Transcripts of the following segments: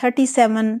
37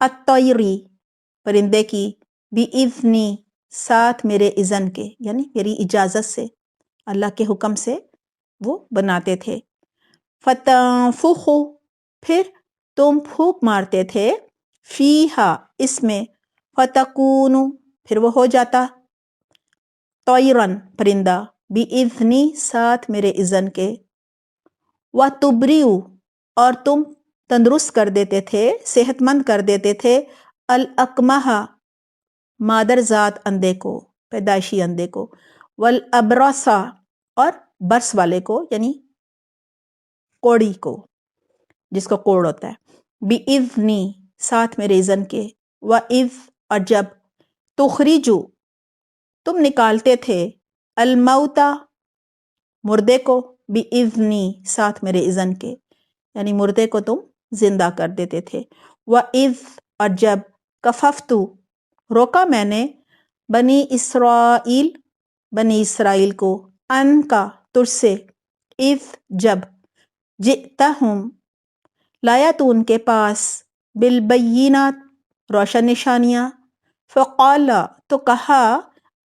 الطیری پرندے کی، بِإِذْنِی ساتھ میرے اذن کے، یعنی میری اجازت سے، اللہ کے حکم سے وہ بناتے تھے۔ فَتَنفُخُ پھر تم پھونک مارتے تھے، فیہا اس میں، فَتَکُونُ پھر وہ ہو جاتا، طَیْرًا پرندہ، بِإِذْنِی ساتھ میرے اذن کے، وَتُبْرِئُ اور تم تندرست کر دیتے تھے، صحت مند کر دیتے تھے، الْأَکْمَحَ مادر ذات اندھے کو، پیدائشی اندھے کو، وَالْأَبْرَصَ اور برس والے کو، یعنی کوڑی کو، جس کو کوڑ ہوتا ہے، بِإِذْنِی ساتھ میرے اذن کے، وَإِذْ اور جب، تُخْرِجُ تم نکالتے تھے، الموتى مردے کو، بِإِذْنِی ساتھ میرے اذن کے، یعنی مردے کو تم زندہ کر دیتے تھے، وَإِذْ اور جب، کففت روکا میں نے، بنی اسرائیل بنی اسرائیل کو، ان کا تجھ سے، اذ جب، جئتہم لایا تو ان کے پاس، بالبینات روشن نشانیاں، فقال تو کہا،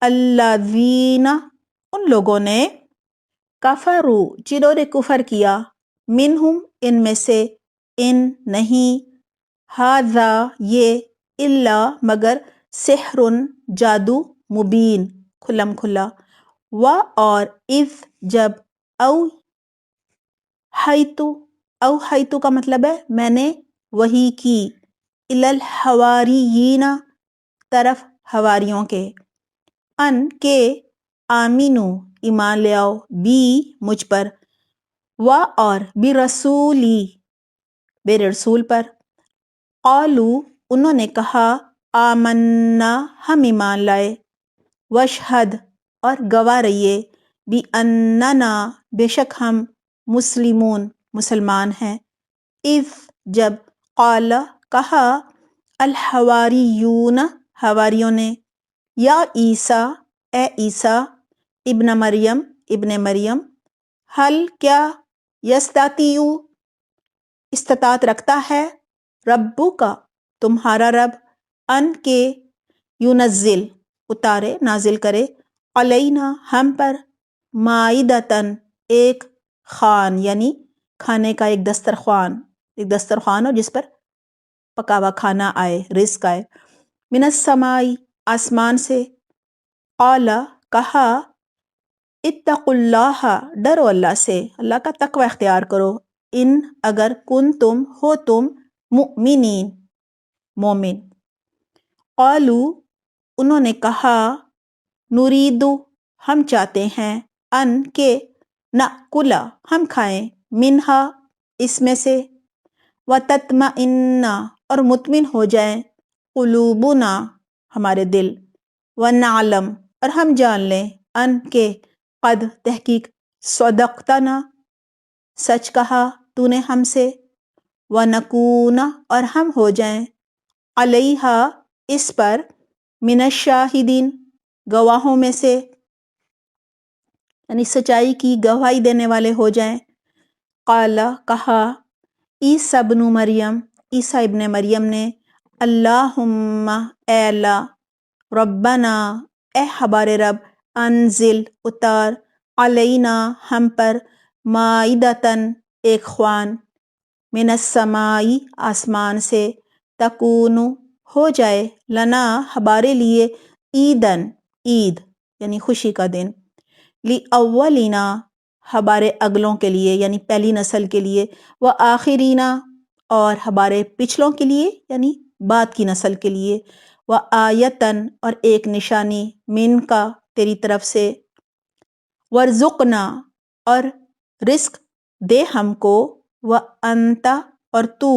الذین ان لوگوں نے، کفروا جنہوں نے کفر کیا، منہم ان میں سے، ان نہیں، ھذا یہ، الا مگر، سحر جادو، مبین کھلم کھلا، و اور، اذ جب، اوحیتو کا مطلب ہے میں نے وحی کی، الی الحواریین طرف حواریوں کے، ان کے، آمینو ایمان لے آؤ، بی مجھ پر، و اور، برسولی میرے رسول پر، قالو انہوں نے کہا، آمنا ہم ایمان لائے، واشہد اور گواہ رہیے، باننا بے شک ہم، مسلمون مسلمان ہیں، اذ جب، قال کہا، الحواریون حواریوں نے، یا عیسیٰ اے عیسیٰ، ابن مریم ابن مریم، حل کیا، یستطیع استطاعت رکھتا ہے، ربو کا تمہارا رب، ان کے، ینزل اتارے نازل کرے، علینا ہم پر، مائدتن ایک خوان، یعنی کھانے کا ایک دسترخوان ہو جس پر پکا ہوا کھانا آئے، رزق آئے، من السماء آسمان سے، قال کہا، اتقوا اللہ ڈرو اللہ سے، اللہ کا تقوی اختیار کرو، ان اگر کن تم ہو تم، مؤمنین مومن، قالو انہوں نے کہا، نریدو ہم چاہتے ہیں، ان کے، نأکل ہم کھائیں، منہا اس میں سے، وتطمئن اور مطمئن ہو جائیں، قلوبنا ہمارے دل، ونعلم اور ہم جان لیں، ان کے، قد تحقیق، صدقتنا سچ کہا تو نے ہم سے، ونکون اور ہم ہو جائیں، علیہا اس پر، من الشاہدین گواہوں میں سے، یعنی سچائی کی گواہی دینے والے ہو جائیں، قال کہا، عیسیٰ ابن مریم عیسیٰ ابن مریم نے، اللہم اے اللہ، ربنا اے ہمارے رب، انزل اتار، علینا ہم پر، مائدتن ایک خوان، من السماء آسمان سے، تکون ہو جائے، لنا ہمارے لیے، عیدن عید یعنی خوشی کا دن، لِأَوَّلِنَا ہمارے اگلوں کے لیے یعنی پہلی نسل کے لیے، وآخرینا اور ہمارے پچھلوں کے لیے یعنی بعد کی نسل کے لیے، وآیتن اور ایک نشانی، من کا تیری طرف سے، ورزقنا اور رزق دے ہم کو، وانت اور تو،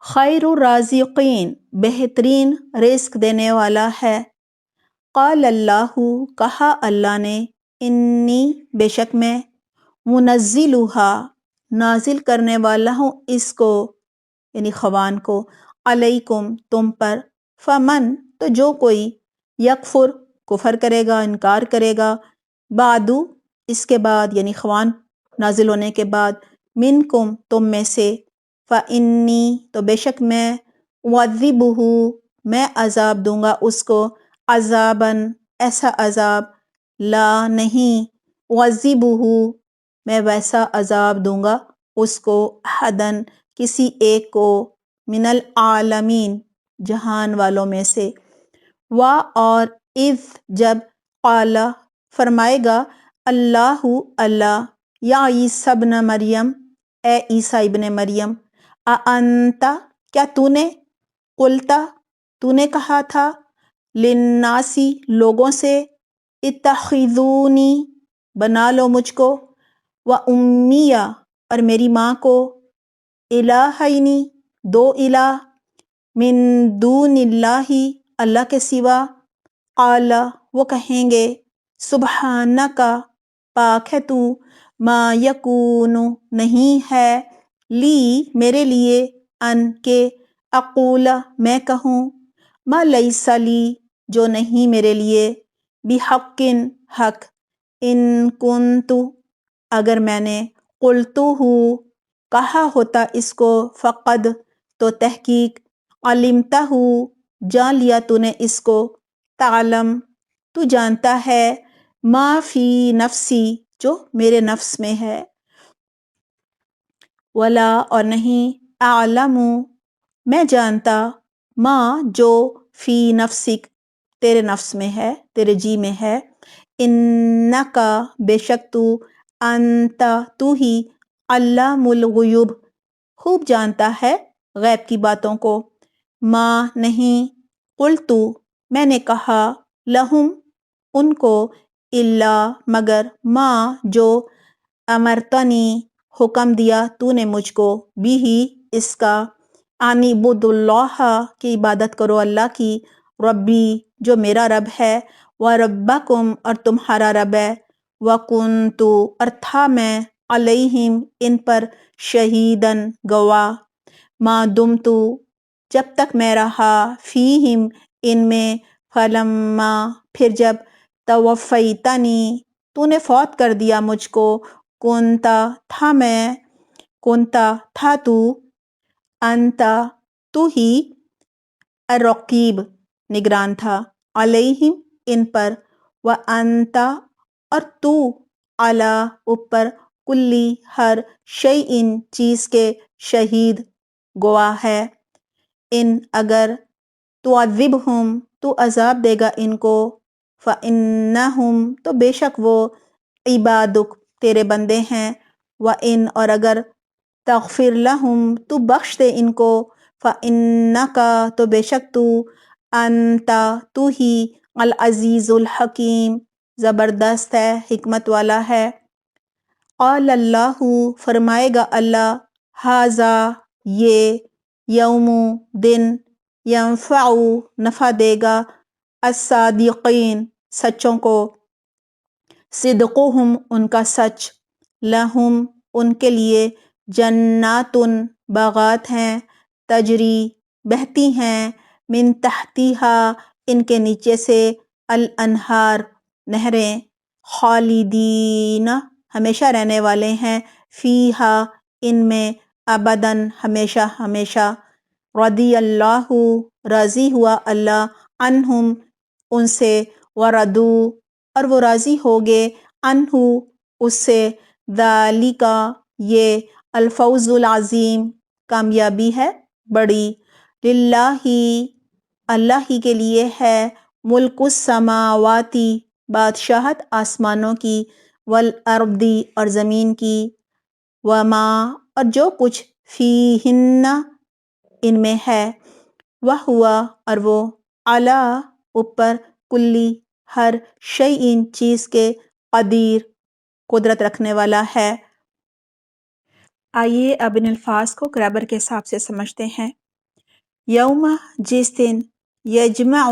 خیر الرازقین بہترین رزق دینے والا ہے، قال اللہ کہا اللہ نے، انی بے شک میں، منزلھا نازل کرنے والا ہوں اس کو یعنی خوان کو، علیکم تم پر، فمن تو جو کوئی، یکفر کفر کرے گا انکار کرے گا، بعدو اس کے بعد یعنی خوان نازل ہونے کے بعد، منکم تم میں سے، فانی تو بے شک میں، وَعَذِّبْهُ میں عذاب دوں گا اس کو، عذاباً ایسا عذاب، لا نہیں، وَعَذِّبْهُ میں ویسا عذاب دوں گا اس کو، احداً کسی ایک کو، من العالمین جہان والوں میں سے، اور اذ جب، قال فرمائے گا، اللہ اللہ، یا عیسیٰ ابن مریم اے عیسیٰ ابن مریم، اانت کیا تو نے، قلتا تو نے کہا تھا، للناسی لوگوں سے، اتخذونی بنا لو مجھ کو، و امیہ اور میری ماں کو، الہینی دو الہ، من دون اللہ اللہ کے سوا، قال وہ کہیں گے، سبحانک پاک ہے تو، ما یکون نہیں ہے، لی میرے لیے، ان کے، اقول میں کہوں، ما لیس لی جو نہیں میرے لیے، بحق حق، ان کنت اگر میں نے، قلتہ کہا ہوتا اس کو، فقد تو تحقیق، علمتہ جان لیا تو نے اس کو، تعلم تو جانتا ہے، ما فی نفسی جو میرے نفس میں ہے، ولا اور نہیں، اعلم میں جانتا، ما جو فی نفسک تیرے نفس میں ہے، تیرے جی میں ہے، انکا بے شک تو، انت تو ہی، علام الغیوب خوب جانتا ہے غیب کی باتوں کو، ما نہیں، قلتو میں نے کہا، لہم ان کو، الا مگر، ما جو، امرتنی حکم دیا تو نے مجھ کو، بھی اس کا، ان اعبدوا اللہ کی عبادت کرو اللہ کی، ربی جو میرا رب ہے، و ربکم اور تمہارا رب ہے، وکنت اور تھا میں، علیہم ان پر، شہیداً گواہ، ما دمت جب تک میں رہا، فیہم ان میں، فلما پھر جب، توفیتنی تو نے فوت کر دیا مجھ کو، کنتا تھا میں، کنتا تھا تو، انتا تو ہی، الرقیب نگران تھا، علیہم ان پر، وانتا اور تو، علی اوپر، کلی ہر، شیء چیز کے، شہید گواہ ہے، ان اگر، تعذبہم تو عذاب دے گا ان کو، فانہم تو بے شک وہ، عبادک تیرے بندے ہیں، وان اور اگر، تغفر لہم تو بخش دے ان کو، فانک تو بے شک تو، انت تو ہی، العزیز الحکیم زبردست ہے، حکمت والا ہے، قال اللہ فرمائے گا اللہ، ھذا یہ، یوم دن، ینفع نفع دے گا، الصادقین سچوں کو، صدقہم ان کا سچ، لہم ان کے لیے، جنات باغات ہیں، تجری بہتی ہیں، من تحتیہا ان کے نیچے سے، الانہار نہریں، خالدین ہمیشہ رہنے والے ہیں، فیہا ان میں، ابداً ہمیشہ ہمیشہ، رضی اللہ راضی ہوا اللہ، عنہم ان سے، وردو اور وہ راضی ہوگے، عنہ اس سے، ذالک یہ، الفوز العظیم کامیابی ہے بڑی، للہ اللہ ہی کے لیے ہے، ملک السماواتی بادشاہت آسمانوں کی، والارض اور زمین کی، وما اور جو کچھ، فیہن ان میں ہے، وہو اور وہ، علی اوپر، کلی ہر، شیء چیز کے، قدیر قدرت رکھنے والا ہے۔ آئیے اب ان الفاظ کو گرامر کے حساب سے سمجھتے ہیں۔ یوم جس دن، یجمع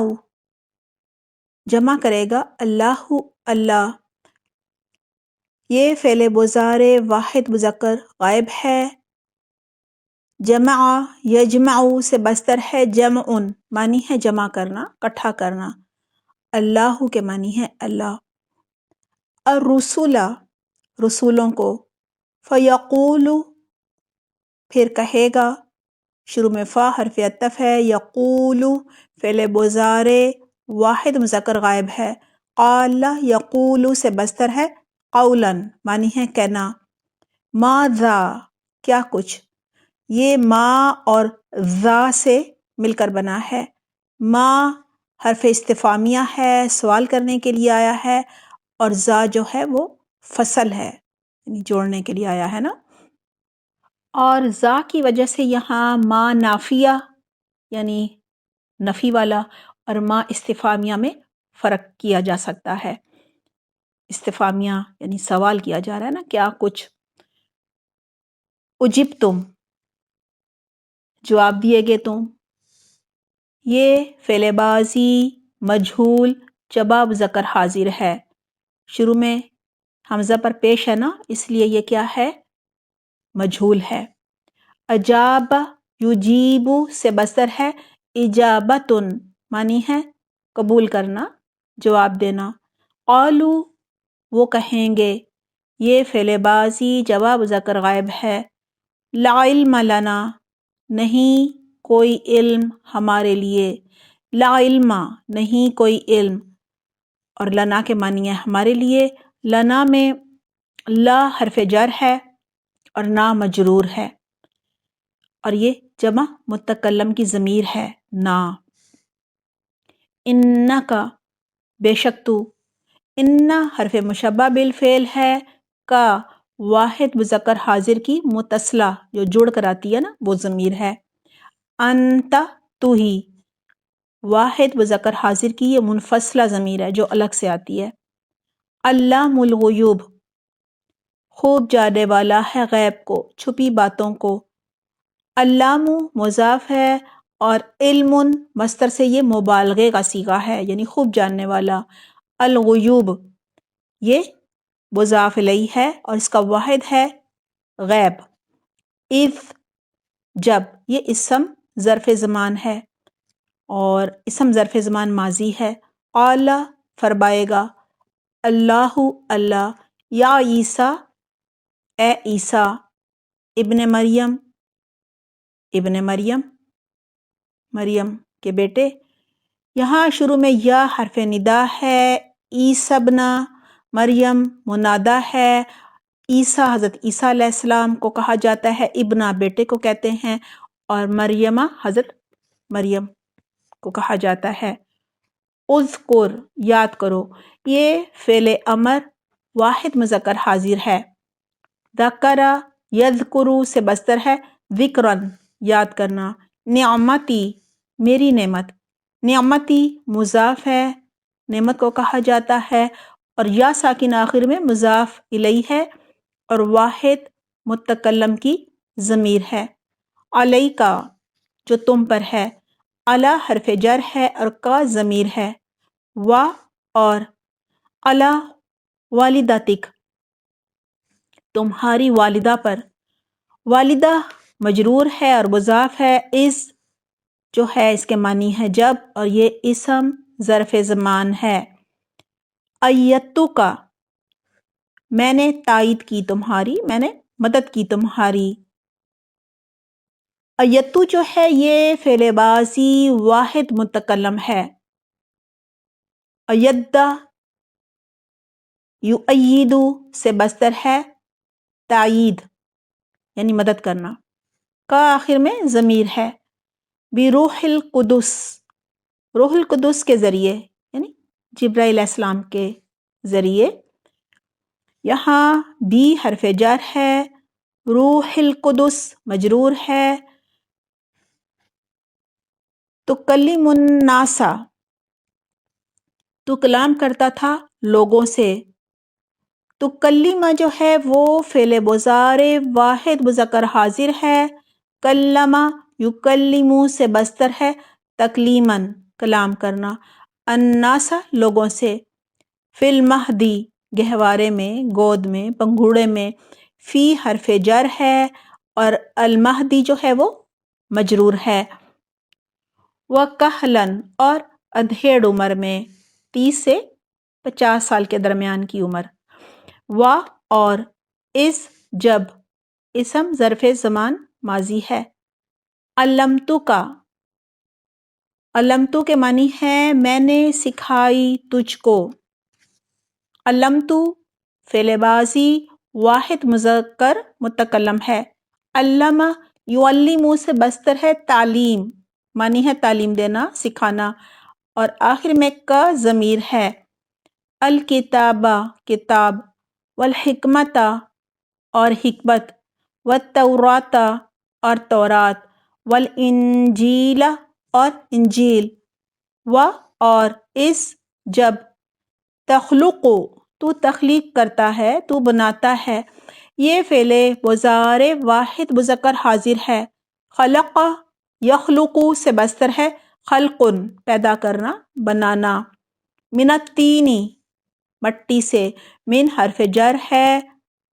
جمع کرے گا، اللہ اللہ، یہ فعل مضارع واحد مذکر غائب ہے، جمع یجمع سے مصدر ہے، جمع معنی ہے جمع کرنا، اکٹھا کرنا، اللہ کے معنی ہے اللہ، الرسول رسولوں کو، فیقول پھر کہے گا، شروع میں فا حرف عطف ہے. یقول فعل مضارع واحد مذکر غائب ہے. قال یقول سے بستر ہے. قولا معنی ہے کہنا. ماذا کیا کچھ. یہ ما اور ذا سے مل کر بنا ہے. ما حرف استفامیہ ہے، سوال کرنے کے لیے آیا ہے، اور ذا جو ہے وہ فصل ہے، یعنی جوڑنے کے لیے آیا ہے نا. اور ذا کی وجہ سے یہاں ما نافیہ یعنی نفی والا اور ما استفامیہ میں فرق کیا جا سکتا ہے. استفامیہ یعنی سوال کیا جا رہا ہے نا، کیا کچھ. اجب تم جواب دیے گے تم. یہ فعل بازی مجہول جبا مذکر حاضر ہے. شروع میں حمزہ پر پیش ہے نا، اس لیے یہ کیا ہے؟ مجہول ہے. اجاب یجیب سے بستر ہے. اجابتن معنی ہے قبول کرنا، جواب دینا. قالو وہ کہیں گے. یہ فعل بازی جواب مذکر غائب ہے. لا علم لنا نہیں کوئی علم ہمارے لیے. لا علم نہیں کوئی علم، اور لنا کے معنی ہے ہمارے لیے. لنا میں لا حرف جر ہے اور نا مجرور ہے، اور یہ جمع متکلم کی ضمیر ہے نا. انکا بے شک تو. ان حرف مشبہ بالفعل ہے. کا واحد مذکر حاضر کی متصلہ جو جوڑ کر آتی ہے نا وہ ضمیر ہے. انت تو ہی واحد مذکر حاضر کی یہ منفصلہ ضمیر ہے جو الگ سے آتی ہے. علام الغیوب خوب جاننے والا ہے غیب کو، چھپی باتوں کو. علام مضاف ہے اور علم مصدر سے یہ مبالغے کا صیغہ ہے، یعنی خوب جاننے والا. الغیوب یہ مضاف الیہ ہے اور اس کا واحد ہے غیب. اذ جب یہ اسم ظرف زمان ہے اور اسم ظرف زمان ماضی ہے. قال فرمائے گا. اللہ اللہ. یا عیسیٰ اے عیسیٰ. ابن مریم ابن مریم مریم کے بیٹے. یہاں شروع میں یا حرف ندا ہے. عیسیٰ ابن مریم منادا ہے. عیسیٰ حضرت عیسیٰ علیہ السلام کو کہا جاتا ہے. ابنا بیٹے کو کہتے ہیں، اور مریمہ حضرت مریم کو کہا جاتا ہے. اذکر یاد کرو. یہ فعل امر واحد مذکر حاضر ہے. ذکر یذکر سے بستر ہے. ذکرن یاد کرنا. نعمتی میری نعمت. نعمتی مضاف ہے، نعمت کو کہا جاتا ہے، اور یا ساکن آخر میں مضاف الیہ ہے اور واحد متکلم کی ضمیر ہے. علیکا جو تم پر ہے. علی حرف جر ہے اور کا ضمیر ہے. وا اور علی والدتک تمہاری والدہ پر. والدہ مجرور ہے اور مضاف ہے. اس جو ہے اس کے معنی ہے جب، اور یہ اسم ظرف زمان ہے. ایتو کا میں نے تائید کی تمہاری، میں نے مدد کی تمہاری. ایتو جو ہے یہ فعل بازی واحد متکلم ہے. ایدہ یؤیدو سے بستر ہے. تائید یعنی مدد کرنا. کا آخر میں ضمیر ہے. بروح القدس روح القدس کے ذریعے یعنی جبرائیل علیہ السلام کے ذریعے. یہاں بی حرف جر ہے. روح القدس مجرور ہے. تکلم الناس تو کلام کرتا تھا لوگوں سے. تکلم جو ہے وہ فعل مضارع واحد مذکر حاضر ہے. کلم یکلم سے بستر ہے. تکلیماً کلام کرنا. الناس لوگوں سے. فی المہدی گہوارے میں، گود میں، پنگھوڑے میں. فی حرف جر ہے اور المہدی جو ہے وہ مجرور ہے. وکہلن اور ادھیڑ عمر میں، 30 سے 50 سال کے درمیان کی عمر. وا اور اس جب اسم ظرف زمان ماضی ہے. علمتو کا، علمتو کے معنی ہے میں نے سکھائی تجھ کو۔ علمتو فعل ماضی واحد مذکر متکلم ہے۔ علامہ یعلم سے بستر ہے تعلیم، معنی ہے تعلیم دینا، سکھانا، اور آخر میں کا ضمیر ہے۔ الکتابہ کتاب، والحکمت اور حکمت، والتوراۃ اور تورات، والانجیل اور انجیل، اور اس جب تخلق تو تخلیق کرتا ہے، تو بناتا ہے۔ یہ فعل مضارع واحد مذکر حاضر ہے۔ خلق یخلق سے بستر ہے خلق، پیدا کرنا، بنانا۔ من الطین مٹی سے، من حرف جر ہے،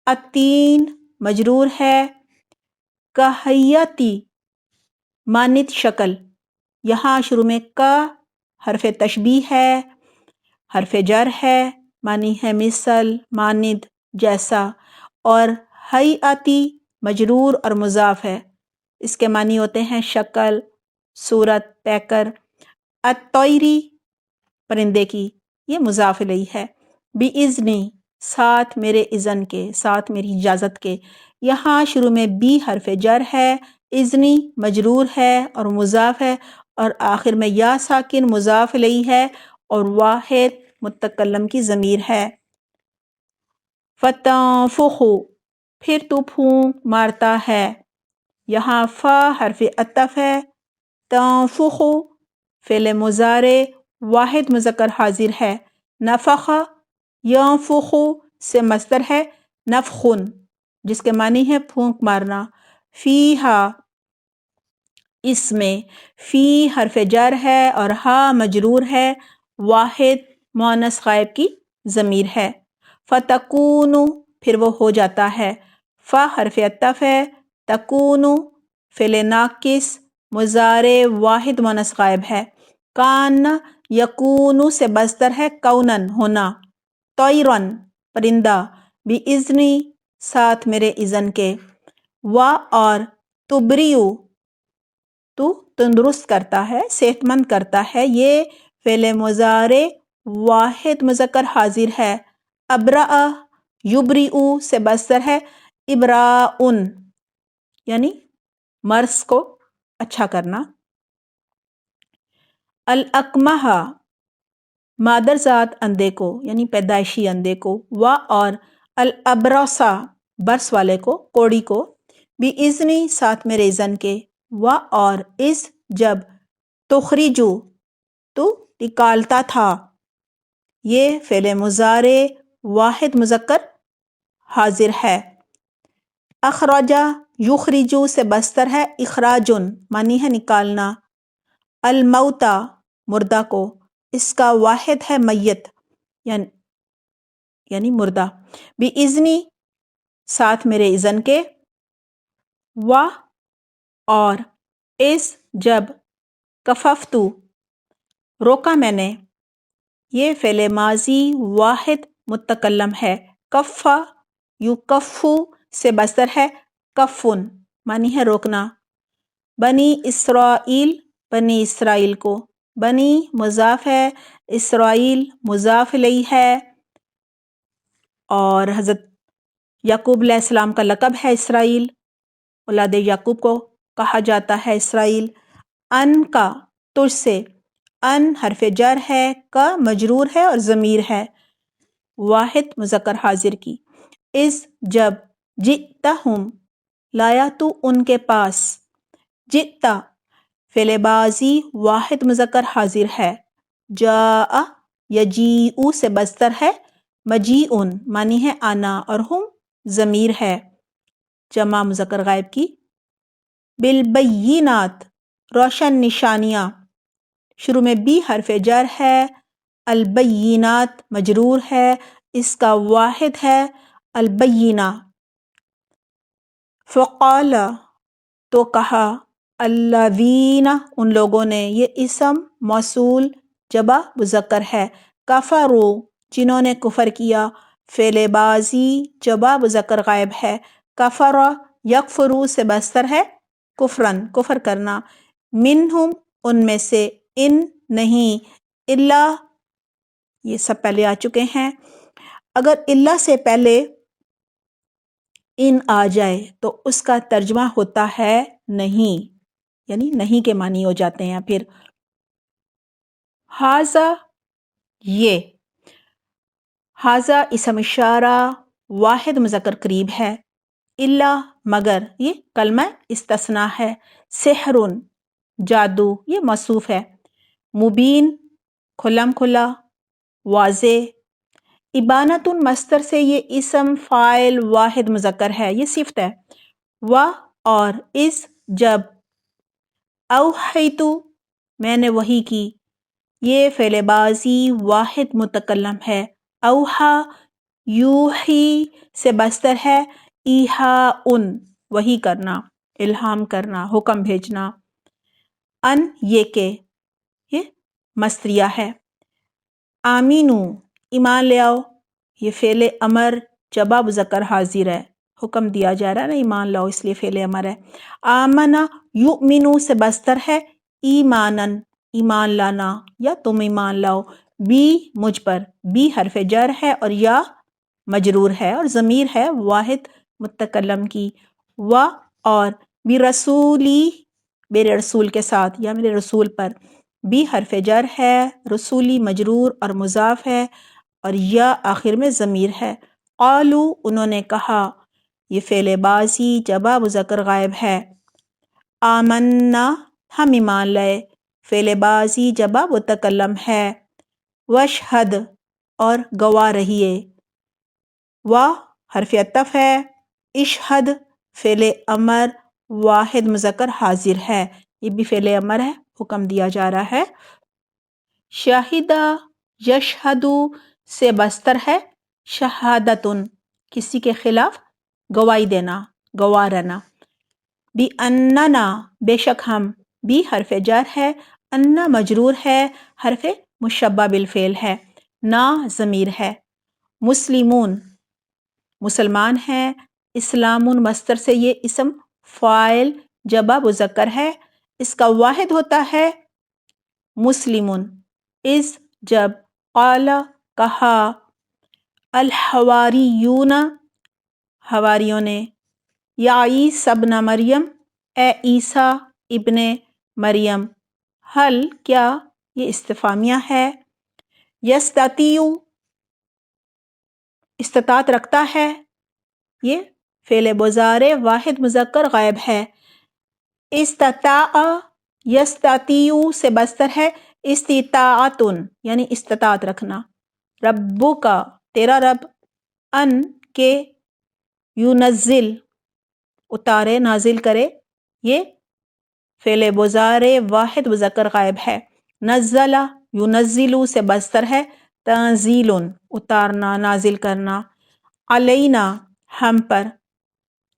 الطین مجرور ہے، کہیتی مانند شکل، یہاں شروع میں کا حرف تشبیہ ہے، حرف جر ہے، معنی ہے مثل، مانند، جیسا، اور ہیئتی مجرور اور مضاف ہے، اس کے معنی ہوتے ہیں شکل، صورت، پیکر۔ الطیری پرندے کی، یہ مضاف الیہ ہے۔ بِإِذْنِ ساتھ میرے اذن کے، ساتھ میری اجازت کے، یہاں شروع میں بی حرف جر ہے، اذنی مجرور ہے اور مضاف ہے، اور آخر میں یا ساکن مضاف الیہ ہے اور واحد متکلم کی ضمیر ہے۔ فَتَنفُخُ پھر تو پھونک مارتا ہے، یہاں فا حرف عطف ہے، تنفخ فعل مضارع واحد مذکر حاضر ہے۔ نفخ ینفخ سے مصدر ہے نفخ، جس کے معنی ہے پھونک مارنا۔ فیہا اس میں، فی حرف جر ہے اور ہا مجرور ہے، واحد مؤنث غائب کی ضمیر ہے۔ فتکون پھر وہ ہو جاتا ہے، فا حرف عطف ہے، تکون فعل ناقص مضارع واحد مؤنث غائب ہے۔ کان یکون سے مصدر ہے کونن ہونا۔ طیرن پرندہ، بِإِذْنِ ساتھ میرے اذن کے، اور تبریو تو تندرست کرتا ہے، صحت مند کرتا ہے، یہ فعل مضارع واحد مذکر حاضر ہے۔ ابرأ یبرئ سے مصدر ہے ابراء، یعنی مرض کو اچھا کرنا۔ الاکمہ مادر ذات اندھے کو، یعنی پیدائشی اندھے کو، اور الابرص برس والے کو، کوڑی کو، بِإِذْنِ ساتھ میرے اذن کے، اور اس جب تخرجو تو نکالتا تھا، یہ فعل مضارع واحد مذکر حاضر ہے۔ اخرج یخرج سے مصدر ہے اخراجن، معنی ہے نکالنا۔ الموتى مردہ کو، اس کا واحد ہے میت، یعنی مردہ۔ بِإِذْنِ ساتھ میرے اذن کے، اور اس جب کففتو روکا میں نے، یہ فعل ماضی واحد متکلم ہے۔ کف یکفو سے مصدر ہے کفن، معنی ہے روکنا۔ بنی اسرائیل بنی اسرائیل کو، بنی مضاف ہے، اسرائیل مضاف الیہ ہے، اور حضرت یعقوب علیہ السلام کا لقب ہے اسرائیل، اولاد یعقوب کو کہا جاتا ہے اسرائیل۔ ان کا تجھ سے، ان حرف جر ہے، کا مجرور ہے اور ضمیر ہے، واحد مذکر حاضر کی۔ اس جب جئتہم لایا تو ان کے پاس، جئتا فعل ماضی واحد مذکر حاضر ہے۔ جاء یجیء سے مصدر ہے مجیء، معنی ہے آنا، اور ہم ضمیر ہے، جمع مذکر غائب کی۔ بالبینات روشن نشانیاں، شروع میں بی حرف جر ہے، البینات مجرور ہے، اس کا واحد ہے البینہ۔ فقال تو کہا، الذین ان لوگوں نے، یہ اسم موصول جمع مذکر ہے۔ کفروا جنہوں نے کفر کیا، فعل ماضی جمع مذکر غائب ہے۔ کفر یکفر سے مصدر ہے کفرن کفر کرنا، منہم ان میں سے، ان نہیں، اللہ یہ سب پہلے آ چکے ہیں، اگر اللہ سے پہلے ان آ جائے تو اس کا ترجمہ ہوتا ہے نہیں، یعنی نہیں کے معنی ہو جاتے ہیں۔ پھر حاذا یہ، حاذا اسم اشارہ واحد مذکر قریب ہے، اللہ مگر یہ کلمہ استثناء ہے، سحر جادو یہ موصوف ہے، مبین کھلم کھلا واضح، ابانت مصدر سے یہ اسم فاعل واحد مذکر ہے، یہ صفت ہے، و اور اس جب، اوحیتو میں نے وحی کی، یہ فعل بازی واحد متکلم ہے، اوحا یوحی سے بستر ہے، ایحا ان وحی کرنا، الہام کرنا، حکم بھیجنا، ان یہ کہ یہ مصدریہ ہے، آمینو ایمان لے آؤ، یہ فعل امر جبا مذکر حاضر ہے، حکم دیا جا رہا ہے نا ایمان لاؤ، اس لیے فعل امر ہے، آمنا یؤمنو سے بستر ہے، ایمانن ایمان لانا یا تم ایمان لاؤ، بی مجھ پر، بی حرف جر ہے اور یا مجرور ہے اور ضمیر ہے واحد متکلم کی، و اور بھی رسولی میرے رسول کے ساتھ یا میرے رسول پر، بھی حرف جر ہے، رسولی مجرور اور مضاف ہے اور یا آخر میں ضمیر ہے، قالو انہوں نے کہا، یہ فعل بازی جبا مذکر غائب ہے، آمنا ہم ایمان لائے، فعل بازی جبا متکلم ہے، وشہد اور گواہ رہیے، و حرف عطف ہے، اشہد فعل امر واحد مذکر حاضر ہے، یہ بھی فعل امر ہے، حکم دیا جا رہا ہے، شاہدہ یشہدو سے بستر ہے، شہادتن کسی کے خلاف گواہی دینا، گواہ رہنا، بی اننا بے شک ہم، بی حرف جر ہے، انا مجرور ہے، حرف مشبہ بالفعل ہے، نا ضمیر ہے، مسلمون مسلمان ہیں، اسلام مصدر سے یہ اسم فاعل جبا مذکر ہے، اس کا واحد ہوتا ہے مسلمون، اس جب، قال کہا، الحواریون حواریوں نے، یا عیسی ابن مریم اے عیسیٰ ابن مریم، حل کیا یہ استفہامیہ ہے، یستطیع استطاعت رکھتا ہے، یہ فعل مضارع واحد مذکر غائب ہے، استطاع یستطیع سے بستر ہے، استطاعتن یعنی استطاعت رکھنا، ربو کا تیرا رب، ان کے، ینزل اتارے نازل کرے، یہ فعل مضارع واحد مذکر غائب ہے، نزل ینزل سے بستر ہے، تنزیل اتارنا نازل کرنا، علینا ہم پر،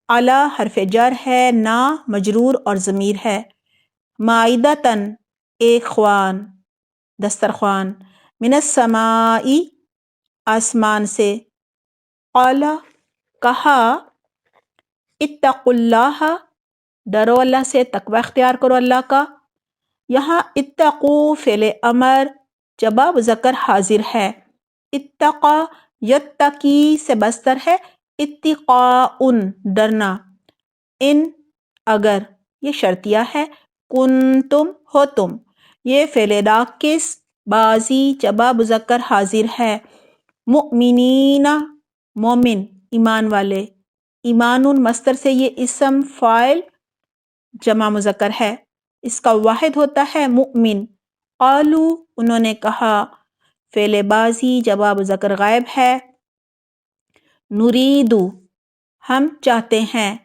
علی حرف جر ہے، نا مجرور اور ضمیر ہے، مائدتن ایک خوان دسترخوان، من السماء آسمان سے، قال کہا، اتقوا اللہ ڈرو اللہ سے، تقوی اختیار کرو اللہ کا، یہاں اتقو فعل امر جبا مذکر حاضر ہے، اتقا یتقی سے بستر ہے، اتقاء ڈرنا، ان اگر یہ شرطیہ ہے، کنتم ہو تم، یہ فعل ناقص بازی جبا مذکر حاضر ہے، مؤمنین مومن ایمان والے، ایمان مصدر سے یہ اسم فاعل جمع مذکر ہے، اس کا واحد ہوتا ہے مؤمن، قالو انہوں نے کہا، فعل بازی جواب مذکر غائب ہے، نریدو ہم چاہتے ہیں،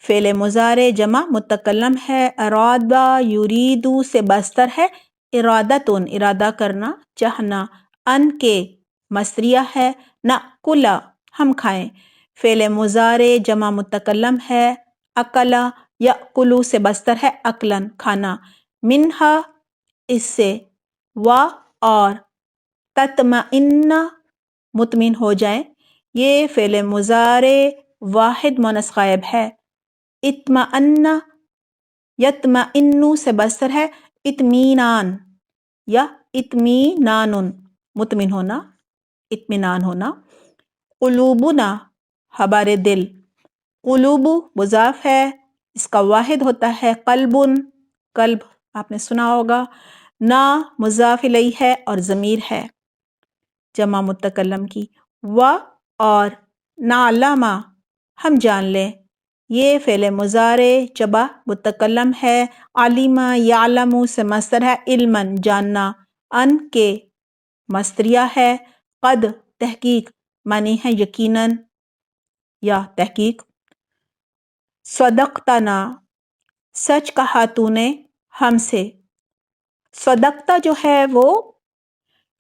فعل مضارع جمع متکلم ہے، ارادہ یریدو سے بستر ہے، ارادتن ارادہ کرنا چاہنا، ان کے مصدریہ ہے، نأکلا ہم کھائیں، فعل مضارع جمع متکلم ہے، اکلا یأکلو سے بستر ہے، اکلن کھانا، منہا اس سے، و اور، تطمئن مطمئن ہو جائیں، یہ فعل مضارع واحد مونث غائب ہے، اطمئن یطمئنو سے بستر ہے اطمینان یا اطمینان، مطمئن ہونا، اطمینان ہونا۔ قلوبنا ہمارے دل، قلوب مضاف ہے، اس کا واحد ہوتا ہے قلبن، قلب آپ نے سنا ہوگا۔ نا مضاف الیہ ہے اور ضمیر ہے جمع متکلم کی۔ و اور نعلم ہم جان لیں، یہ فعل مضارع شبہ متکلم ہے۔ علم یعلم سے مصدر ہے علما جاننا، ان کے مصدریہ ہے، قد تحقیق معنی ہے یقیناً یا تحقیق۔ صدقتنا سچ کہا تو نے ہم سے، صدقتا جو ہے وہ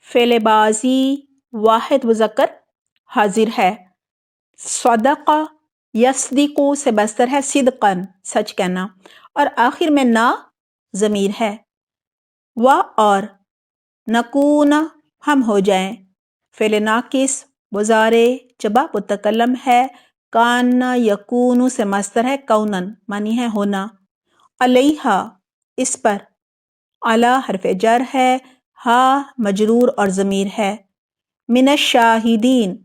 فعل بازی واحد مذکر حاضر ہے۔ صدق یصدق سے بستر ہے صدقاً سچ کہنا، اور آخر میں نا ضمیر ہے۔ و اور نکون ہم ہو جائیں، فعل ناقص مضارع شبہ متکلم ہے۔ کان یکون سے مصدر ہے کونن معنی ہے ہونا۔ علیہا اس پر، علی حرف جر ہے، ہا مجرور اور ضمیر ہے۔ من الشاہدین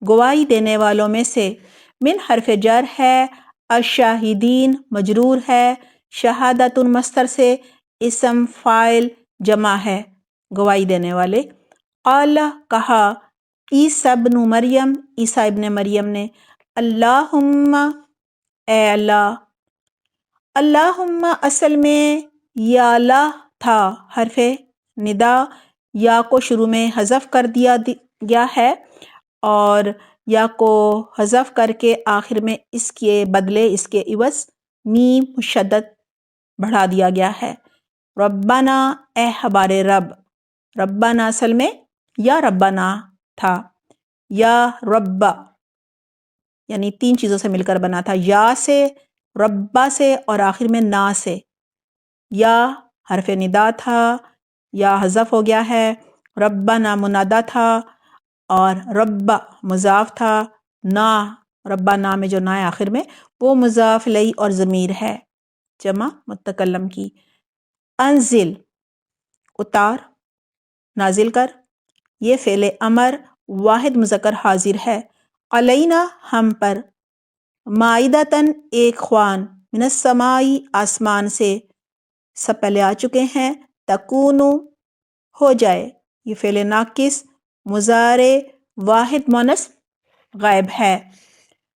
گواہی دینے والوں میں سے، من حرف جر ہے، الشاہدین مجرور ہے، شہادت مصدر سے اسم فاعل جمع ہے گواہی دینے والے۔ قال کہا، عیسیٰ ابن مریم عیسیٰ ابن مریم نے، اللہم اے اللہ، اللہم اصل میں یا لا تھا حرف ندا، یا کو شروع میں حذف کر دیا گیا ہے اور یا کو حذف کر کے آخر میں اس کے بدلے اس کے عوض میم مشدد بڑھا دیا گیا ہے۔ ربنا اے ہمارے رب، ربنا اصل میں یا ربنا تھا، یا رب یعنی تین چیزوں سے مل کر بنا تھا، یا سے، ربا سے اور آخر میں نا سے۔ یا حرف ندا تھا، یا حذف ہو گیا ہے، ربنا منادا تھا اور رب مضاف تھا، نا ربنا میں جو نا ہے آخر میں وہ مضاف الیہ اور ضمیر ہے جمع متکلم کی۔ انزل اتار، نازل کر، یہ فعل امر واحد مذکر حاضر ہے۔ علینا ہم پر، مائدتاً ایک خوان، من السمائی آسمان سے، سب پہلے آ چکے ہیں۔ تکونو ہو جائے، یہ فعل ناقص مضارع واحد مونث غائب ہے۔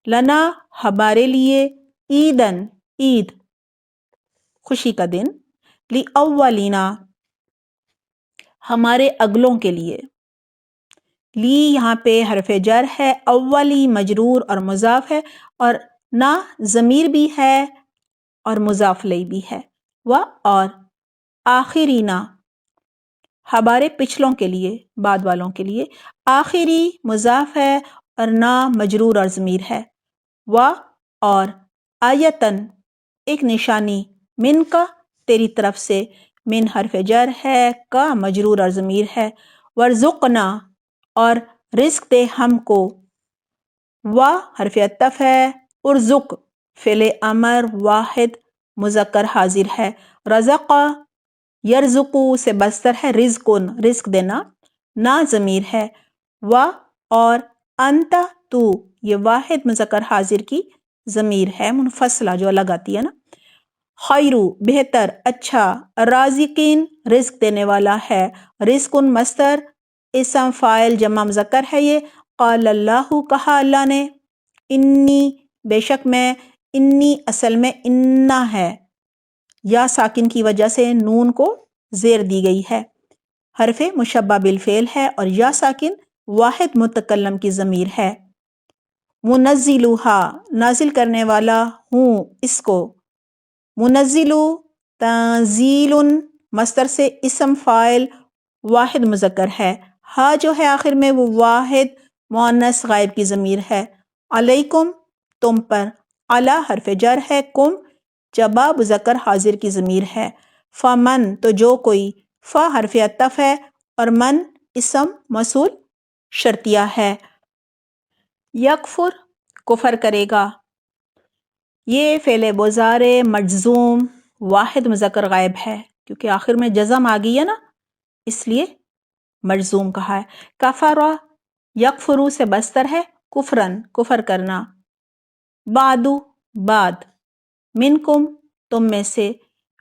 لنا ہمارے لیے، عیدن عید خوشی کا دن، لاولینا ہمارے اگلوں کے لیے۔ لی یہاں پہ حرف جر ہے، اولی مجرور اور مضاف ہے، اور نا ضمیر بھی ہے اور مضاف الیہ بھی ہے۔ و اور آخرینا ہمارے پچھلوں کے لیے، بعد والوں کے لیے، آخری مضاف ہے اور نا مجرور اور ضمیر ہے۔ و اور آیتن ایک نشانی، من کا تیری طرف سے، من حرف جر ہے، کا مجرور اور ضمیر ہے۔ ورزقنا اور رزق دے ہم کو، و حرف عطف ہے، ارزق فعل امر واحد مذکر حاضر ہے۔ رزق یرزقو سے بستر ہے رزقن رزق دینا، نا ضمیر ہے۔ و اور انت تو یہ واحد مذکر حاضر کی ضمیر ہے منفصلہ جو الگ آتی ہے نا۔ خیرو بہتر، اچھا، رازقین رزق دینے والا ہے، رزقن مصدر اسم فاعل جمع مذکر ہے یہ۔ قال اللہ کہا اللہ نے، انی بے شک میں، انی اصل میں انا ہے، یا ساکن کی وجہ سے نون کو زیر دی گئی ہے، حرف مشبہ بالفعل ہے اور یا ساکن واحد متکلم کی ضمیر ہے۔ منزلوہا نازل کرنے والا ہوں اس کو، منزلو تنزیل مصدر سے اسم فاعل واحد مذکر ہے، ہا جو ہے آخر میں وہ واحد مؤنث غائب کی ضمیر ہے۔ علیکم تم پر، علی حرف جر ہے، کم جمع مذکر حاضر کی ضمیر ہے۔ فمن تو جو کوئی، فا حرف عطف ہے اور من اسم موصول شرطیہ ہے۔ یکفر کفر کرے گا، یہ فعل مضارع مجزوم واحد مذکر غائب ہے کیونکہ آخر میں جزم آ گئی ہے نا، اس لیے مجزوم کہا ہے۔ کفرا یکفرو سے بستر ہے کفرن کفر کرنا، بعدو بعد، منکم تم میں سے،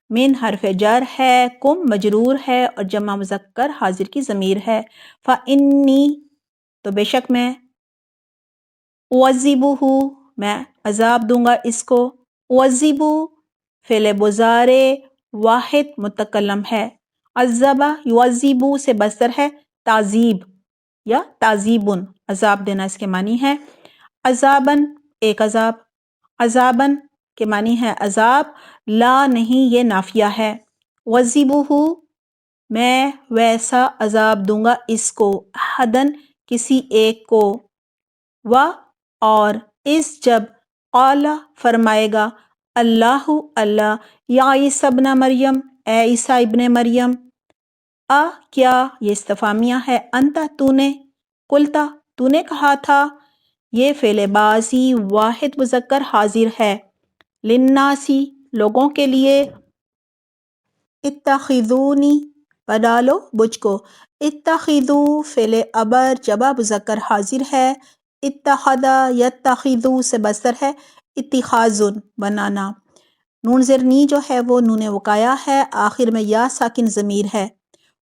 من حرف جر ہے، کم مجرور ہے اور جمع مذکر حاضر کی ضمیر ہے۔ فإنی تو بے شک میں، اعذبہ میں عذاب دوں گا اس کو، اعذبو فعل مضارع واحد متکلم ہے، عذبہ یعذبو سے بستر ہے تعذیب یا تعذیبن، عذاب دینا اس کے معنی ہے، عذابن ایک عذاب، عذابن کے معنی ہے عذاب، لا نہیں یہ نافیہ ہے، اعذبہ میں ویسا عذاب دوں گا اس کو، احدن کسی ایک کو، و اور اس جب قال فرمائے گا اللہ اللہ یا عیسی ابن مریم اے عیسیٰ ابن مریم، کیا یہ استفہامیہ ہے، انت تو نے، قلتا تو نے کہا تھا، یہ فعل بازی واحد مذکر حاضر ہے، للناسی لوگوں کے لیے، اتخذونی بنا لو مجھ کو، اتخذو فعل امر جمع مذکر حاضر ہے، اتخذا یتخذو سے بستر ہے اتخاذن بنانا، نون زیر نی جو ہے وہ نون وقایا ہے، آخر میں یا ساکن ضمیر ہے،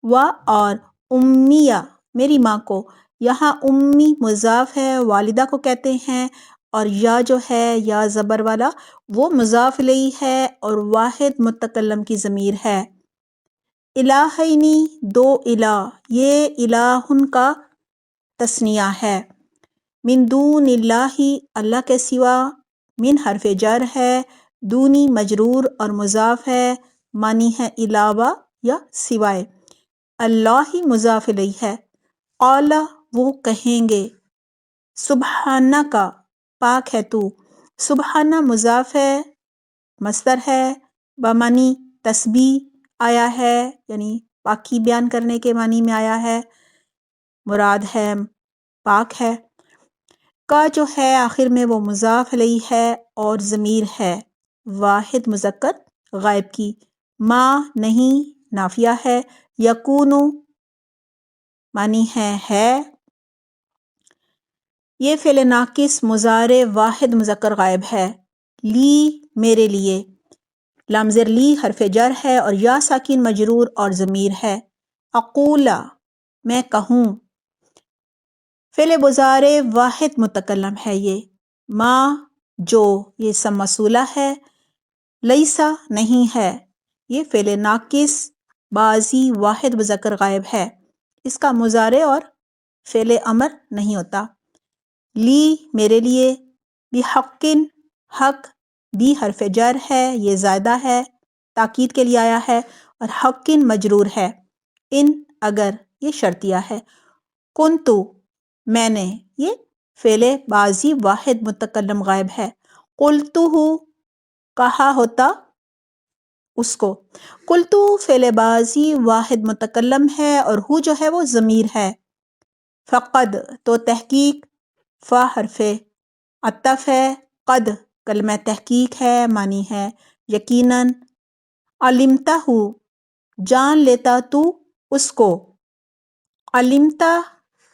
و اور امیہ میری ماں کو، یہاں امی مضاف ہے والدہ کو کہتے ہیں، اور یا جو ہے یا زبر والا وہ مضاف الیہ ہے اور واحد متکلم کی ضمیر ہے، الہینی دو الہ، یہ الہن کا تثنیہ ہے، من دون اللہ اللہ کے سوا، من حرف جر ہے، دونی مجرور اور مضاف ہے، معنی ہے علاوہ یا سوائے، اللہ مضاف الیہ ہے، قال وہ کہیں گے، سبحانہ کا پاک ہے تو، سبحانہ مضاف ہے، مصدر ہے، بمعنی تسبیح آیا ہے، یعنی پاکی بیان کرنے کے معنی میں آیا ہے، مراد ہے پاک ہے، کا جو ہے آخر میں وہ مضاف الیہ ہے اور ضمیر ہے واحد مذکر غائب کی، ما نہیں نافیہ ہے، یکونو معنی ہے، یہ فعل ناقص مضارع واحد مذکر غائب ہے، لی میرے لیے، لام زیر لی حرف جر ہے اور یا ساکن مجرور اور ضمیر ہے، اقولا میں کہوں، فعل مضارع واحد متکلم ہے یہ، ما جو یہ اسم موصولہ ہے، لیسا نہیں ہے، یہ فعل ناقص بازی واحد مذکر غائب ہے، اس کا مضارع اور فعل امر نہیں ہوتا، لی میرے لیے، بحقن حق، بی حرف جر ہے یہ زائدہ ہے تاکید کے لیے آیا ہے اور حقن مجرور ہے، ان اگر یہ شرطیہ ہے، کنتو میں نے، یہ فعل بازی واحد متکلم غائب ہے، قلتو کہا ہوتا اس کو، قلتو فعل بازی واحد متکلم ہے اور ہو جو ہے وہ ضمیر ہے، فقد تو تحقیق، فا حرف عطف ہے، قد کلمہ تحقیق ہے، معنی ہے یقیناً، علمتہ جان لیتا تو اس کو، علمتہ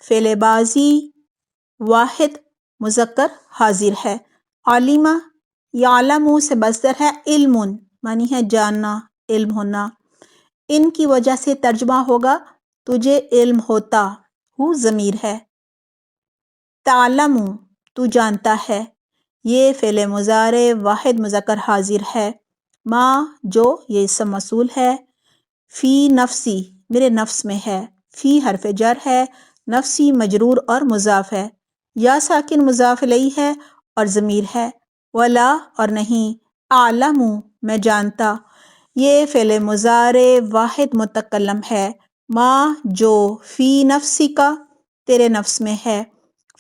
فعل بازی واحد مذکر حاضر ہے، عالمہ یعلم سے مصدر ہے علم، معنی ہے جاننا علم ہونا، ان کی وجہ سے ترجمہ ہوگا تجھے علم ہوتا، ہو ضمیر ہے، تعلم تو جانتا ہے، یہ فعل مضارع واحد مذکر حاضر ہے، ما جو یہ اسم موصول ہے، فی نفسی میرے نفس میں ہے، فی حرف جر ہے، نفسی مجرور اور مضاف ہے، یا ساکن مضاف الیہ ہے اور ضمیر ہے، ولا اور نہیں، اعلم میں جانتا، یہ فعل مضارع واحد متکلم ہے، ما جو فی نفسی کا تیرے نفس میں ہے،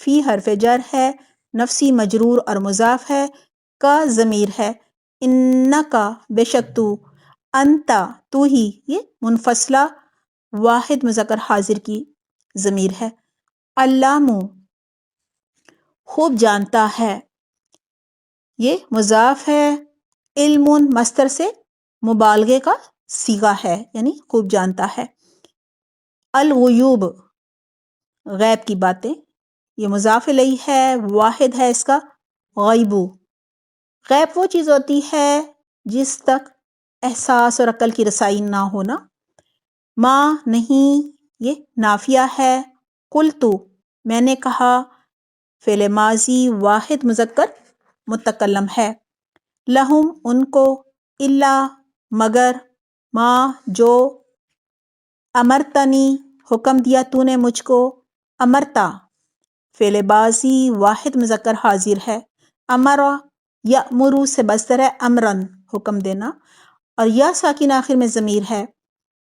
فی حرف جر ہے، نفسی مجرور اور مضاف ہے، کا ضمیر ہے، انکا بے شک تو، انتا تو ہی، یہ منفصلہ واحد مذکر حاضر کی ضمیر ہے، علام خوب جانتا ہے، یہ مضاف ہے، علم مصدر سے مبالغے کا صیغہ ہے، یعنی خوب جانتا ہے۔ الغیوب غیب کی باتیں، یہ مضاف الیہ ہے، واحد ہے اس کا غیبو۔ غیب وہ چیز ہوتی ہے جس تک احساس اور عقل کی رسائی نہ ہونا۔ ما نہیں، یہ نافیہ ہے۔ قلتو میں نے کہا، فعل ماضی واحد مذکر متکلم ہے۔ لہم ان کو، الا مگر، ما جو، امرتنی حکم دیا تو نے مجھ کو، امرتا فعل ماضی واحد مذکر حاضر ہے۔ امرا یأمرو سے مصدر ہے امرن حکم دینا، اور یا ساکن آخر میں ضمیر ہے۔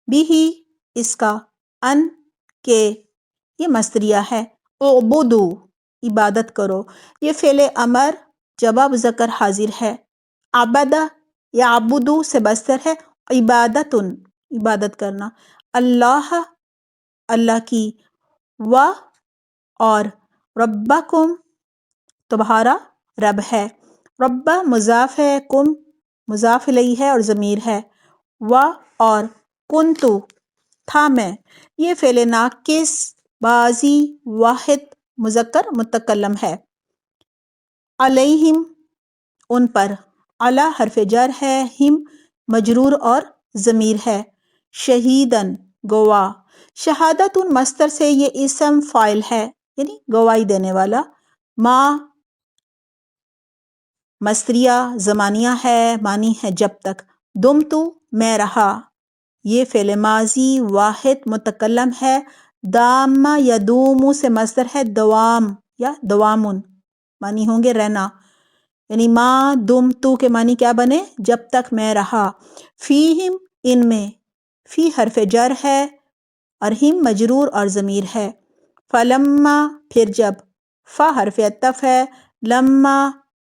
بھی اس کا، ان کے یہ مصدریہ ہے۔ اعبدو عبادت کرو، یہ فعل امر جمع مذکر حاضر ہے۔ عبدہ یعبدو سے مصدر ہے عبادتن عبادت کرنا۔ اللہ اللہ کی، و اور ربکم تمہارا رب ہے۔ رب مضاف ہے، کم مضاف الیہ ہے اور ضمیر ہے۔ و اور کنتو تھا میں، یہ فعل ناقص ماضی واحد مذکر متکلم ہے۔ علیہم ان پر، علی حرف جر ہے، ہم مجرور اور ضمیر ہے۔ شہیدن گواہ، شہادت مصدر سے یہ اسم فاعل ہے، یعنی گواہی دینے والا۔ ما مصدریہ زمانیہ ہے، معنی ہے جب تک۔ دمتو میں رہا، یہ فعل ماضی واحد متکلم ہے۔ دام یدوم سے مصدر ہے دوام یا دوامن، معنی ہوں گے رہنا، یعنی ما دمتو کے معنی کیا بنے؟ جب تک میں رہا۔ فیہم ان میں، فی حرف جر ہے اور ہم مجرور اور ضمیر ہے۔ فلما پھر جب، فا حرف عطف ہے، لما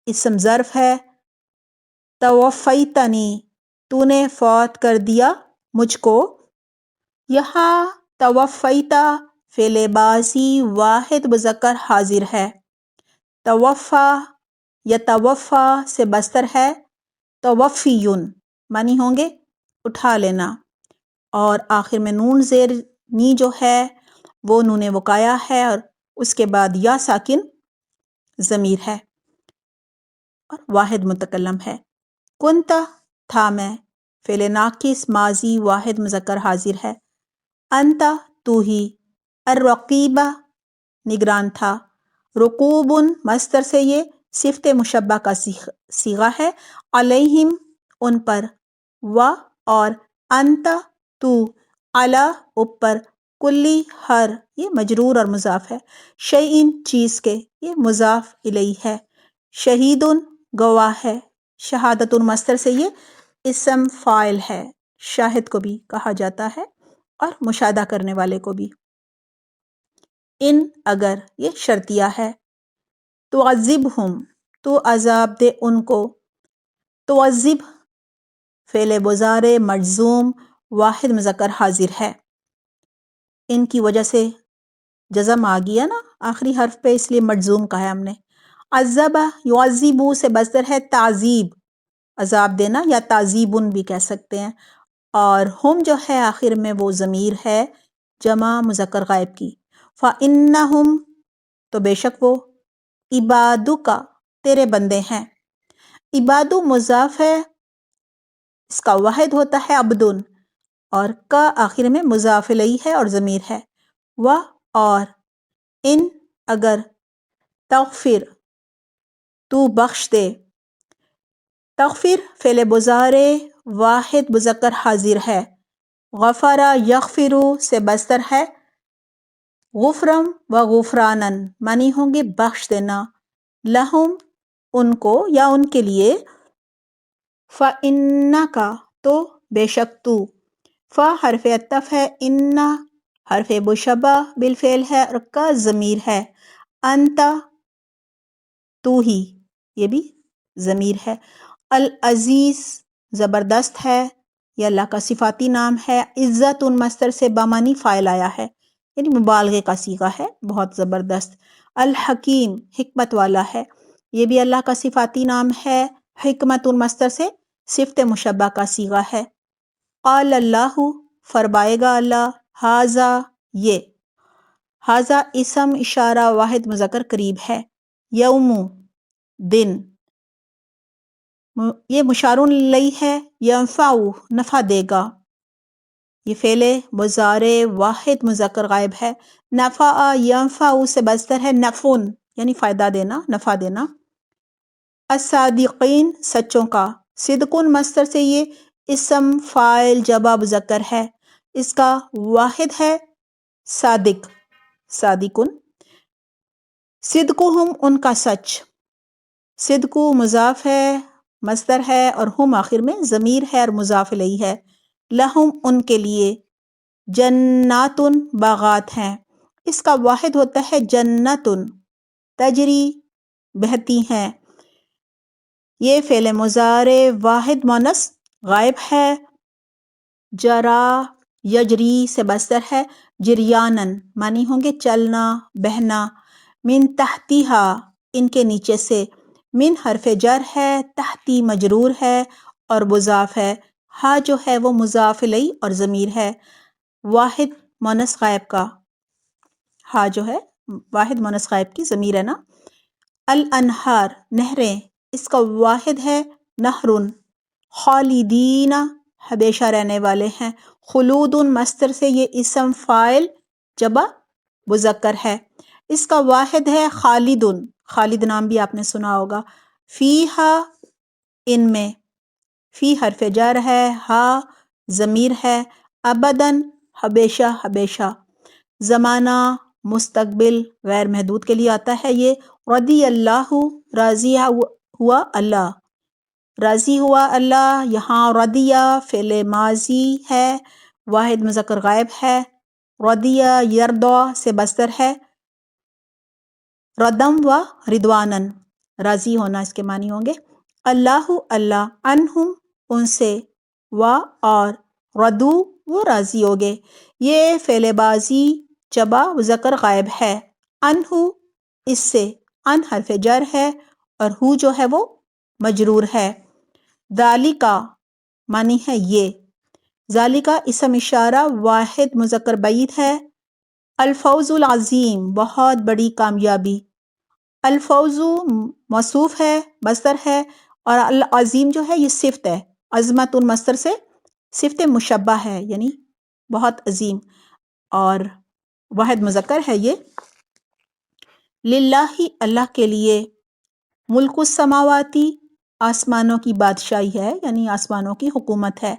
اسم ظرف ہے۔ توفیتنی تو نے فوت کر دیا مجھ کو، یہاں توفیتا فعل ماضی واحد مذکر حاضر ہے۔ توفا یا توفا سے مصدر ہے توفیون، معنی ہوں گے اٹھا لینا، اور آخر میں نون زیر نی جو ہے وہ نون وقایا ہے، اور اس کے بعد یا ساکن ضمیر ہے اور واحد متکلم ہے۔ کنتا تھا میں، فعل ناقص ماضی واحد مذکر حاضر ہے۔ انتا تو ہی، الرقیبہ نگران تھا۔ رقوبن مصدر سے یہ صفت مشبہ کا صیغہ ہے۔ علیہم ان پر، و اور انتا تو، علی اوپر، کلی ہر یہ مجرور اور مضاف ہے۔ شیئن چیز کے یہ مضاف الیہ ہے۔ شہیدن گواہ ہے، شہادت مصدر سے یہ اسم فاعل ہے، شاہد کو بھی کہا جاتا ہے اور مشاہدہ کرنے والے کو بھی۔ ان اگر یہ شرطیہ ہے۔ تعذبہم تو عذاب دے ان کو۔ تعذب فعل مضارع مجزوم واحد مذکر حاضر ہے، ان کی وجہ سے جزم آ گیا نا آخری حرف پہ، اس لیے مجزوم کہا ہے ہم نے۔ عذبہ یعذبو سے مصدر ہے تعذیب عذاب دینا، یا تعذیبن بھی کہہ سکتے ہیں، اور ہم جو ہے آخر میں وہ ضمیر ہے جمع مذکر غائب کی۔ فَإِنَّهُمْ تو بے شک وہ، عبادک تیرے بندے ہیں۔ عبادو مضاف ہے، اس کا واحد ہوتا ہے عبدن، اور کا آخر میں مضاف الیہ ہے اور ضمیر ہے۔ و اور ان اگر، تغفر تو بخش دے۔ تغفر فعل مضارع واحد مذکر حاضر ہے۔ غفر یغفر سے مصدر ہے غفرم و غفرانن، معنی ہوں گے بخش دینا۔ لہم ان کو یا ان کے لیے۔ فَإِنَّكَ تو بے شک تو، فا حرف عطف ہے، ان حرف مشبہ بالفعل ہے، اور کا ضمیر ہے۔ انت تو ہی یہ بھی ضمیر ہے۔ العزیز زبردست ہے، یہ اللہ کا صفاتی نام ہے۔ عزت ان مصدر سے بمعنی فاعل آیا ہے، یعنی مبالغے کا صیغہ ہے، بہت زبردست۔ الحکیم حکمت والا ہے، یہ بھی اللہ کا صفاتی نام ہے۔ حکمت ان مصدر سے صفت مشبہ کا صیغہ ہے۔ قال اللہ، فرمائے گا اللہ، ھذا، یہ، ھذا اسم اشارہ واحد مذکر قریب ہے، یوم، دن، یہ مشارون الیہ ہے، ینفع، نفع دے گا، یہ فعل مضارع واحد مذکر غائب ہے، نفع ینفع سے مصدر ہے نفعن، یعنی فائدہ دینا، نفع دینا۔ الصادقین، سچوں کا، صدقن مصدر سے یہ اسم فاعل جمع مذکر ہے، اس کا واحد ہے صادق، صادقن۔ صدقہم، ان کا سچ، صدق مضاف ہے، مصدر ہے، اور ہم آخر میں ضمیر ہے اور مضاف الیہ ہے۔ لہم، ان کے لیے، جناتن، باغات ہیں، اس کا واحد ہوتا ہے جنتن، تجری، بہتی ہیں، یہ فعل مضارع واحد مونث غائب ہے، جرا، یجری سے مصدر ہے، جریانن، معنی ہوں گے چلنا، بہنا، من تحتیہا، ان کے نیچے سے، من حرف جر ہے، تحتی مجرور ہے اور مضاف ہے، ہا جو ہے وہ مضاف الیہ اور ضمیر ہے، واحد مونث غائب کا، ہا جو ہے واحد مونث غائب کی ضمیر ہے نا۔ الانہار، نہریں، اس کا واحد ہے نہرن۔ خالدین، ہمیشہ رہنے والے ہیں، خلود مصدر سے یہ اسم فاعل جمع مذکر ہے، اس کا واحد ہے خالد، خالد نام بھی آپ نے سنا ہوگا۔ فیہا، ان میں، فی حرف جر ہے، ہا ضمیر ہے، ابداً، ہمیشہ ہمیشہ، زمانہ مستقبل غیر محدود کے لیے آتا ہے یہ، رضی اللہ، راضی ہوا اللہ، راضی ہوا اللہ، یہاں رضیہ فعل ماضی ہے، واحد مذکر غائب ہے، رضیہ یرضی سے مصدر ہے، ردم و رضوانن، راضی ہونا اس کے معنی ہوں گے۔ اللہ، اللہ، عنہم، ان سے، و، اور، ردو، وہ راضی ہوگے، یہ فعل ماضی جمع مذکر غائب ہے، عنہ، اس سے، ان حرف جر ہے اور ہو جو ہے وہ مجرور ہے۔ ذالکا، معنی ہے یہ، ذالکا اسم اشارہ واحد مذکر بعید ہے، الفوز العظیم، بہت بڑی کامیابی، الفوز موصوف ہے، مصدر ہے، اور العظیم جو ہے یہ صفت ہے، عظمت مصدر سے صفت مشبہ ہے، یعنی بہت عظیم، اور واحد مذکر ہے یہ۔ للہ، اللہ کے لیے، ملک السماواتی، آسمانوں کی بادشاہی ہے، یعنی آسمانوں کی حکومت ہے،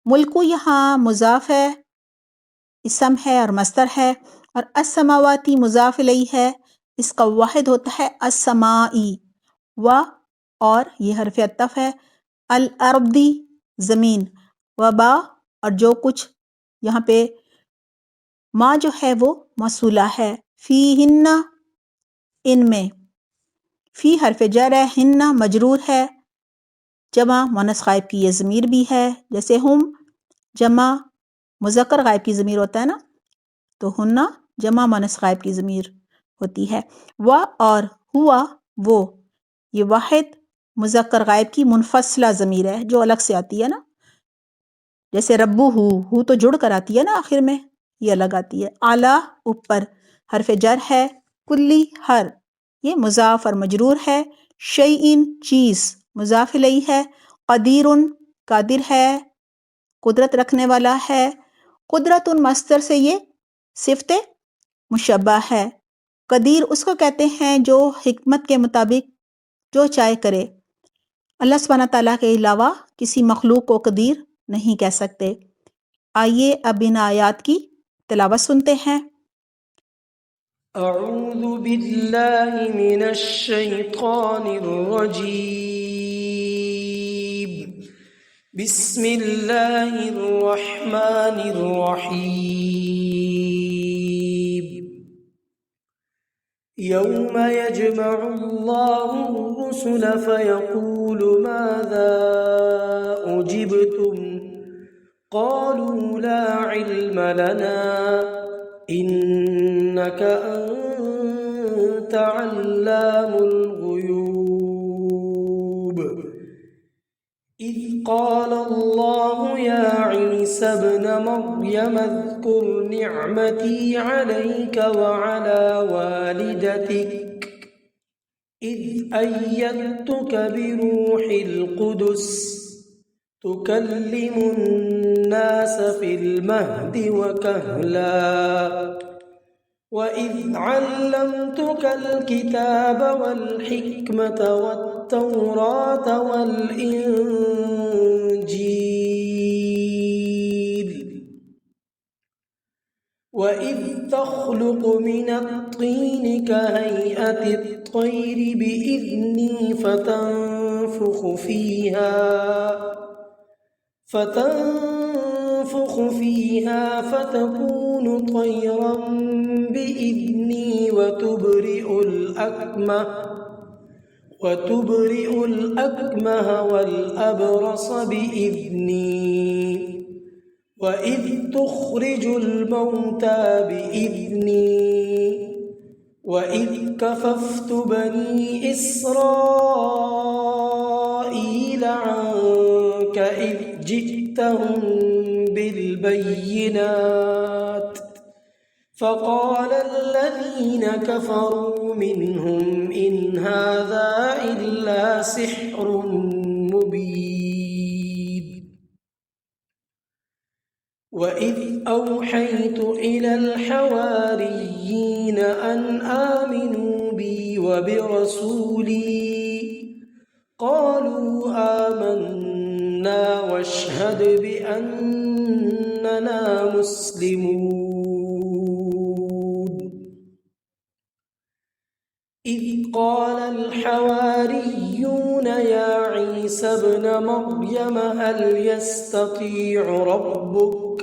ملک یہاں مضاف ہے، اسم ہے اور مصدر ہے، اور السماواتی مضاف الیہ ہے، اس کا واحد ہوتا ہے السمائی، و، اور یہ حرف عطف ہے، الارضی، زمین، وبا، اور جو کچھ، یہاں پہ ما جو ہے وہ موصولہ ہے، فیہن، ان میں، فی حرف جر ہے، ہن مجرور ہے، جمع مونث غائب کی یہ ضمیر بھی ہے، جیسے ہم جمع مذکر غائب کی ضمیر ہوتا ہے نا، تو ہنہ جمع مونث غائب کی ضمیر ہوتی ہے، و، اور ہوا، وہ، یہ واحد مذکر غائب کی منفصلہ ضمیر ہے جو الگ سے آتی ہے نا، جیسے ربو ہو تو جڑ کر آتی ہے نا آخر میں، یہ الگ آتی ہے۔ اعلیٰ، اوپر، حرف جر ہے، کلی، ہر، یہ مضاف اور مجرور ہے، شیئن، چیز، مضاف الیہ ہے، قدیر، قادر ہے، قدرت رکھنے والا ہے، قدرت مصدر سے یہ صفت مشبہ ہے، قدیر اس کو کہتے ہیں جو حکمت کے مطابق جو چاہے کرے، اللہ سبحانہ تعالیٰ کے علاوہ کسی مخلوق کو قدیر نہیں کہہ سکتے۔ آئیے اب ان آیات کی تلاوت سنتے ہیں۔ اعوذ باللہ من الشیطان الرجیم، بسم اللہ الرحمن الرحیم، یوم یجمع اللہ الرسل فیقول ماذا اجبتم قالوا لا علم لنا إنك أنت علام الغيوب إذ قال الله يا عيسى ابن مريم اذكر نعمتي عليك وعلى والدتك إذ أيدتك بروح القدس تكلم الناس في المهد وكهلا وإذ علمتك الكتاب والحكمة والتوراة والإنجيل وإذ تخلق من الطين كهيئة الطير بإذني فتنفخ فيها فتكون طيرا بإذني وتبرئ الأكمه والأبرص بإذني وإذ تخرج الموتى بإذني وإذ كففت بني إسرائيل عنك إذ جئتهم بالبينات فقال الذين كفروا منهم إن هذا إلا سحر مبين وإذ أوحيت إلى الحواريين أن آمنوا بي وبرسولي قالوا آمنا واشهد بأننا مسلمون إذ قال الحواريون يا عيسى ابن مريم هل يستطيع ربك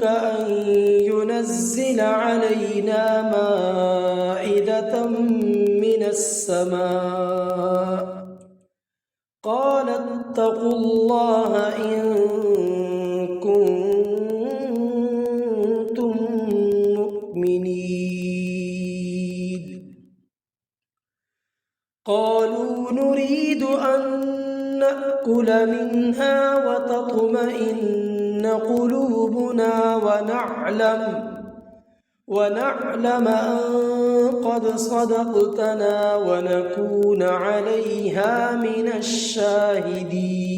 أن ينزل علينا مائدة من السماء قال اتقوا الله إن كنتم مؤمنين قالوا نريد أن نأكل منها وتطمئن قلوبنا ونعلم أن قد صدقتنا ونكون عليها من الشاهدين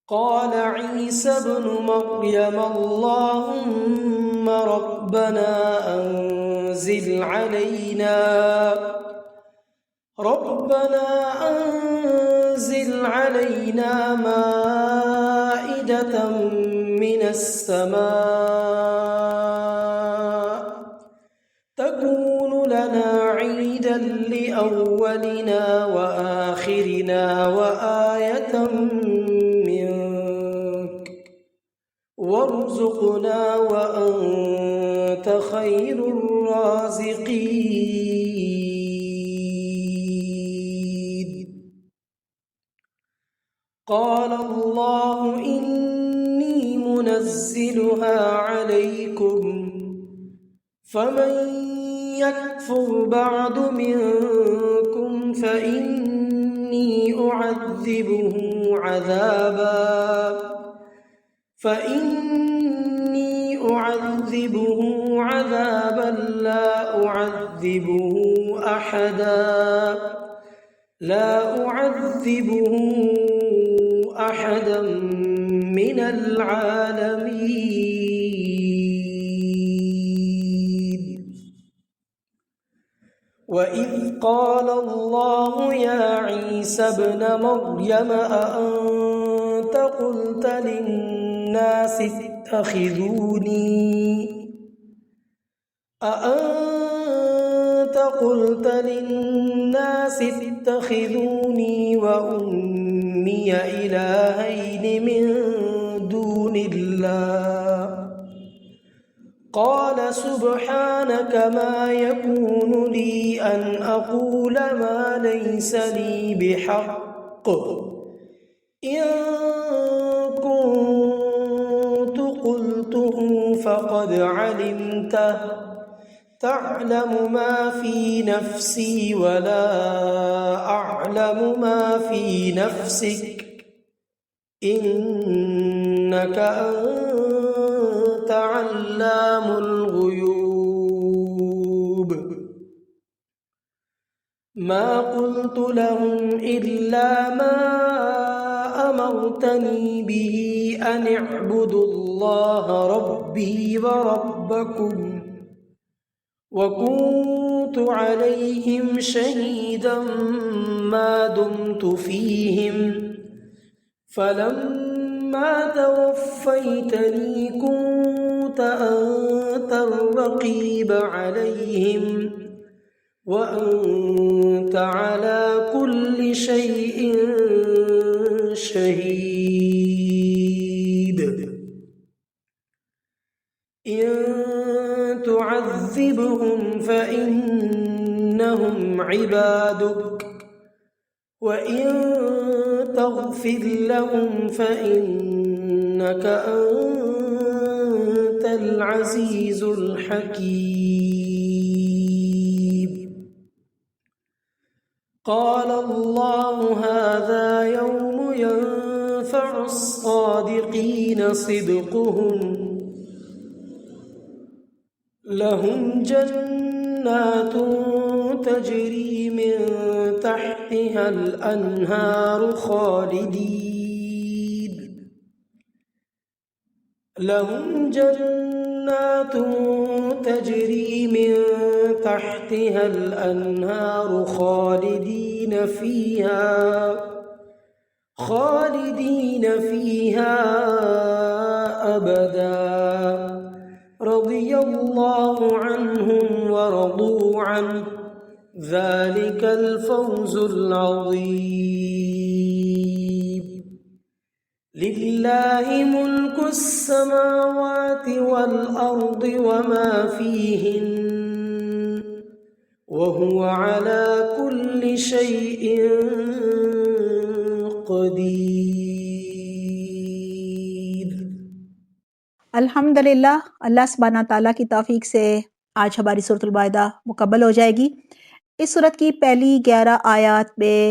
قال عيسى ابن مريم اللهم ربنا أنزل علينا مائدة من السماء تكون لنا عيدا لأولنا وآخرنا وآية منك وارزقنا وأنت خير الرازقين قال الله إني منزلها عليكم فمن يكفر بعد منكم فإني أعذبه عذابا لا أعذبه أحدا من العالمين وإذ قال الله يا عيسى ابن مريم أأنت قلت للناس اتخذوني وأمي إلهين من دون الله قال سبحانك ما يكون لي أن أقول ما ليس لي بحق إن كنت قلته فقد علمته تعلم ما في نفسي ولا أعلم ما في نفسك إنك أنت علام الغيوب ما قلت لهم إلا ما أمرتني به أن اعبدوا الله ربي وربكم وكنت عليهم شهيدا ما دمت فيهم فلما توفيتني كنت أنت الرقيب عليهم وأنت على كل شيء شهيد إن تعذبهم فإنهم عبادك وإن تغفر لهم فإنك أنت العزيز الحكيم قال الله هذا يوم ينفع الصادقين صدقهم لهم جنات تجري من تحتها الأنهار خالدين فيها أبدا رضي الله عنهم ورضوا عنه ذلك الفوز العظيم لله ملك السماوات والأرض وما فيهن وهو على كل شيء قدیر۔ الحمدللہ، اللہ سبحانہ تعالیٰ کی توفیق سے آج ہماری سورۃ المائدہ مکمل ہو جائے گی۔ اس سورت کی پہلی 11 آیات میں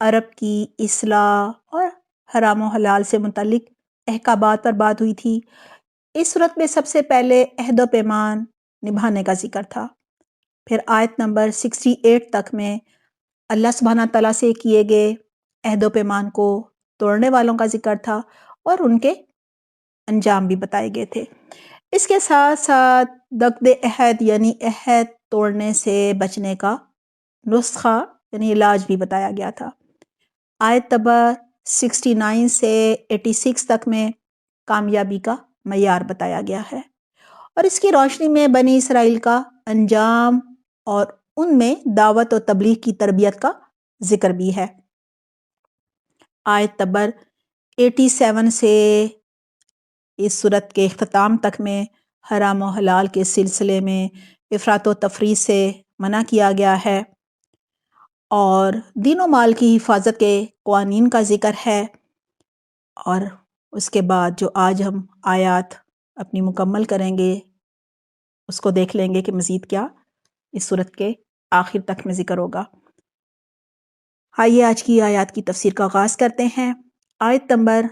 عرب کی اصلاح اور حرام و حلال سے متعلق احکامات پر بات ہوئی تھی۔ اس سورت میں سب سے پہلے عہد و پیمان نبھانے کا ذکر تھا، پھر آیت نمبر 68 تک میں اللہ سبحانہ تعالیٰ سے کیے گئے عہد و پیمان کو توڑنے والوں کا ذکر تھا اور ان کے انجام بھی بتائے گئے تھے۔ اس کے ساتھ ساتھ نقض عہد یعنی عہد توڑنے سے بچنے کا نسخہ یعنی علاج بھی بتایا گیا تھا۔ آیت نمبر 69 سے 86 تک میں کامیابی کا معیار بتایا گیا ہے، اور اس کی روشنی میں بنی اسرائیل کا انجام اور ان میں دعوت و تبلیغ کی تربیت کا ذکر بھی ہے۔ آیت نمبر 87 سے اس سورت کے اختتام تک میں حرام و حلال کے سلسلے میں افراط و تفریط سے منع کیا گیا ہے، اور دین و مال کی حفاظت کے قوانین کا ذکر ہے، اور اس کے بعد جو آج ہم آیات اپنی مکمل کریں گے اس کو دیکھ لیں گے کہ مزید کیا اس سورت کے آخر تک میں ذکر ہوگا۔ آئیے آج کی آیات کی تفسیر کا آغاز کرتے ہیں۔ آیت نمبر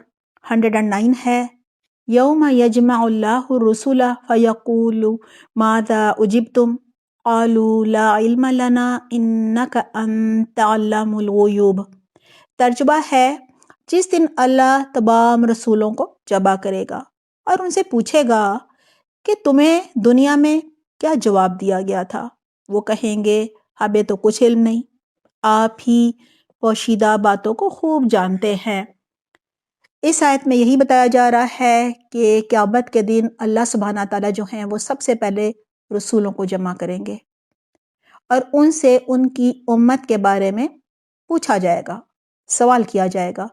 109 ہے، یوم یجمع اللہ الرسل فیقول ماذا اجبتم قالوا لا علم لنا انک انت علام الغیوب۔ ترجمہ ہے، جس دن اللہ تمام رسولوں کو جمع کرے گا اور ان سے پوچھے گا کہ تمہیں دنیا میں کیا جواب دیا گیا تھا، وہ کہیں گے ہمیں تو کچھ علم نہیں، آپ ہی پوشیدہ باتوں کو خوب جانتے ہیں۔ اس آیت میں یہی بتایا جا رہا ہے کہ قیامت کے دن اللہ سبحانہ تعالیٰ جو ہیں وہ سب سے پہلے رسولوں کو جمع کریں گے اور ان سے ان کی امت کے بارے میں پوچھا جائے گا، سوال کیا جائے گا،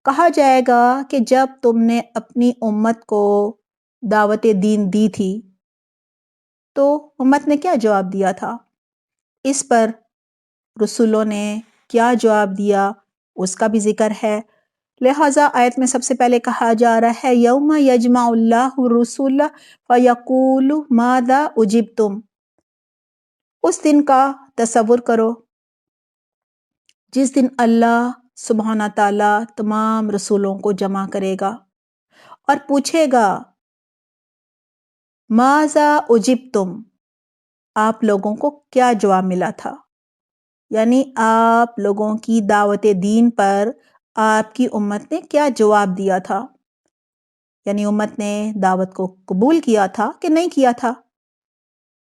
کہا جائے گا کہ جب تم نے اپنی امت کو دعوت دین دی تھی تو امت نے کیا جواب دیا تھا، اس پر رسولوں نے کیا جواب دیا اس کا بھی ذکر ہے۔ لہٰذا آیت میں سب سے پہلے کہا جا رہا ہے یوم یجمع اللہ الرسل فیقول ماذا اجبتم، اس دن کا تصور کرو جس دن اللہ سبحانہ تعالیٰ تمام رسولوں کو جمع کرے گا اور پوچھے گا ماذا اجبتم، آپ لوگوں کو کیا جواب ملا تھا؟ یعنی آپ لوگوں کی دعوت دین پر آپ کی امت نے کیا جواب دیا تھا؟ یعنی امت نے دعوت کو قبول کیا تھا کہ نہیں کیا تھا؟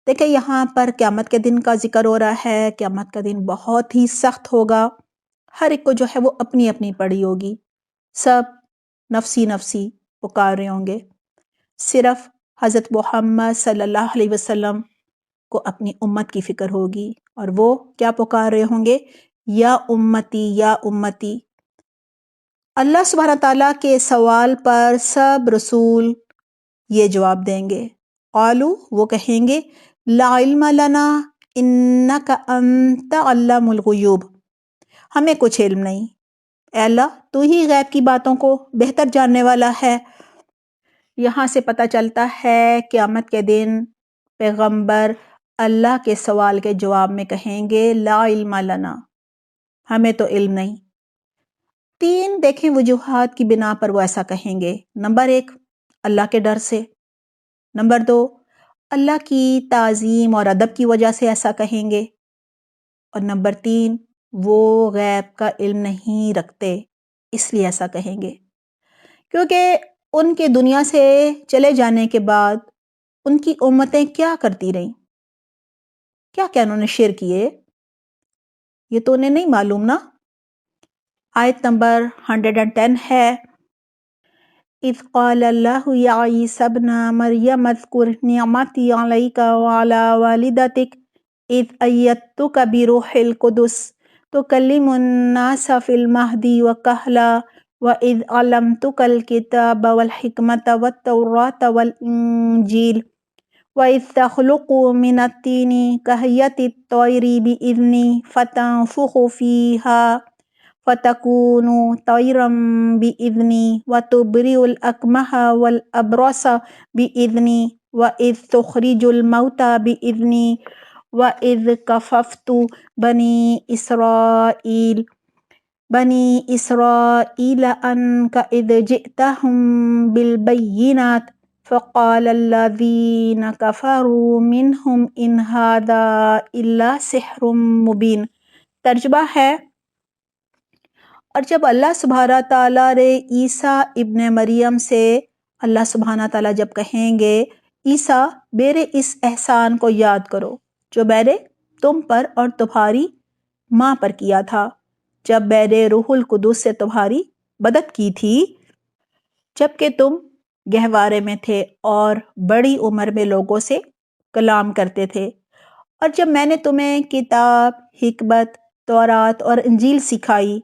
دیکھیں یہاں پر قیامت کے دن کا ذکر ہو رہا ہے۔ قیامت کا دن بہت ہی سخت ہوگا، ہر ایک کو جو ہے وہ اپنی اپنی پڑی ہوگی، سب نفسی نفسی پکار رہے ہوں گے، صرف حضرت محمد صلی اللہ علیہ وسلم کو اپنی امت کی فکر ہوگی، اور وہ کیا پکار رہے ہوں گے؟ یا امتی یا امتی۔ اللہ سبحانہ تعالیٰ کے سوال پر سب رسول یہ جواب دیں گے، قالو، وہ کہیں گے لا علم لنا انک انت علام الغیوب، ہمیں کچھ علم نہیں، اے اللہ تو ہی غیب کی باتوں کو بہتر جاننے والا ہے۔ یہاں سے پتہ چلتا ہے قیامت کے دن پیغمبر اللہ کے سوال کے جواب میں کہیں گے لا علم لنا، ہمیں تو علم نہیں۔ تین دیکھیں وجوہات کی بنا پر وہ ایسا کہیں گے۔ نمبر 1، اللہ کے ڈر سے۔ نمبر 2، اللہ کی تعظیم اور ادب کی وجہ سے ایسا کہیں گے۔ اور نمبر 3، وہ غیب کا علم نہیں رکھتے اس لیے ایسا کہیں گے، کیونکہ ان کے دنیا سے چلے جانے کے بعد ان کی امتیں کیا کرتی رہیں، کیا کیا انہوں نے شرک کیے، یہ تو انہیں نہیں معلوم نا۔ آیت نمبر 110 ہے اذ قال اللہ یا عیسی ابن مریم اذکر نعمتی علیک وعلی والدتک اذ ایدتک بروح القدس تکلم الناس فی المہدی وکہلا وَإِذْ عَلَّمْتُكَ الْكِتَابَ وَالْحِكْمَةَ وَالتَّوْرَاةَ وَالْإِنْجِيلَ وَإِذْ تَخْلُقُ مِنَ الطِّينِ كَهَيْئَةِ الطَّيْرِ بِإِذْنِي فَتَنفُخُ فِيهَا فَتَكُونُ طَيْرًا بِإِذْنِي وَتُبْرِئُ الْأَكْمَحَ وَالْأَبْرَصَ بِإِذْنِي وَإِذْ تُخْرِجُ الْمَوْتَى بِإِذْنِي وَإِذْ كَفَفْتُ بنی اسرائیل عنک اذ جئتہم بالبینات فقال الذین کفروا منہم ان ھذا الا سحر مبین۔ ترجمہ ہے، اور جب اللہ سبحانہ تعالیٰ نے عیسیٰ ابن مریم سے اللہ سبحانہ تعالیٰ جب کہیں گے عیسیٰ میرے اس احسان کو یاد کرو جو میں نے تم پر اور تمہاری ماں پر کیا تھا، جب میں نے روح القدس سے تمہاری مدد کی تھی جبکہ تم گہوارے میں تھے اور بڑی عمر میں لوگوں سے کلام کرتے تھے، اور جب میں نے تمہیں کتاب، حکمت، تورات اور انجیل سکھائی،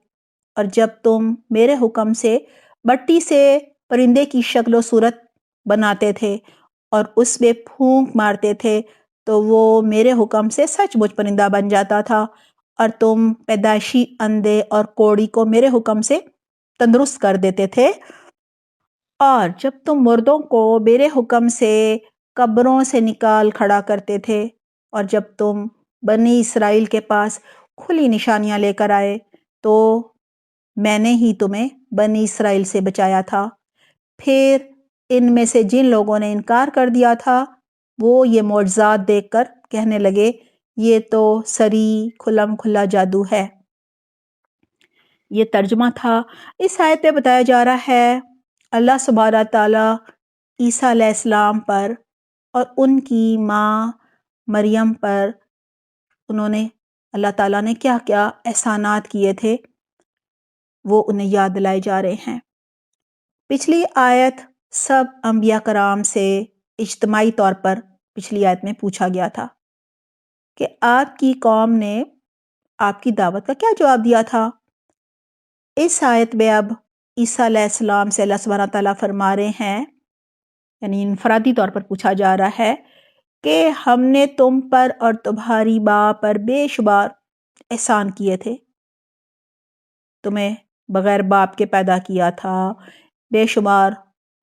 اور جب تم میرے حکم سے مٹی سے پرندے کی شکل و صورت بناتے تھے اور اس میں پھونک مارتے تھے تو وہ میرے حکم سے سچ مچ پرندہ بن جاتا تھا، اور تم پیدائشی اندھے اور کوڑی کو میرے حکم سے تندرست کر دیتے تھے، اور جب تم مردوں کو میرے حکم سے قبروں سے نکال کھڑا کرتے تھے، اور جب تم بنی اسرائیل کے پاس کھلی نشانیاں لے کر آئے تو میں نے ہی تمہیں بنی اسرائیل سے بچایا تھا۔ پھر ان میں سے جن لوگوں نے انکار کر دیا تھا وہ یہ معجزات دیکھ کر کہنے لگے یہ تو سری کھلم کھلا جادو ہے۔ یہ ترجمہ تھا۔ اس آیت میں بتایا جا رہا ہے اللہ سبحانہ تعالیٰ عیسیٰ علیہ السلام پر اور ان کی ماں مریم پر انہوں نے اللہ تعالیٰ نے کیا کیا احسانات کیے تھے وہ انہیں یاد دلائے جا رہے ہیں۔ پچھلی آیت سب انبیاء کرام سے اجتماعی طور پر پچھلی آیت میں پوچھا گیا تھا کہ آپ کی قوم نے آپ کی دعوت کا کیا جواب دیا تھا۔ اس آیت میں اب عیسیٰ علیہ السلام سے اللہ سبحانہ تعالیٰ فرما رہے ہیں، یعنی انفرادی طور پر پوچھا جا رہا ہے کہ ہم نے تم پر اور تمہاری ماں پر بے شمار احسان کیے تھے، تمہیں بغیر باپ کے پیدا کیا تھا، بے شمار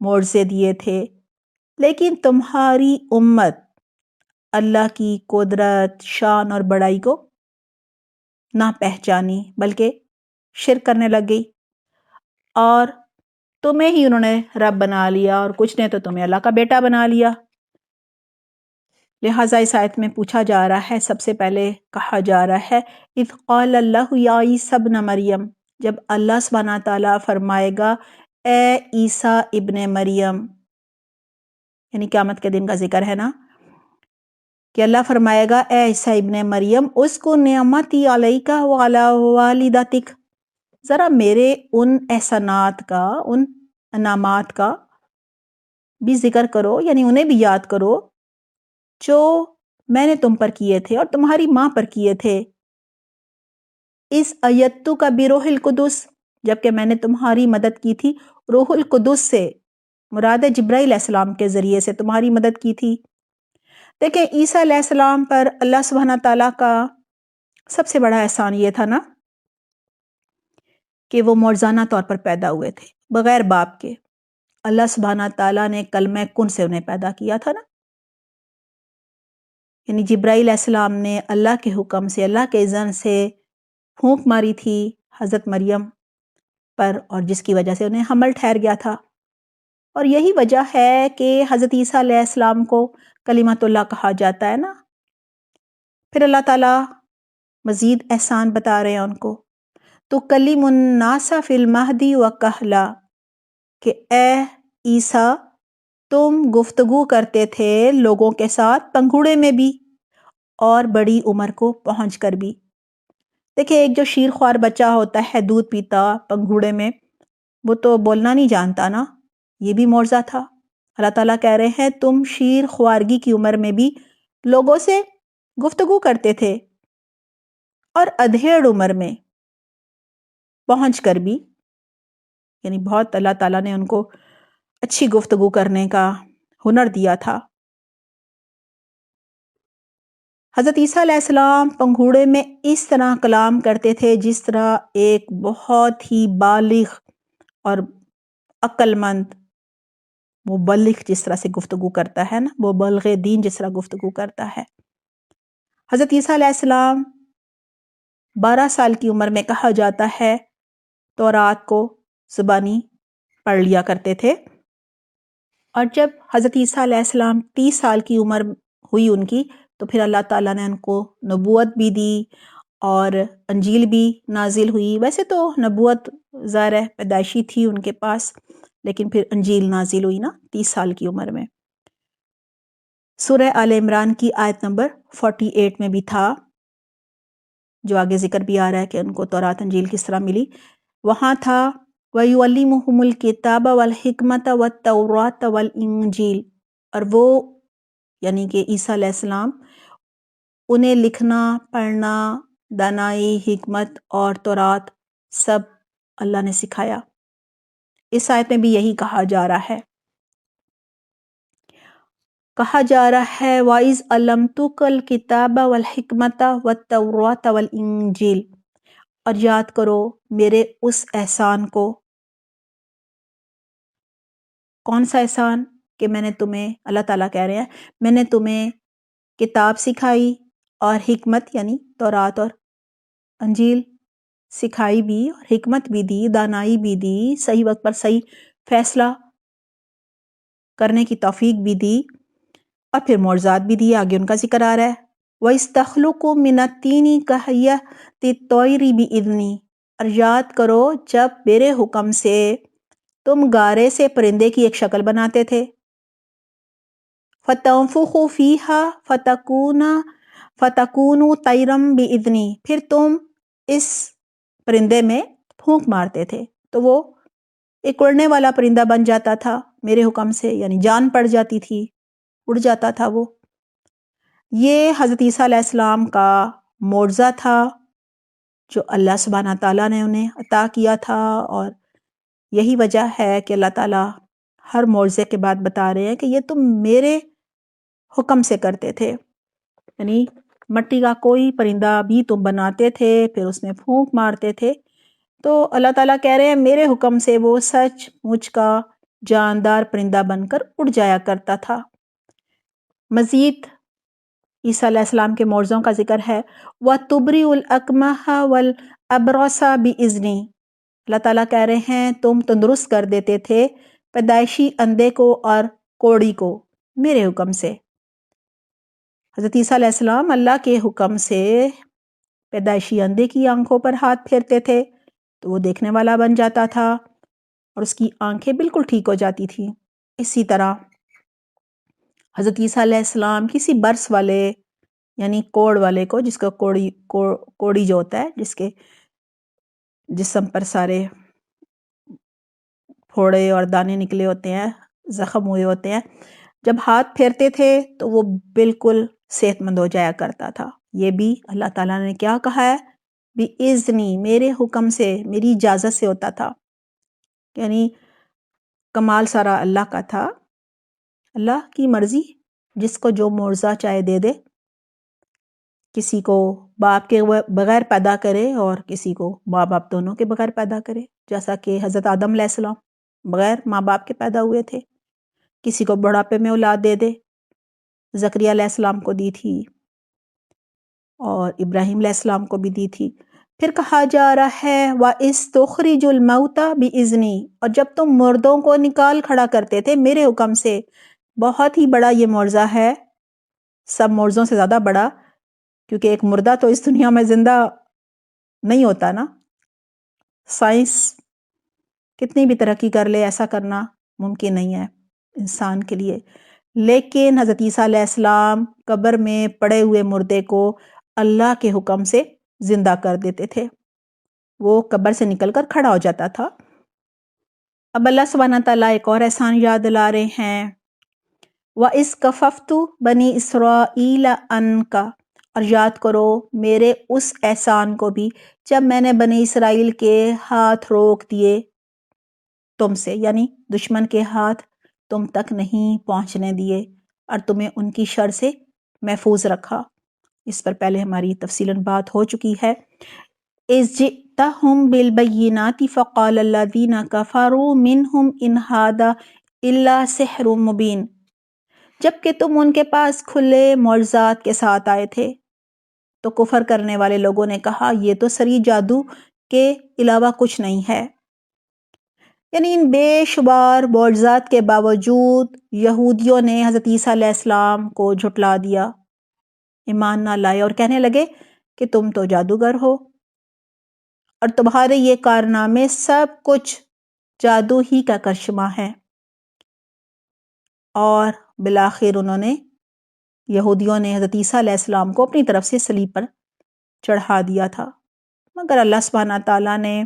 معجزے دیے تھے، لیکن تمہاری امت اللہ کی قدرت، شان اور بڑائی کو نہ پہچانی بلکہ شرک کرنے لگ گئی، اور تمہیں ہی انہوں نے رب بنا لیا اور کچھ نے تو تمہیں اللہ کا بیٹا بنا لیا۔ لہٰذا اس آیت میں پوچھا جا رہا ہے، سب سے پہلے کہا جا رہا ہے اذ قال اللہ یا عیسی ابن مریم، جب اللہ سبحانہ تعالیٰ فرمائے گا اے عیسیٰ ابن مریم، یعنی قیامت کے دن کا ذکر ہے نا، کہ اللہ فرمائے گا اے عیسیٰ ابن مریم اذکر نعمتی علیک وعلی والدتک، ذرا میرے ان احسانات کا، ان انعامات کا بھی ذکر کرو، یعنی انہیں بھی یاد کرو جو میں نے تم پر کیے تھے اور تمہاری ماں پر کیے تھے۔ اس ایتو کا بروح القدس، جبکہ میں نے تمہاری مدد کی تھی روح القدس سے، مراد جبرائیل علیہ السلام کے ذریعے سے تمہاری مدد کی تھی۔ دیکھیں عیسیٰ علیہ السلام پر اللہ سبحانہ تعالیٰ کا سب سے بڑا احسان یہ تھا نا کہ وہ معجزانہ طور پر پیدا ہوئے تھے بغیر باپ کے۔ اللہ سبحانہ تعالیٰ نے کلمہ کن سے انہیں پیدا کیا تھا نا، یعنی جبرائیل علیہ السلام نے اللہ کے حکم سے، اللہ کے اذن سے پھونک ماری تھی حضرت مریم پر، اور جس کی وجہ سے انہیں حمل ٹھہر گیا تھا، اور یہی وجہ ہے کہ حضرت عیسیٰ علیہ السلام کو کلمۃ اللہ کہا جاتا ہے نا۔ پھر اللہ تعالیٰ مزید احسان بتا رہے ہیں ان کو، تو کلیم الناس فی المہدی و کہلا، کہ اے عیسیٰ تم گفتگو کرتے تھے لوگوں کے ساتھ پنگھوڑے میں بھی اور بڑی عمر کو پہنچ کر بھی۔ دیکھیں ایک جو شیر خوار بچہ ہوتا ہے، دودھ پیتا پنگھوڑے میں، وہ تو بولنا نہیں جانتا نا، یہ بھی معجزہ تھا۔ اللہ تعالیٰ کہہ رہے ہیں تم شیر خوارگی کی عمر میں بھی لوگوں سے گفتگو کرتے تھے، اور ادھیڑ عمر میں پہنچ کر بھی، یعنی بہت اللہ تعالیٰ نے ان کو اچھی گفتگو کرنے کا ہنر دیا تھا۔ حضرت عیسیٰ علیہ السلام پنگھوڑے میں اس طرح کلام کرتے تھے جس طرح ایک بہت ہی بالغ اور عقل مند مبلغ جس طرح سے گفتگو کرتا ہے نا، وہ بلغ دین جس طرح گفتگو کرتا ہے۔ حضرت عیسیٰ علیہ السلام 12 سال کی عمر میں کہا جاتا ہے تورات کو زبانی پڑھ لیا کرتے تھے، اور جب حضرت عیسیٰ علیہ السلام 30 سال کی عمر ہوئی ان کی، تو پھر اللہ تعالیٰ نے ان کو نبوت بھی دی اور انجیل بھی نازل ہوئی۔ ویسے تو نبوت ظاہر ہے پیدائشی تھی ان کے پاس، لیکن پھر انجیل نازل ہوئی نا 30 سال کی عمر میں۔ سورہ آل عمران کی آیت نمبر 48 میں بھی تھا، جو آگے ذکر بھی آ رہا ہے کہ ان کو تورات انجیل کس طرح ملی، وہاں تھا وَيُعَلِّمُهُمُ الْكِتَابَ وَالْحِكْمَةَ وَالتَّوْرَاةَ وَالْإِنجِيلَ، اور وہ یعنی کہ عیسیٰ علیہ السلام انہیں لکھنا، پڑھنا، دانائی، حکمت اور تورات سب اللہ نے سکھایا۔ اس آیت میں بھی یہی کہا جا رہا ہے، وَإِذْ عَلَّمْتُكَ الْكِتَابَ وَالْحِكْمَةَ وَالتَّوْرَاةَ وَالْإِنجِيلَ، اور یاد کرو میرے اس احسان کو۔ کون سا احسان؟ کہ میں نے تمہیں، اللہ تعالیٰ کہہ رہے ہیں میں نے تمہیں کتاب سکھائی اور حکمت یعنی تورات اور انجیل سکھائی بھی، اور حکمت بھی دی، دانائی بھی دی، صحیح وقت پر صحیح فیصلہ کرنے کی توفیق بھی دی، اور پھر معجزات بھی دی۔ آگے ان کا ذکر آ رہا ہے وَإِسْتَخْلُقُ مِنَ الطِّينِ كَهَيَّةِ الطَّيْرِ بِإِذْنِي، اور یاد کرو جب میرے حکم سے تم گارے سے پرندے کی ایک شکل بناتے تھے، فَتَنفُخُ فِيهَا فَتَكُونُ طَيْرًا بِإِذْنِي، پھر تم اس پرندے میں پھونک مارتے تھے تو وہ ایک اڑنے والا پرندہ بن جاتا تھا میرے حکم سے، یعنی جان پڑ جاتی تھی، اڑ جاتا تھا وہ۔ یہ حضرت عیسیٰ علیہ السلام کا معجزہ تھا جو اللہ سبحانہ تعالیٰ نے انہیں عطا کیا تھا، اور یہی وجہ ہے کہ اللہ تعالیٰ ہر معجزے کے بعد بتا رہے ہیں کہ یہ تم میرے حکم سے کرتے تھے، یعنی مٹی کا کوئی پرندہ بھی تم بناتے تھے پھر اس میں پھونک مارتے تھے، تو اللہ تعالیٰ کہہ رہے ہیں میرے حکم سے وہ سچ مچ کا جاندار پرندہ بن کر اڑ جایا کرتا تھا۔ مزید عیسیٰ علیہ السلام کے معجزوں کا ذکر ہے وَتُبْرِئُ الْأَكْمَحَ وَالْأَبْرَصَ بِإِذْنِي، اللہ تعالیٰ کہہ رہے ہیں تم تندرست کر دیتے تھے پیدائشی اندھے کو اور کوڑی کو میرے حکم سے۔ حضرت عیسیٰ علیہ السلام اللہ کے حکم سے پیدائشی اندھے کی آنکھوں پر ہاتھ پھیرتے تھے تو وہ دیکھنے والا بن جاتا تھا اور اس کی آنکھیں بالکل ٹھیک ہو جاتی تھی۔ اسی طرح حضرت عیسیٰ علیہ السلام کسی برس والے یعنی کوڑ والے کو، جس کا کوڑی جو ہوتا ہے، جس کے جسم پر سارے پھوڑے اور دانے نکلے ہوتے ہیں، زخم ہوئے ہوتے ہیں، جب ہاتھ پھیرتے تھے تو وہ بالکل صحت مند ہو جایا کرتا تھا۔ یہ بھی اللہ تعالیٰ نے کیا کہا ہے؟ بِإِذْنِی، میرے حکم سے، میری اجازت سے ہوتا تھا، یعنی کمال سارا اللہ کا تھا، اللہ کی مرضی، جس کو جو معجزہ چاہے دے دے، کسی کو باپ کے بغیر پیدا کرے اور کسی کو ماں باپ دونوں کے بغیر پیدا کرے، جیسا کہ حضرت آدم علیہ السلام بغیر ماں باپ کے پیدا ہوئے تھے، کسی کو بڑھاپے میں اولاد دے دے، زکریا علیہ السلام کو دی تھی اور ابراہیم علیہ السلام کو بھی دی تھی۔ پھر کہا جا رہا ہے وَإِذْ تُخْرِجُ الْمَوْتَى بِإِذْنِی، اور جب تم مردوں کو نکال کھڑا کرتے تھے میرے حکم سے۔ بہت ہی بڑا یہ معجزہ ہے، سب معجزوں سے زیادہ بڑا، کیونکہ ایک مردہ تو اس دنیا میں زندہ نہیں ہوتا نا۔ سائنس کتنی بھی ترقی کر لے، ایسا کرنا ممکن نہیں ہے انسان کے لیے، لیکن حضرت عیسیٰ علیہ السلام قبر میں پڑے ہوئے مردے کو اللہ کے حکم سے زندہ کر دیتے تھے، وہ قبر سے نکل کر کھڑا ہو جاتا تھا۔ اب اللہ سبحانہ تعالیٰ ایک اور احسان یاد دلا رہے ہیں وَإِذْ كَفَفْتُ بَنِي إِسْرَائِيلَ عَنْكَ، اور یاد کرو میرے اس احسان کو بھی جب میں نے بنی اسرائیل کے ہاتھ روک دیے تم سے، یعنی دشمن کے ہاتھ تم تک نہیں پہنچنے دیے اور تمہیں ان کی شر سے محفوظ رکھا۔ اس پر پہلے ہماری تفصیلاً بات ہو چکی ہے۔ اِذْ جِئْتَهُم بِالْبَيِّنَاتِ فَقَالَ الَّذِينَ كَفَرُوا مِنْهُمْ إِنْ هَذَا إِلَّا سِحْرٌ مُبِينٌ، جبکہ تم ان کے پاس کھلے معجزات کے ساتھ آئے تھے تو کفر کرنے والے لوگوں نے کہا یہ تو سری جادو کے علاوہ کچھ نہیں ہے۔ یعنی ان بے شمار معجزات کے باوجود یہودیوں نے حضرت عیسیٰ علیہ السلام کو جھٹلا دیا، ایمان نہ لائے اور کہنے لگے کہ تم تو جادوگر ہو اور تمہارے یہ کارنامے سب کچھ جادو ہی کا کرشمہ ہے۔ اور بالآخر یہودیوں نے حضرت عیسیٰ علیہ السلام کو اپنی طرف سے صلیب پر چڑھا دیا تھا، مگر اللہ سبحانہ تعالیٰ نے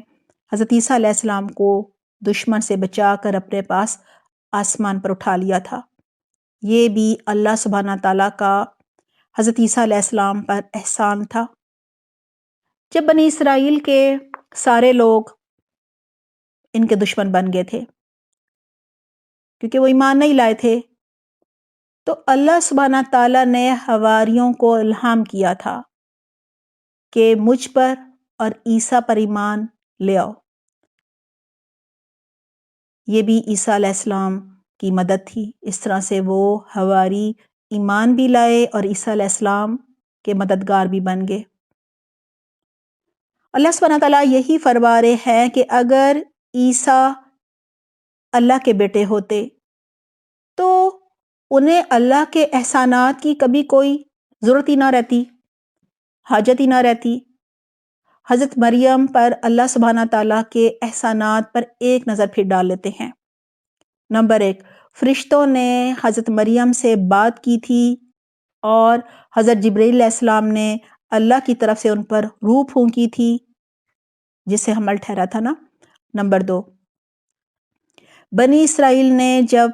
حضرت عیسیٰ علیہ السلام کو دشمن سے بچا کر اپنے پاس آسمان پر اٹھا لیا تھا۔ یہ بھی اللہ سبحانہ تعالیٰ کا حضرت عیسیٰ علیہ السلام پر احسان تھا۔ جب بنی اسرائیل کے سارے لوگ ان کے دشمن بن گئے تھے کیونکہ وہ ایمان نہیں لائے تھے، تو اللہ سبحانہ تعالیٰ نے حواریوں کو الہام کیا تھا کہ مجھ پر اور عیسیٰ پر ایمان لے آؤ۔ یہ بھی عیسیٰ علیہ السلام کی مدد تھی، اس طرح سے وہ حواری ایمان بھی لائے اور عیسیٰ علیہ السلام کے مددگار بھی بن گئے۔ اللہ سبحانہ تعالیٰ یہی فرما رہے ہیں کہ اگر عیسیٰ اللہ کے بیٹے ہوتے تو انہیں اللہ کے احسانات کی کبھی کوئی ضرورت ہی نہ رہتی، حاجت ہی نہ رہتی۔ حضرت مریم پر اللہ سبحانہ تعالیٰ کے احسانات پر ایک نظر پھر ڈال لیتے ہیں۔ نمبر 1، فرشتوں نے حضرت مریم سے بات کی تھی اور حضرت جبرائیل علیہ السلام نے اللہ کی طرف سے ان پر روح پھونکی تھی جس سے حمل ٹھہرا تھا نا۔ نمبر 2، بنی اسرائیل نے جب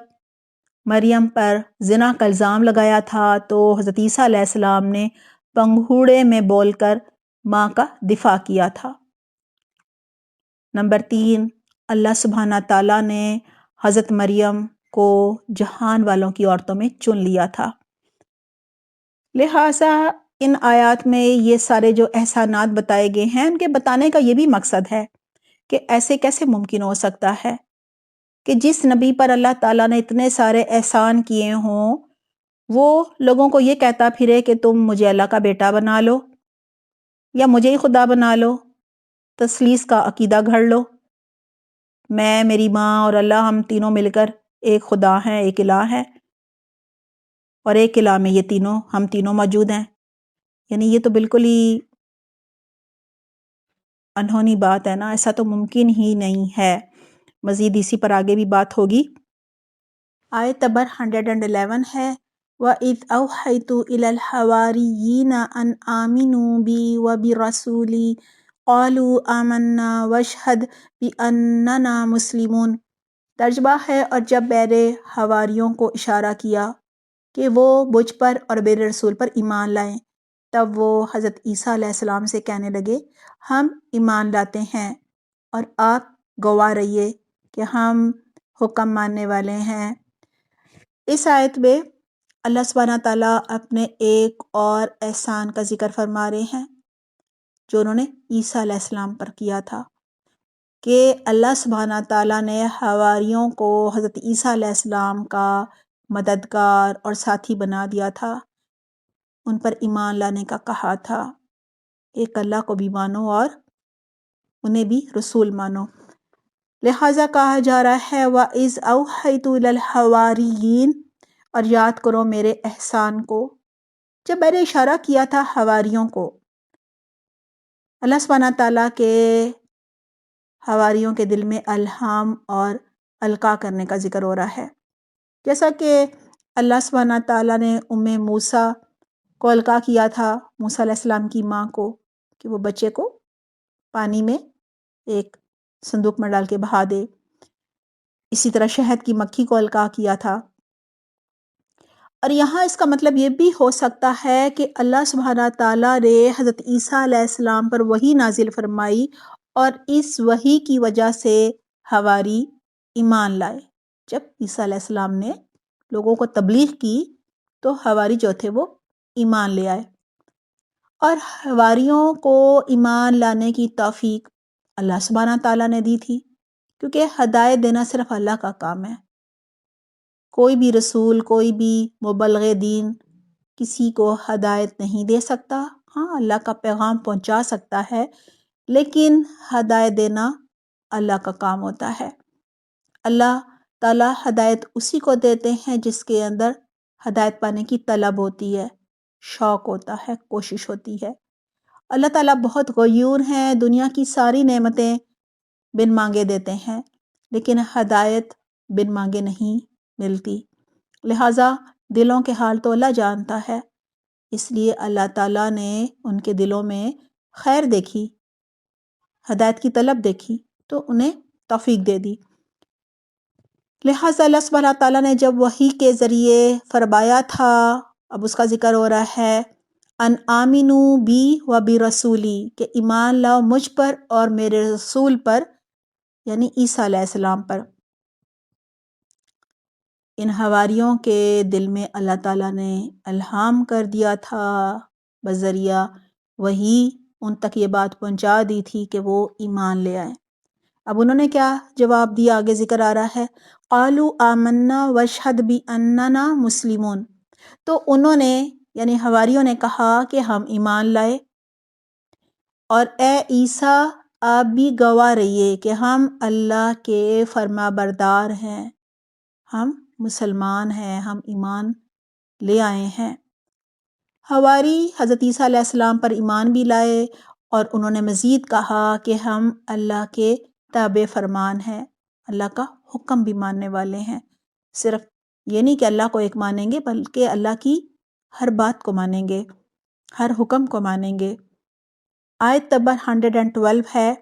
مریم پر زنا کا الزام لگایا تھا تو حضرت عیسیٰ علیہ السلام نے پنگھوڑے میں بول کر ماں کا دفاع کیا تھا۔ نمبر 3، اللہ سبحانہ تعالیٰ نے حضرت مریم کو جہان والوں کی عورتوں میں چن لیا تھا۔ لہٰذا ان آیات میں یہ سارے جو احسانات بتائے گئے ہیں ان کے بتانے کا یہ بھی مقصد ہے کہ ایسے کیسے ممکن ہو سکتا ہے کہ جس نبی پر اللہ تعالیٰ نے اتنے سارے احسان کیے ہوں وہ لوگوں کو یہ کہتا پھرے کہ تم مجھے اللہ کا بیٹا بنا لو یا مجھے ہی خدا بنا لو، تثلیث کا عقیدہ گھڑ لو، میں، میری ماں اور اللہ ہم تینوں مل کر ایک خدا ہیں، ایک الہ ہے، اور ایک الہ میں ہم تینوں موجود ہیں۔ یعنی یہ تو بالکل ہی انہونی بات ہے نا، ایسا تو ممکن ہی نہیں ہے۔ مزید اسی پر آگے بھی بات ہوگی۔ آیت نمبر 111 ہے وَإِذْ أَوْحَيْتُ إِلَى الْحَوَارِيِّينَ أَنْ آمِنُوا بِي وَبِرَسُولِي قَالُوا آمَنَّا وَاشْهَدْ بِأَنَّنَا مُسْلِمُونَ۔ ترجمہ ہے، اور جب میں نے حواریوں کو اشارہ کیا کہ وہ مجھ پر اور میرے رسول پر ایمان لائیں، تب وہ حضرت عیسیٰ علیہ السلام سے کہنے لگے ہم ایمان لاتے ہیں، اور آپ گواہ رہیے کہ ہم حکم ماننے والے ہیں۔ اس آیت میں اللہ سبحانہ تعالیٰ اپنے ایک اور احسان کا ذکر فرما رہے ہیں جو انہوں نے عیسیٰ علیہ السلام پر کیا تھا، کہ اللہ سبحانہ تعالیٰ نے حواریوں کو حضرت عیسیٰ علیہ السلام کا مددگار اور ساتھی بنا دیا تھا، ان پر ایمان لانے کا کہا تھا، ایک اللہ کو بھی مانو اور انہیں بھی رسول مانو۔ لہٰذا کہا جا رہا ہے وَإِذْ أَوْحَيْتُ إِلَى الْحَوَارِيِّينَ، اور یاد کرو میرے احسان کو جب میں نے اشارہ کیا تھا حواریوں کو۔ اللہ سبحانہ تعالیٰ کے حواریوں کے دل میں الہام اور القاء کرنے کا ذکر ہو رہا ہے، جیسا کہ اللہ سبحانہ تعالیٰ نے موسیٰ کو القاء کیا تھا، موسیٰ علیہ السلام کی ماں کو، کہ وہ بچے کو پانی میں ایک صندوق میں ڈال کے بہا دے۔ اسی طرح شہد کی مکھی کو القاء کیا تھا۔ اور یہاں اس کا مطلب یہ بھی ہو سکتا ہے کہ اللہ سبحانہ تعالیٰ نے حضرت عیسیٰ علیہ السلام پر وحی نازل فرمائی، اور اس وحی کی وجہ سے حواری ایمان لائے۔ جب عیسیٰ علیہ السلام نے لوگوں کو تبلیغ کی تو حواری جو تھے وہ ایمان لے آئے، اور حواریوں کو ایمان لانے کی توفیق اللہ سبحانہ تعالیٰ نے دی تھی، کیونکہ ہدایت دینا صرف اللہ کا کام ہے۔ کوئی بھی رسول، کوئی بھی مبلغ دین کسی کو ہدایت نہیں دے سکتا، ہاں اللہ کا پیغام پہنچا سکتا ہے، لیکن ہدایت دینا اللہ کا کام ہوتا ہے۔ اللہ تعالیٰ ہدایت اسی کو دیتے ہیں جس کے اندر ہدایت پانے کی طلب ہوتی ہے، شوق ہوتا ہے، کوشش ہوتی ہے۔ اللہ تعالیٰ بہت غیور ہیں، دنیا کی ساری نعمتیں بن مانگے دیتے ہیں، لیکن ہدایت بن مانگے نہیں ملتی۔ لہٰذا دلوں کے حال تو اللہ جانتا ہے، اس لیے اللہ تعالیٰ نے ان کے دلوں میں خیر دیکھی، ہدایت کی طلب دیکھی تو انہیں توفیق دے دی۔ لہٰذا اللہ سبحانہ تعالیٰ نے جب وحی کے ذریعے فرمایا تھا، اب اس کا ذکر ہو رہا ہے، ان آمنوا بی و برسولی، کہ ایمان لاؤ مجھ پر اور میرے رسول پر، یعنی عیسیٰ علیہ السلام پر۔ ان حواریوں کے دل میں اللہ تعالیٰ نے الہام کر دیا تھا، بذریعہ وحی ان تک یہ بات پہنچا دی تھی کہ وہ ایمان لے آئیں۔ اب انہوں نے کیا جواب دیا، آگے ذکر آ رہا ہے، قالوا آمنا واشہد باننا مسلمون۔ تو انہوں نے یعنی حواریوں نے کہا کہ ہم ایمان لائے، اور اے عیسیٰ آپ بھی گواہ رہیے کہ ہم اللہ کے فرما بردار ہیں، ہم مسلمان ہیں، ہم ایمان لے آئے ہیں۔ حواری حضرت عیسیٰ علیہ السلام پر ایمان بھی لائے، اور انہوں نے مزید کہا کہ ہم اللہ کے تابع فرمان ہیں، اللہ کا حکم بھی ماننے والے ہیں۔ صرف یہ نہیں کہ اللہ کو ایک مانیں گے، بلکہ اللہ کی ہر بات کو مانیں گے، ہر حکم کو مانیں گے۔ آیت نمبر 112 ہے،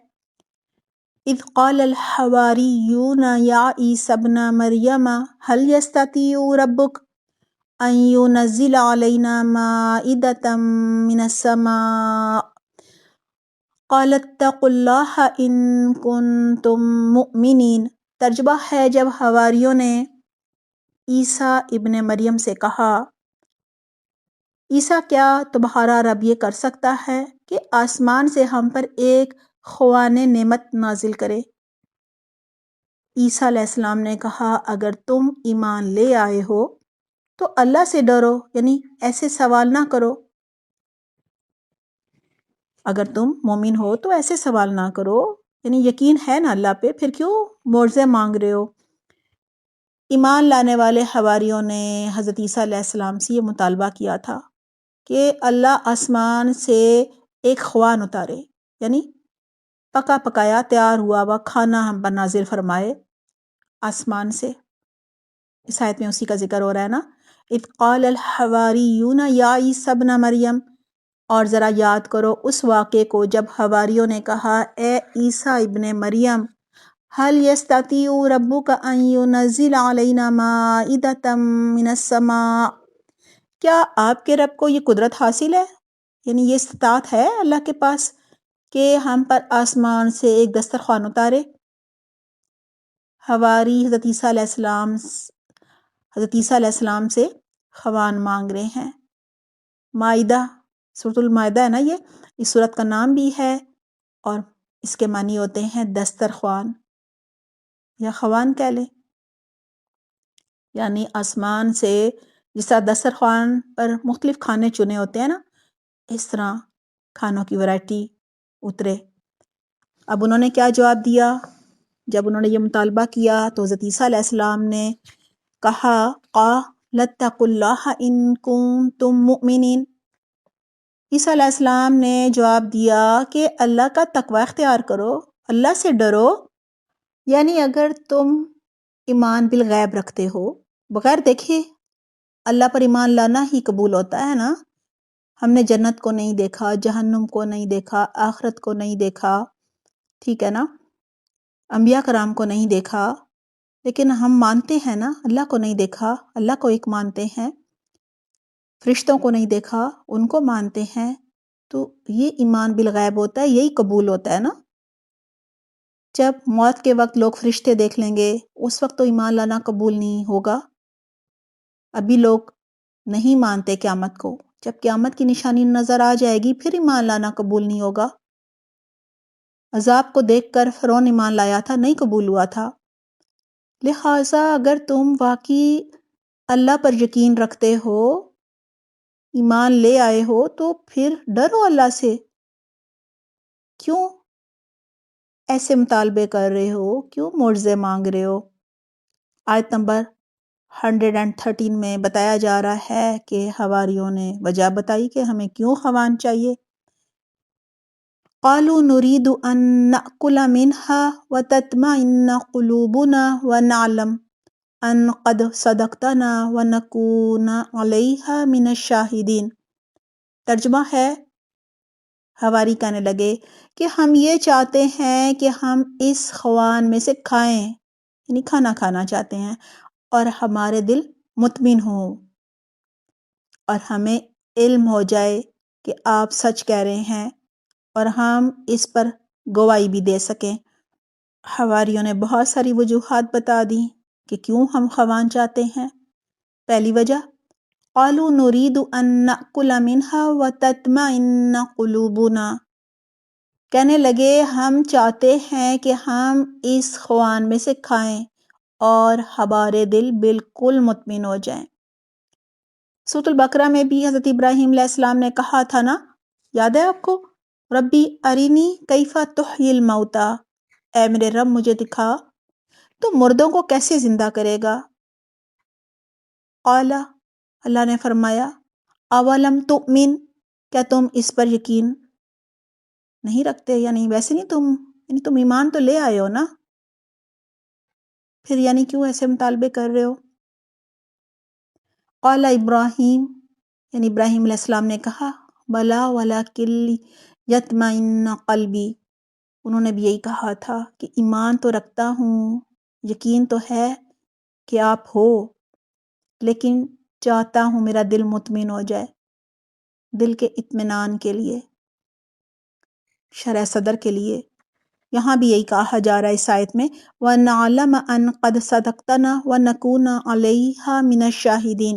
اذ قال الحواریون یا عیسی ابن مریم هل یستطیع ربک ان ينزل علینا مائدۃ من السماء قال اتقوا اللہ ان کنتم مؤمنین۔ ترجمہ ہے، جب حواریوں نے عیسیٰ ابن مریم سے کہا، عیسیٰ کیا تمہارا رب یہ کر سکتا ہے کہ آسمان سے ہم پر ایک خوان نعمت نازل کرے؟ عیسیٰ علیہ السلام نے کہا، اگر تم ایمان لے آئے ہو تو اللہ سے ڈرو، یعنی ایسے سوال نہ کرو. اگر تم مومن ہو تو ایسے سوال نہ کرو، یعنی یقین ہے نا اللہ پہ، پھر کیوں معجزے مانگ رہے ہو؟ ایمان لانے والے حواریوں نے حضرت عیسیٰ علیہ السلام سے یہ مطالبہ کیا تھا کہ اللہ آسمان سے ایک خوان اتارے، یعنی پکا پکایا تیار ہوا ہوا کھانا ہم پر نازل فرمائے آسمان سے. اس آیت میں اسی کا ذکر ہو رہا ہے نا. اذ قال الحواریون یا عیسی ابن مریم، اور ذرا یاد کرو اس واقعے کو جب حواریوں نے کہا اے عیسیٰ ابن مریم، هل يستطيع ربك ان ينزل علينا مائدة من السماء، کیا آپ کے رب کو یہ قدرت حاصل ہے، یعنی یہ استطاعت ہے اللہ کے پاس کہ ہم پر آسمان سے ایک دسترخوان اتارے؟ حواری حضرت عیسیٰ علیہ السلام سے خوان مانگ رہے ہیں. مائدہ، سورۃ المائدہ ہے نا، یہ اس سورت کا نام بھی ہے، اور اس کے معنی ہوتے ہیں دسترخوان یا خوان کہہ لیں. یعنی آسمان سے جس طرح دسترخوان پر مختلف کھانے چنے ہوتے ہیں نا، اس طرح کھانوں کی ورائٹی اترے. اب انہوں نے کیا جواب دیا؟ جب انہوں نے یہ مطالبہ کیا تو حضرت عیسیٰ علیہ السلام نے کہا قَالَ اتَّقُوا اللَّهَ إِن كُنتُم مُؤْمِنِينَ. عیسیٰ علیہ السلام نے جواب دیا کہ اللہ کا تقوی اختیار کرو، اللہ سے ڈرو، یعنی اگر تم ایمان بالغیب رکھتے ہو، بغیر دیکھے اللہ پر ایمان لانا ہی قبول ہوتا ہے نا. ہم نے جنت کو نہیں دیکھا، جہنم کو نہیں دیکھا، آخرت کو نہیں دیکھا، ٹھیک ہے نا، انبیاء کرام کو نہیں دیکھا، لیکن ہم مانتے ہیں نا اللہ کو نہیں دیکھا، اللہ کو ایک مانتے ہیں، فرشتوں کو نہیں دیکھا ان کو مانتے ہیں. تو یہ ایمان بالغیب ہوتا ہے، یہی قبول ہوتا ہے نا. جب موت کے وقت لوگ فرشتے دیکھ لیں گے اس وقت تو ایمان لانا قبول نہیں ہوگا. ابھی لوگ نہیں مانتے قیامت کو، جب قیامت کی نشانی نظر آ جائے گی پھر ایمان لانا قبول نہیں ہوگا. عذاب کو دیکھ کر فرعون ایمان لایا تھا، نہیں قبول ہوا تھا. لہٰذا اگر تم واقعی اللہ پر یقین رکھتے ہو، ایمان لے آئے ہو، تو پھر ڈرو اللہ سے. کیوں ایسے مطالبے کر رہے ہو، کیوں معجزے مانگ رہے ہو؟ آیت نمبر 113 میں بتایا جا رہا ہے کہ حواریوں نے وجہ بتائی کہ ہمیں کیوں خوان چاہیے. قالوا نريد ان نأكل منها وتطمئن قلوبنا ونعلم ان قد صدقتنا ونكون عليها من الشاہدین. ترجمہ ہے، حواری کہنے لگے کہ ہم یہ چاہتے ہیں کہ ہم اس خوان میں سے کھائیں، یعنی کھانا کھانا چاہتے ہیں، اور ہمارے دل مطمئن ہوں اور ہمیں علم ہو جائے کہ آپ سچ کہہ رہے ہیں اور ہم اس پر گواہی بھی دے سکیں. حواریوں نے بہت ساری وجوہات بتا دیں کہ کیوں ہم خوان چاہتے ہیں. پہلی وجہ قالوا نريد ان نأكل منها وتطمئن قلوبنا، کہنے لگے ہم چاہتے ہیں کہ ہم اس خوان میں سے کھائیں اور ہمارے دل بالکل مطمئن ہو جائیں. سورۃ البقرہ میں بھی حضرت ابراہیم علیہ السلام نے کہا تھا نا، یاد ہے آپ کو، ربی ارینی کیف تحیی الموتی، اے میرے رب مجھے دکھا تو مردوں کو کیسے زندہ کرے گا. قال، اللہ نے فرمایا، اولم تؤمن، کیا تم اس پر یقین نہیں رکھتے، یعنی ویسے نہیں تم ایمان تو لے آئے ہو نا، پھر یعنی کیوں ایسے مطالبے کر رہے ہو. قال ابراہیم، یعنی ابراہیم علیہ السلام نے کہا، بلا ولکن یطمئن قلبی، انہوں نے بھی یہی کہا تھا کہ ایمان تو رکھتا ہوں، یقین تو ہے کہ آپ ہو، لیکن چاہتا ہوں میرا دل مطمئن ہو جائے، دل کے اطمینان کے لیے، شرح صدر کے لیے. یہاں بھی یہی کہا جا رہا ہے اس آیت میں، وَنَعْلَمَ أَن قَدْ صَدَقْتَنَا وَنَكُونَ عَلَيْهَا مِنَ الشَّاهِدِينَ،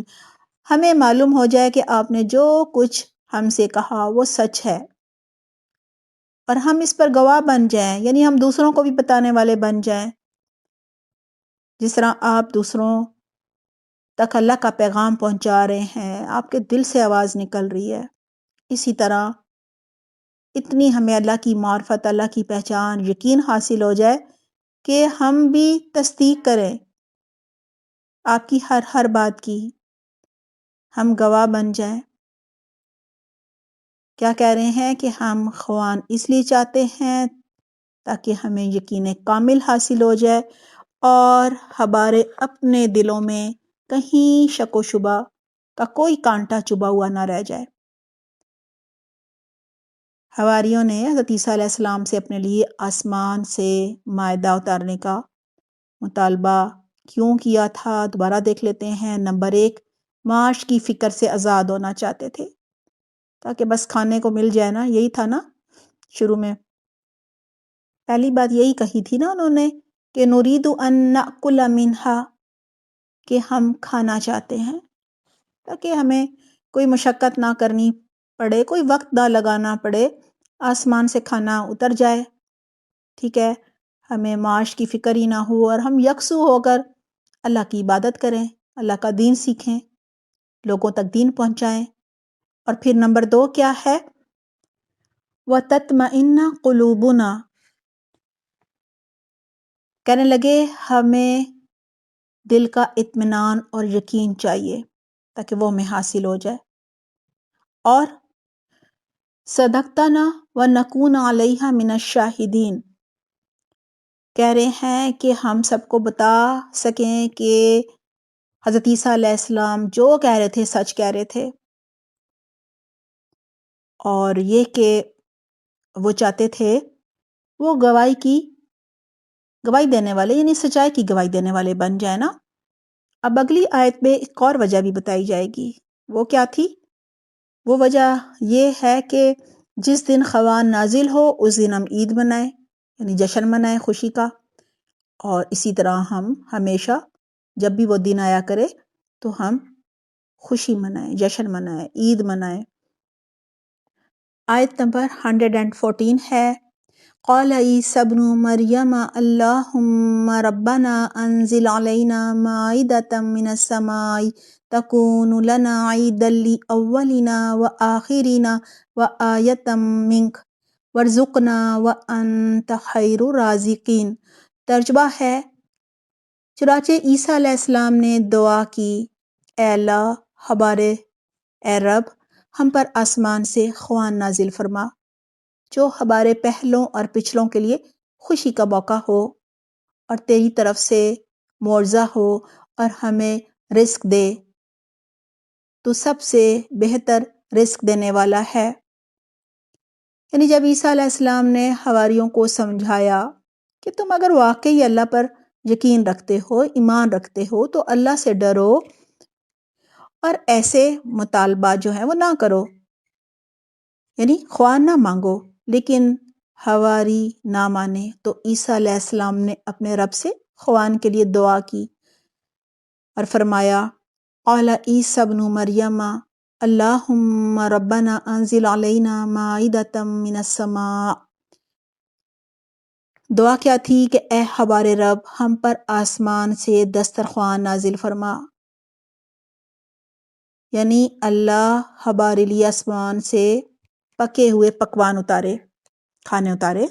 ہمیں معلوم ہو جائے کہ آپ نے جو کچھ ہم سے کہا وہ سچ ہے اور ہم اس پر گواہ بن جائیں، یعنی ہم دوسروں کو بھی بتانے والے بن جائیں، جس طرح آپ دوسروں تک اللہ کا پیغام پہنچا رہے ہیں، آپ کے دل سے آواز نکل رہی ہے، اسی طرح اتنی ہمیں اللہ کی معرفت، اللہ کی پہچان، یقین حاصل ہو جائے کہ ہم بھی تصدیق کریں آپ کی ہر بات کی، ہم گواہ بن جائیں۔ کیا کہہ رہے ہیں کہ ہم خوان اس لیے چاہتے ہیں تاکہ ہمیں یقین کامل حاصل ہو جائے اور ہمارے اپنے دلوں میں کہیں شک و شبہ کا کوئی کانٹا چبھا ہوا نہ رہ جائے۔ حواریوں نے حضرت عیسیٰ علیہ السلام سے اپنے لیے آسمان سے مائدہ اتارنے کا مطالبہ کیوں کیا تھا، دوبارہ دیکھ لیتے ہیں۔ نمبر 1، معاش کی فکر سے آزاد ہونا چاہتے تھے، تاکہ بس کھانے کو مل جائے نا، یہی تھا نا شروع میں پہلی بات یہی کہی تھی نا انہوں نے کہ نرید ان نأکل منہا، کہ ہم کھانا چاہتے ہیں تاکہ ہمیں کوئی مشقت نہ کرنی پڑے، کوئی وقت نہ لگانا پڑے، آسمان سے کھانا اتر جائے، ٹھیک ہے، ہمیں معاش کی فکر ہی نہ ہو اور ہم یکسو ہو کر اللہ کی عبادت کریں، اللہ کا دین سیکھیں، لوگوں تک دین پہنچائیں۔ اور پھر نمبر 2 کیا ہے؟ وَتَطْمَئِنَّ قُلُوبُنَا، کہنے لگے ہمیں دل کا اطمینان اور یقین چاہیے تاکہ وہ ہمیں حاصل ہو جائے۔ اور صدقتنا ونکون علیہا من الشاہدین، کہہ رہے ہیں کہ ہم سب کو بتا سکیں کہ حضرت عیسیٰ علیہ السلام جو کہہ رہے تھے سچ کہہ رہے تھے، اور یہ کہ وہ چاہتے تھے وہ گواہی دینے والے، یعنی سچائی کی گواہی دینے والے بن جائے نا۔ اب اگلی آیت میں ایک اور وجہ بھی بتائی جائے گی، وہ کیا تھی؟ وہ وجہ یہ ہے کہ جس دن خوان نازل ہو اس دن ہم عید منائیں، یعنی جشن منائیں خوشی کا، اور اسی طرح ہم ہمیشہ جب بھی وہ دن آیا کرے تو ہم خوشی منائیں، جشن منائیں، عید منائیں۔ آیت نمبر 114 ہے، قال عیسی ابن مریم اللہم ربنا انزل علینا مائدۃ من السماء تکون لنا عیدا لاولنا وآخرنا وآیۃ منک وارزقنا وانت خیر الرازقین۔ ترجمہ ہے، چنانچہ عیسیٰ علیہ السلام نے دعا کی، اے اللہ ہمارے، اے رب ہم پر آسمان سے خوان نازل فرما جو ہمارے پہلوں اور پچھلوں کے لیے خوشی کا موقع ہو، اور تیری طرف سے معجزہ ہو اور ہمیں رزق دے، تو سب سے بہتر رزق دینے والا ہے۔ یعنی جب عیسیٰ علیہ السلام نے حواریوں کو سمجھایا کہ تم اگر واقعی اللہ پر یقین رکھتے ہو، ایمان رکھتے ہو تو اللہ سے ڈرو اور ایسے مطالبات جو ہیں وہ نہ کرو، یعنی خوان نہ مانگو۔ لیکن حواری نہ مانے تو عیسیٰ علیہ السلام نے اپنے رب سے خوان کے لیے دعا کی اور فرمایا، قال عیسی ابن مریم اللہم ربنا انزل علینا مائدۃ من السماء۔ دعا کیا تھی کہ اے ہمارے رب ہم پر آسمان سے دسترخوان نازل فرما، یعنی اللہ ہمارے لیے آسمان سے پکے ہوئے پکوان اتارے، کھانے اتارے۔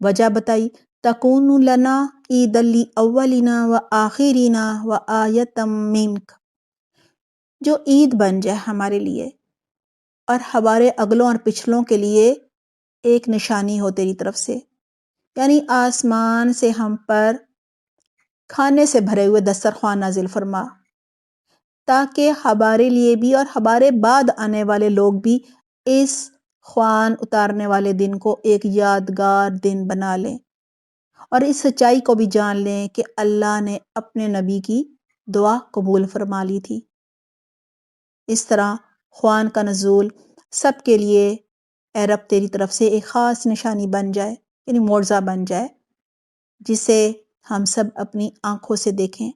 وجہ بتائی، تکون لنا عیدا لاولنا وآخرنا وآیۃ منک، جو عید بن جائے ہمارے لیے اور ہمارے اگلوں اور پچھلوں کے لیے ایک نشانی ہو تیری طرف سے، یعنی آسمان سے ہم پر کھانے سے بھرے ہوئے دسترخوان نازل فرما تاکہ ہمارے لیے بھی اور ہمارے بعد آنے والے لوگ بھی اس خوان اتارنے والے دن کو ایک یادگار دن بنا لیں اور اس سچائی کو بھی جان لیں کہ اللہ نے اپنے نبی کی دعا قبول فرما لی تھی۔ اس طرح خوان کا نزول سب کے لیے اے رب تیری طرف سے ایک خاص نشانی بن جائے، یعنی معجزہ بن جائے، جسے ہم سب اپنی آنکھوں سے دیکھیں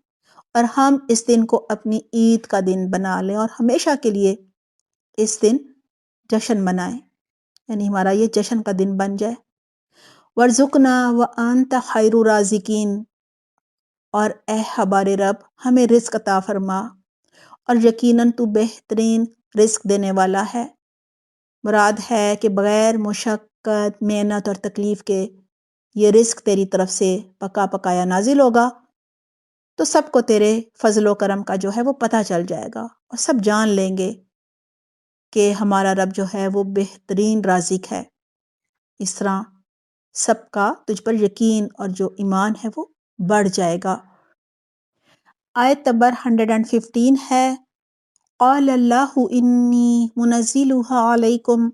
اور ہم اس دن کو اپنی عید کا دن بنا لیں اور ہمیشہ کے لیے اس دن جشن منائیں، یعنی ہمارا یہ جشن کا دن بن جائے۔ وارزقنا وانت خیر الرازقین، اور اے ہمارے رب ہمیں رزق عطا فرما، اور یقیناً تو بہترین رزق دینے والا ہے۔ مراد ہے کہ بغیر مشقت، محنت اور تکلیف کے یہ رزق تیری طرف سے پکا پکایا نازل ہوگا، تو سب کو تیرے فضل و کرم کا جو ہے وہ پتہ چل جائے گا، اور سب جان لیں گے کہ ہمارا رب جو ہے وہ بہترین رازق ہے۔ اس طرح سب کا تجھ پر یقین اور جو ایمان ہے وہ بڑھ جائے گا۔ آیت نمبر 115 ہے، قال اللہ انی منزلها علیکم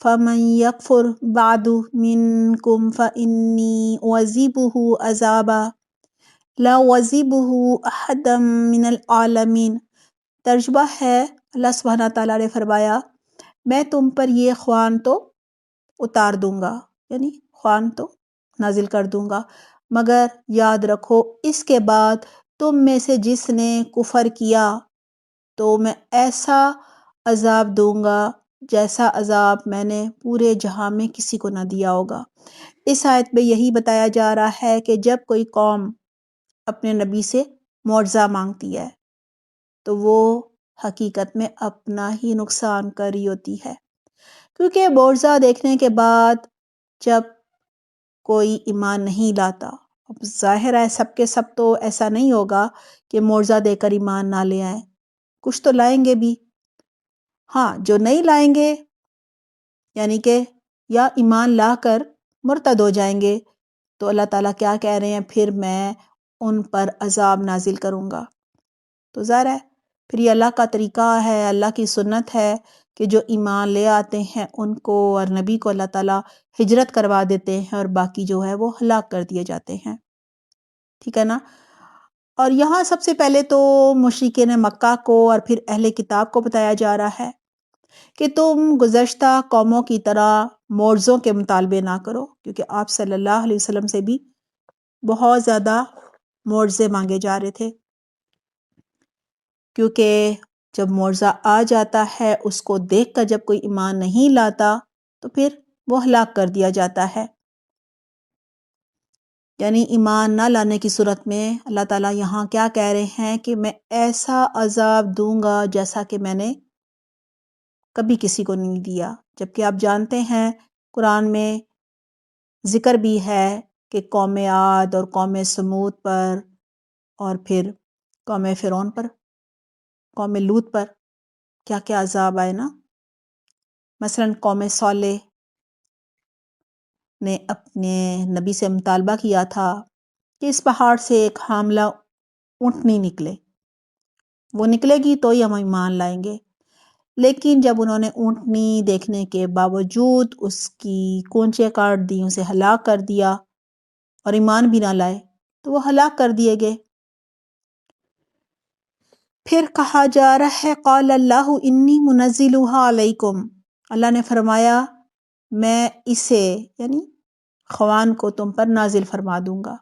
فمن یکفر بعد منکم فانی اعذبہ عذابا لا اعذبہ احدا من العالمین۔ ترجمہ ہے، اللہ سبحانہ تعالیٰ نے فرمایا میں تم پر یہ خوان تو اتار دوں گا، یعنی خوان تو نازل کر دوں گا، مگر یاد رکھو اس کے بعد تم میں سے جس نے کفر کیا تو میں ایسا عذاب دوں گا جیسا عذاب میں نے پورے جہاں میں کسی کو نہ دیا ہوگا۔ اس آیت میں یہی بتایا جا رہا ہے کہ جب کوئی قوم اپنے نبی سے معجزہ مانگتی ہے تو وہ حقیقت میں اپنا ہی نقصان کر رہی ہوتی ہے، کیونکہ معجزہ دیکھنے کے بعد جب کوئی ایمان نہیں لاتا، اب ظاہر ہے سب کے سب تو ایسا نہیں ہوگا کہ معجزہ دے کر ایمان نہ لے آئیں، کچھ تو لائیں گے بھی، ہاں جو نہیں لائیں گے یعنی کہ یا ایمان لا کر مرتد ہو جائیں گے، تو اللہ تعالیٰ کیا کہہ رہے ہیں، پھر میں ان پر عذاب نازل کروں گا۔ تو ظاہر ہے پھر یہ اللہ کا طریقہ ہے، اللہ کی سنت ہے کہ جو ایمان لے آتے ہیں ان کو اور نبی کو اللہ تعالیٰ ہجرت کروا دیتے ہیں، اور باقی جو ہے وہ ہلاک کر دیے جاتے ہیں، ٹھیک ہے نا۔ اور یہاں سب سے پہلے تو مشرکین مکہ کو اور پھر اہل کتاب کو بتایا جا رہا ہے کہ تم گزشتہ قوموں کی طرح معجزوں کے مطالبے نہ کرو، کیونکہ آپ صلی اللہ علیہ وسلم سے بھی بہت زیادہ معجزے مانگے جا رہے تھے، کیونکہ جب معجزہ آ جاتا ہے اس کو دیکھ کر جب کوئی ایمان نہیں لاتا تو پھر وہ ہلاک کر دیا جاتا ہے۔ یعنی ایمان نہ لانے کی صورت میں اللہ تعالیٰ یہاں کیا کہہ رہے ہیں کہ میں ایسا عذاب دوں گا جیسا کہ میں نے کبھی کسی کو نہیں دیا، جبکہ آپ جانتے ہیں قرآن میں ذکر بھی ہے کہ قوم عاد اور قوم سمود پر اور پھر قوم فرعون پر، قوم لوط پر کیا کیا عذاب آئے نا۔ مثلا قوم صالح نے اپنے نبی سے مطالبہ کیا تھا کہ اس پہاڑ سے ایک حاملہ اونٹنی نکلے، وہ نکلے گی تو ہی ہم ایمان لائیں گے، لیکن جب انہوں نے اونٹنی دیکھنے کے باوجود اس کی کونچیں کاٹ دی، اسے ہلاک کر دیا اور ایمان بھی نہ لائے تو وہ ہلاک کر دیے گئے۔ پھر کہا جا رہا ہے قال اللہ انی منزلها علیکم، اللہ نے فرمایا میں اسے یعنی خوان کو تم پر نازل فرما دوں گا۔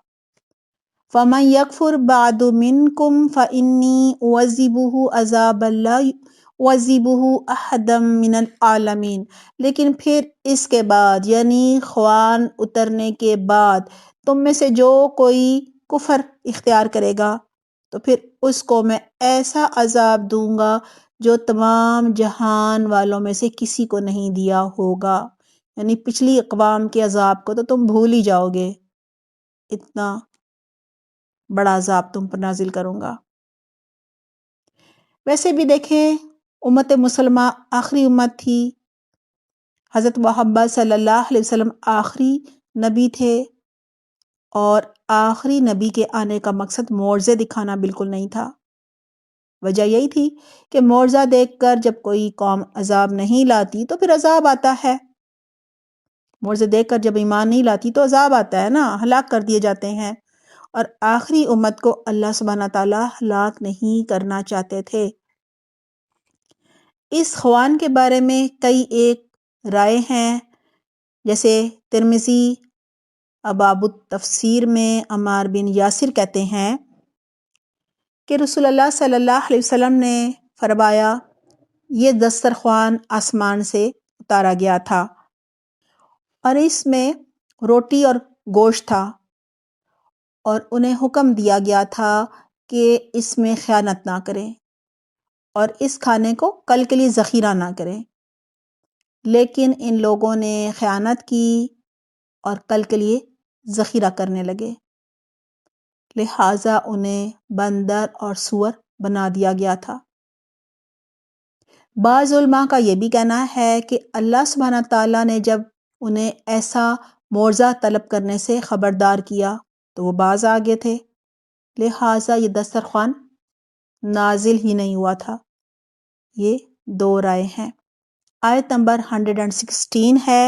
فَمَن يَكْفُرْ بَعْدُ مِنْكُمْ فَإِنِّي أُعَذِّبُهُ عَذَابًا لَا أُعَذِّبُهُ أَحَدًا مِنَ الْعَالَمِينَ، لیکن پھر اس کے بعد یعنی خوان اترنے کے بعد تم میں سے جو کوئی کفر اختیار کرے گا تو پھر اس کو میں ایسا عذاب دوں گا جو تمام جہان والوں میں سے کسی کو نہیں دیا ہوگا، یعنی پچھلی اقوام کے عذاب کو تو تم بھول ہی جاؤ گے، اتنا بڑا عذاب تم پر نازل کروں گا۔ ویسے بھی دیکھیں امت مسلمہ آخری امت تھی، حضرت محمد صلی اللہ علیہ وسلم آخری نبی تھے، اور آخری نبی کے آنے کا مقصد معجزے دکھانا بالکل نہیں تھا۔ وجہ یہی تھی کہ معجزہ دیکھ کر جب کوئی قوم عذاب نہیں لاتی تو پھر عذاب آتا ہے، معجزہ دیکھ کر جب ایمان نہیں لاتی تو عذاب آتا ہے نا، ہلاک کر دیے جاتے ہیں، اور آخری امت کو اللہ سبحانہ تعالیٰ ہلاک نہیں کرنا چاہتے تھے۔ اس خوان کے بارے میں کئی ایک رائے ہیں، جیسے ترمذی ابواب التفسیر میں عمار بن یاسر کہتے ہیں کہ رسول اللہ صلی اللہ علیہ وسلم نے فرمایا یہ دسترخوان آسمان سے اتارا گیا تھا اور اس میں روٹی اور گوشت تھا، اور انہیں حکم دیا گیا تھا کہ اس میں خیانت نہ کریں اور اس کھانے کو کل کے لیے ذخیرہ نہ کریں، لیکن ان لوگوں نے خیانت کی اور کل کے لیے ذخیرہ کرنے لگے، لہٰذا انہیں بندر اور سور بنا دیا گیا تھا۔ بعض علماء کا یہ بھی کہنا ہے کہ اللہ سبحانہ تعالیٰ نے جب انہیں ایسا معجزہ طلب کرنے سے خبردار کیا تو وہ باز آگے تھے، لہٰذا یہ دسترخوان نازل ہی نہیں ہوا تھا۔ یہ دو رائے ہیں۔ آیت نمبر 116 ہے،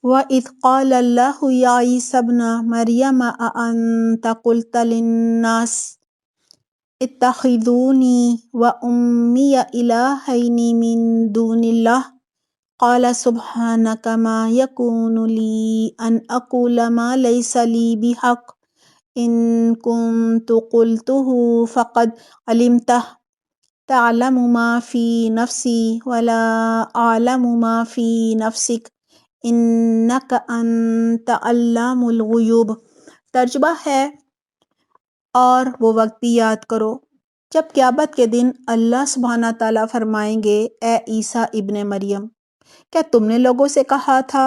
وَإِذْ قَالَ اللَّهُ يَا عِيسَى ابْنَ مَرْيَمَ أَأَنْتَ قُلْتَ لِلنَّاسِ اتَّخِذُونِي وَأُمِّيَ إِلَٰهَيْنِ مِن دُونِ اللَّهِ قَالَ سُبْحَانَكَ مَا يَكُونُ لِي أَنْ أَقُولَ مَا لَيْسَ لِي بِحَقٍّ إِن كُنتُ قُلْتُهُ فَقَدْ عَلِمْتَهُ تَعْلَمُ مَا فِي نَفْسِي وَلَا أَعْلَمُ مَا فِي نَفْسِكَ إِنَّكَ أَنْتَ عَلَّامُ الْغُیُوبِ۔ ترجمہ ہے، اور وہ وقت بھی یاد کرو جب قیامت کے دن اللہ سبحانہ تعالیٰ فرمائیں گے، اے عیسیٰ ابن مریم، کیا تم نے لوگوں سے کہا تھا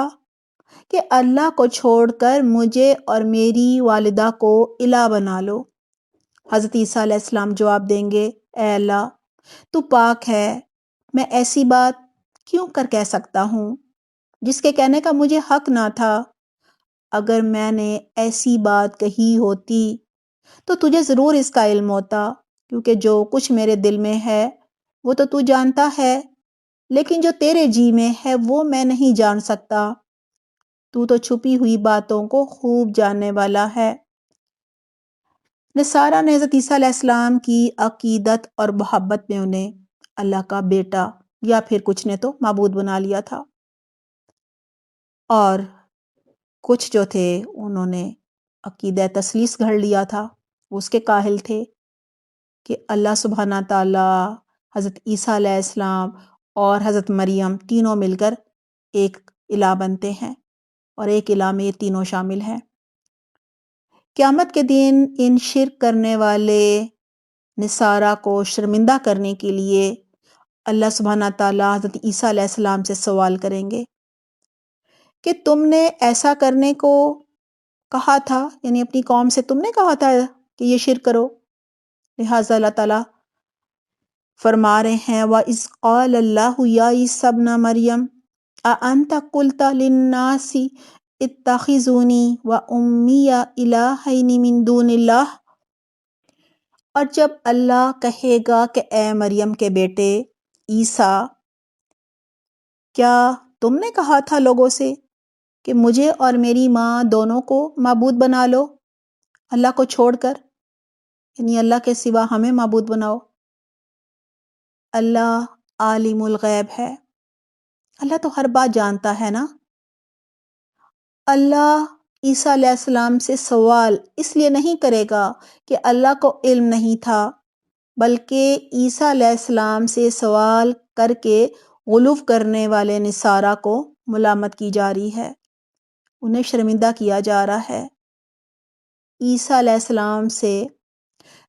کہ اللہ کو چھوڑ کر مجھے اور میری والدہ کو الہ بنا لو؟ حضرت عیسیٰ علیہ السلام جواب دیں گے، اے اللہ، تو پاک ہے، میں ایسی بات کیوں کر کہہ سکتا ہوں جس کے کہنے کا مجھے حق نہ تھا۔ اگر میں نے ایسی بات کہی ہوتی تو تجھے ضرور اس کا علم ہوتا، کیونکہ جو کچھ میرے دل میں ہے وہ تو جانتا ہے، لیکن جو تیرے جی میں ہے وہ میں نہیں جان سکتا، تو چھپی ہوئی باتوں کو خوب جاننے والا ہے۔ نصارہ نے حضرت عیسیٰ علیہ السلام کی عقیدت اور محبت میں انہیں اللہ کا بیٹا یا پھر کچھ نے تو معبود بنا لیا تھا، اور کچھ جو تھے انہوں نے عقیدہ تثلیث گھڑ لیا تھا، وہ اس کے کاہل تھے کہ اللہ سبحانہ تعالیٰ، حضرت عیسیٰ علیہ السلام اور حضرت مریم تینوں مل کر ایک الہ بنتے ہیں، اور ایک الہ میں یہ تینوں شامل ہیں۔ قیامت کے دن ان شرک کرنے والے نصارہ کو شرمندہ کرنے کے لیے اللہ سبحانہ تعالیٰ حضرت عیسیٰ علیہ السلام سے سوال کریں گے کہ تم نے ایسا کرنے کو کہا تھا، یعنی اپنی قوم سے تم نے کہا تھا کہ یہ شرک کرو، لہٰذا اللہ تعالیٰ فرما رہے ہیں، وَإِذْ قَالَ اللَّهُ يَا عِيسَى ابْنَ مَرْيَمَ أَأَنْتَ قُلْتَ لِلنَّاسِ اتَّخِذُونِي وَأُمِّيَ إِلَٰهَيْنِ مِن دُونِ اللَّهِ۔ اور جب اللہ کہے گا کہ اے مریم کے بیٹے عیسیٰ، کیا تم نے کہا تھا لوگوں سے کہ مجھے اور میری ماں دونوں کو معبود بنا لو اللہ کو چھوڑ کر، یعنی اللہ کے سوا ہمیں معبود بناؤ؟ اللہ عالم الغیب ہے، اللہ تو ہر بات جانتا ہے نا۔ اللہ عیسیٰ علیہ السلام سے سوال اس لیے نہیں کرے گا کہ اللہ کو علم نہیں تھا، بلکہ عیسیٰ علیہ السلام سے سوال کر کے غلو کرنے والے نصارہ کو ملامت کی جا رہی ہے، انہیں شرمندہ کیا جا رہا ہے۔ عیسیٰ علیہ السلام سے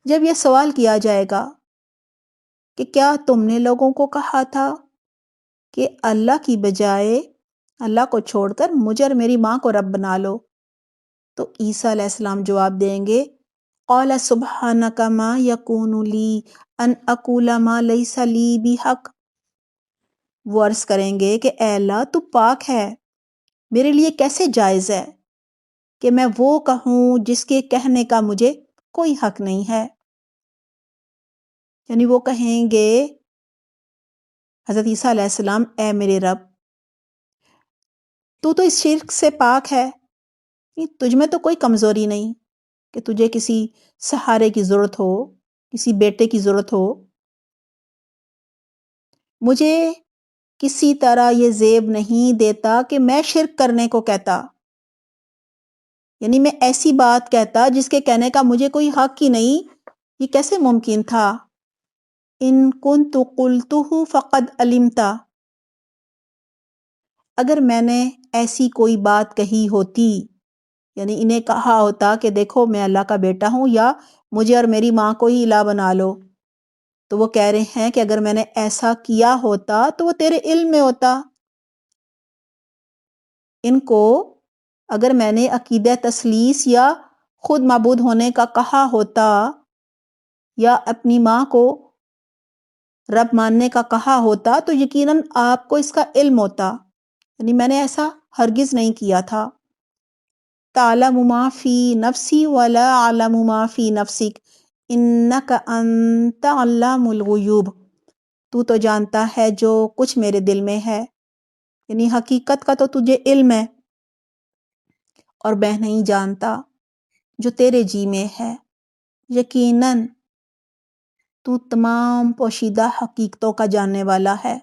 جب یہ سوال کیا جائے گا کہ کیا تم نے لوگوں کو کہا تھا کہ اللہ کی بجائے اللہ کو چھوڑ کر مجھے اور میری ماں کو رب بنا لو، تو عیسیٰ علیہ السلام جواب دیں گے، قَالَ سُبْحَانَكَ مَا يَكُونُ لِي أَنْ أَقُولَ مَا لَيْسَ لِي بِحَقٍّ۔ وہ عرض کریں گے کہ اے اللہ، تو پاک ہے، میرے لیے کیسے جائز ہے کہ میں وہ کہوں جس کے کہنے کا مجھے کوئی حق نہیں ہے۔ یعنی وہ کہیں گے حضرت عیسیٰ علیہ السلام، اے میرے رب، تو اس شرک سے پاک ہے، تجھ میں تو کوئی کمزوری نہیں کہ تجھے کسی سہارے کی ضرورت ہو، کسی بیٹے کی ضرورت ہو۔ مجھے کسی طرح یہ زیب نہیں دیتا کہ میں شرک کرنے کو کہتا، یعنی میں ایسی بات کہتا جس کے کہنے کا مجھے کوئی حق ہی نہیں، یہ کیسے ممکن تھا؟ ان کنت قلتہ فقد علمت، اگر میں نے ایسی کوئی بات کہی ہوتی، یعنی انہیں کہا ہوتا کہ دیکھو میں اللہ کا بیٹا ہوں یا مجھے اور میری ماں کو ہی الہ بنا لو، تو وہ کہہ رہے ہیں کہ اگر میں نے ایسا کیا ہوتا تو وہ تیرے علم میں ہوتا۔ ان کو اگر میں نے عقیدہ تثلیث یا خود معبود ہونے کا کہا ہوتا یا اپنی ماں کو رب ماننے کا کہا ہوتا تو یقیناً آپ کو اس کا علم ہوتا، یعنی میں نے ایسا ہرگز نہیں کیا تھا۔ تعلم ما فی نفسی ولا اعلم ما فی نفسک انک انت علام الغیوب، تو تو جانتا ہے جو کچھ میرے دل میں ہے، یعنی حقیقت کا تو تجھے علم ہے، اور میں نہیں جانتا جو تیرے جی میں ہے، یقیناً تو تمام پوشیدہ حقیقتوں کا جاننے والا ہے،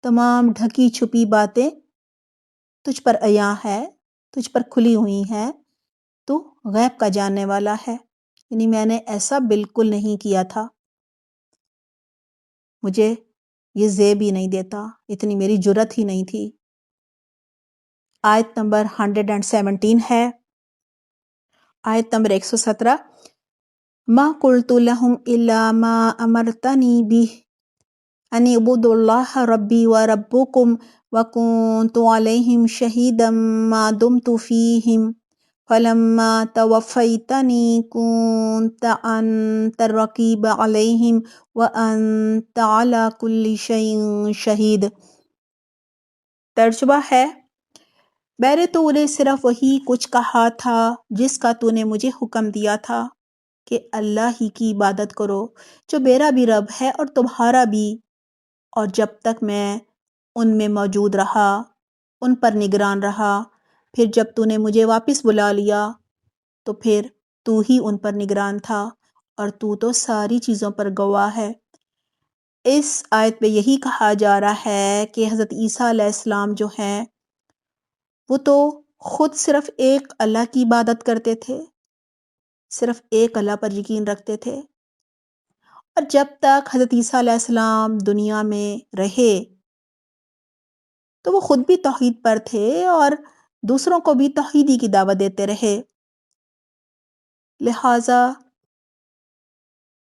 تمام ڈھکی چھپی باتیں تجھ پر عیاں ہے، تجھ پر کھلی ہوئی ہیں، تو غیب کا جاننے والا ہے، یعنی میں نے ایسا بالکل نہیں کیا تھا، مجھے یہ زیب ہی نہیں دیتا، اتنی میری جرت ہی نہیں تھی۔ آیت نمبر 117 ہے، آیت نمبر 117، ما قلت لهم الا ما امرتنی به ان اعبدوا اللہ ربی وربکم وکنت علیہم شہیدا ما دمت فیہم فلما توفیتنی کنت انت الرقیب علیہم وانت علی کل شیء شہید۔ ترجمہ ہے، میں نے تو انہیں صرف وہی کچھ کہا تھا جس کا تو نے مجھے حکم دیا تھا کہ اللہ ہی کی عبادت کرو جو میرا بھی رب ہے اور تمہارا بھی، اور جب تک میں ان میں موجود رہا، ان پر نگران رہا، پھر جب تو نے مجھے واپس بلا لیا تو پھر تو ہی ان پر نگران تھا اور تو ساری چیزوں پر گواہ ہے۔ اس آیت میں یہی کہا جا رہا ہے کہ حضرت عیسیٰ علیہ السلام جو ہیں وہ تو خود صرف ایک اللہ کی عبادت کرتے تھے، صرف ایک اللہ پر یقین رکھتے تھے، اور جب تک حضرت عیسیٰ علیہ السلام دنیا میں رہے تو وہ خود بھی توحید پر تھے اور دوسروں کو بھی توحیدی کی دعوت دیتے رہے، لہٰذا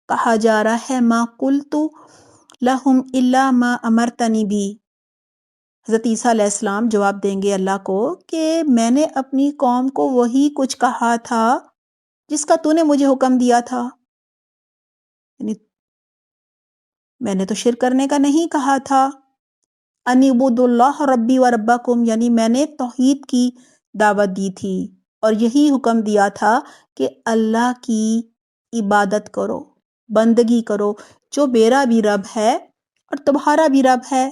کہا جا رہا ہے ما قلت لہم الا ما امرتنی بھی۔ حضرت عیسیٰ علیہ السلام جواب دیں گے اللہ کو کہ میں نے اپنی قوم کو وہی کچھ کہا تھا جس کا تو نے مجھے حکم دیا تھا، یعنی میں نے تو شرک کرنے کا نہیں کہا تھا، ان اعبدوا اللہ ربی و ربکم، یعنی میں نے توحید کی دعوت دی تھی اور یہی حکم دیا تھا کہ اللہ کی عبادت کرو، بندگی کرو جو میرا بھی رب ہے اور تمہارا بھی رب ہے۔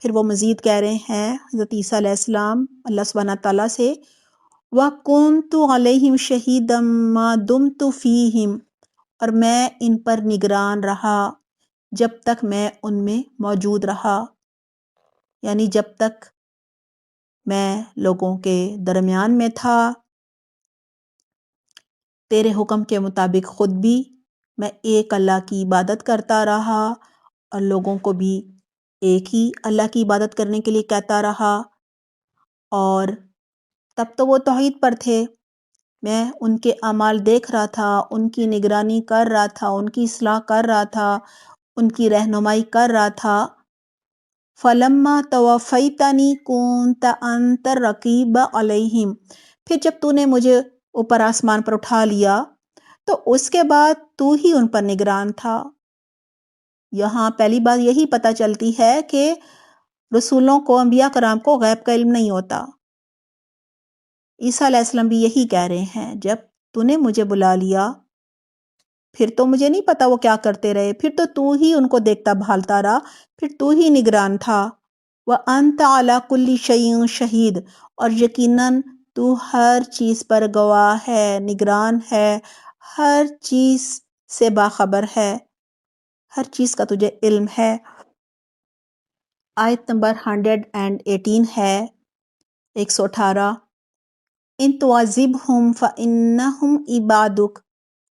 پھر وہ مزید کہہ رہے ہیں حضرت عیسیٰ علیہ السلام اللہ سبحانہ تعالیٰ سے، وَكُنْتُ عَلَيْهِمْ شَهِيدًا مَا دُمْتُ فِيهِمْ، اور میں ان پر نگران رہا جب تک میں ان میں موجود رہا، یعنی جب تک میں لوگوں کے درمیان میں تھا، تیرے حکم کے مطابق خود بھی میں ایک اللہ کی عبادت کرتا رہا اور لوگوں کو بھی ایک ہی اللہ کی عبادت کرنے کے لیے کہتا رہا، اور تب تو وہ توحید پر تھے، میں ان کے اعمال دیکھ رہا تھا، ان کی نگرانی کر رہا تھا، ان کی اصلاح کر رہا تھا، ان کی رہنمائی کر رہا تھا۔ فلما توفیتنی کنت انت الرقیب علیہم، پھر جب تو نے مجھے اوپر آسمان پر اٹھا لیا تو اس کے بعد تو ہی ان پر نگران تھا۔ یہاں پہلی بات یہی پتہ چلتی ہے کہ رسولوں کو، انبیاء کرام کو غیب کا علم نہیں ہوتا۔ عیسیٰ علیہ السلام بھی یہی کہہ رہے ہیں، جب تو نے مجھے بلا لیا پھر تو مجھے نہیں پتا وہ کیا کرتے رہے، پھر تو ہی ان کو دیکھتا بھالتا رہا، پھر تو ہی نگران تھا۔ وَأَنْتَ عَلَى كُلِّ شَيْءٍ شَهِيدٌ، اور یقیناً تو ہر چیز پر گواہ ہے، نگران ہے، ہر چیز سے باخبر ہے، ہر چیز کا تجھے علم ہے۔ آیت نمبر 118 ہے، 118، ان تعذبہم فإنہم عبادک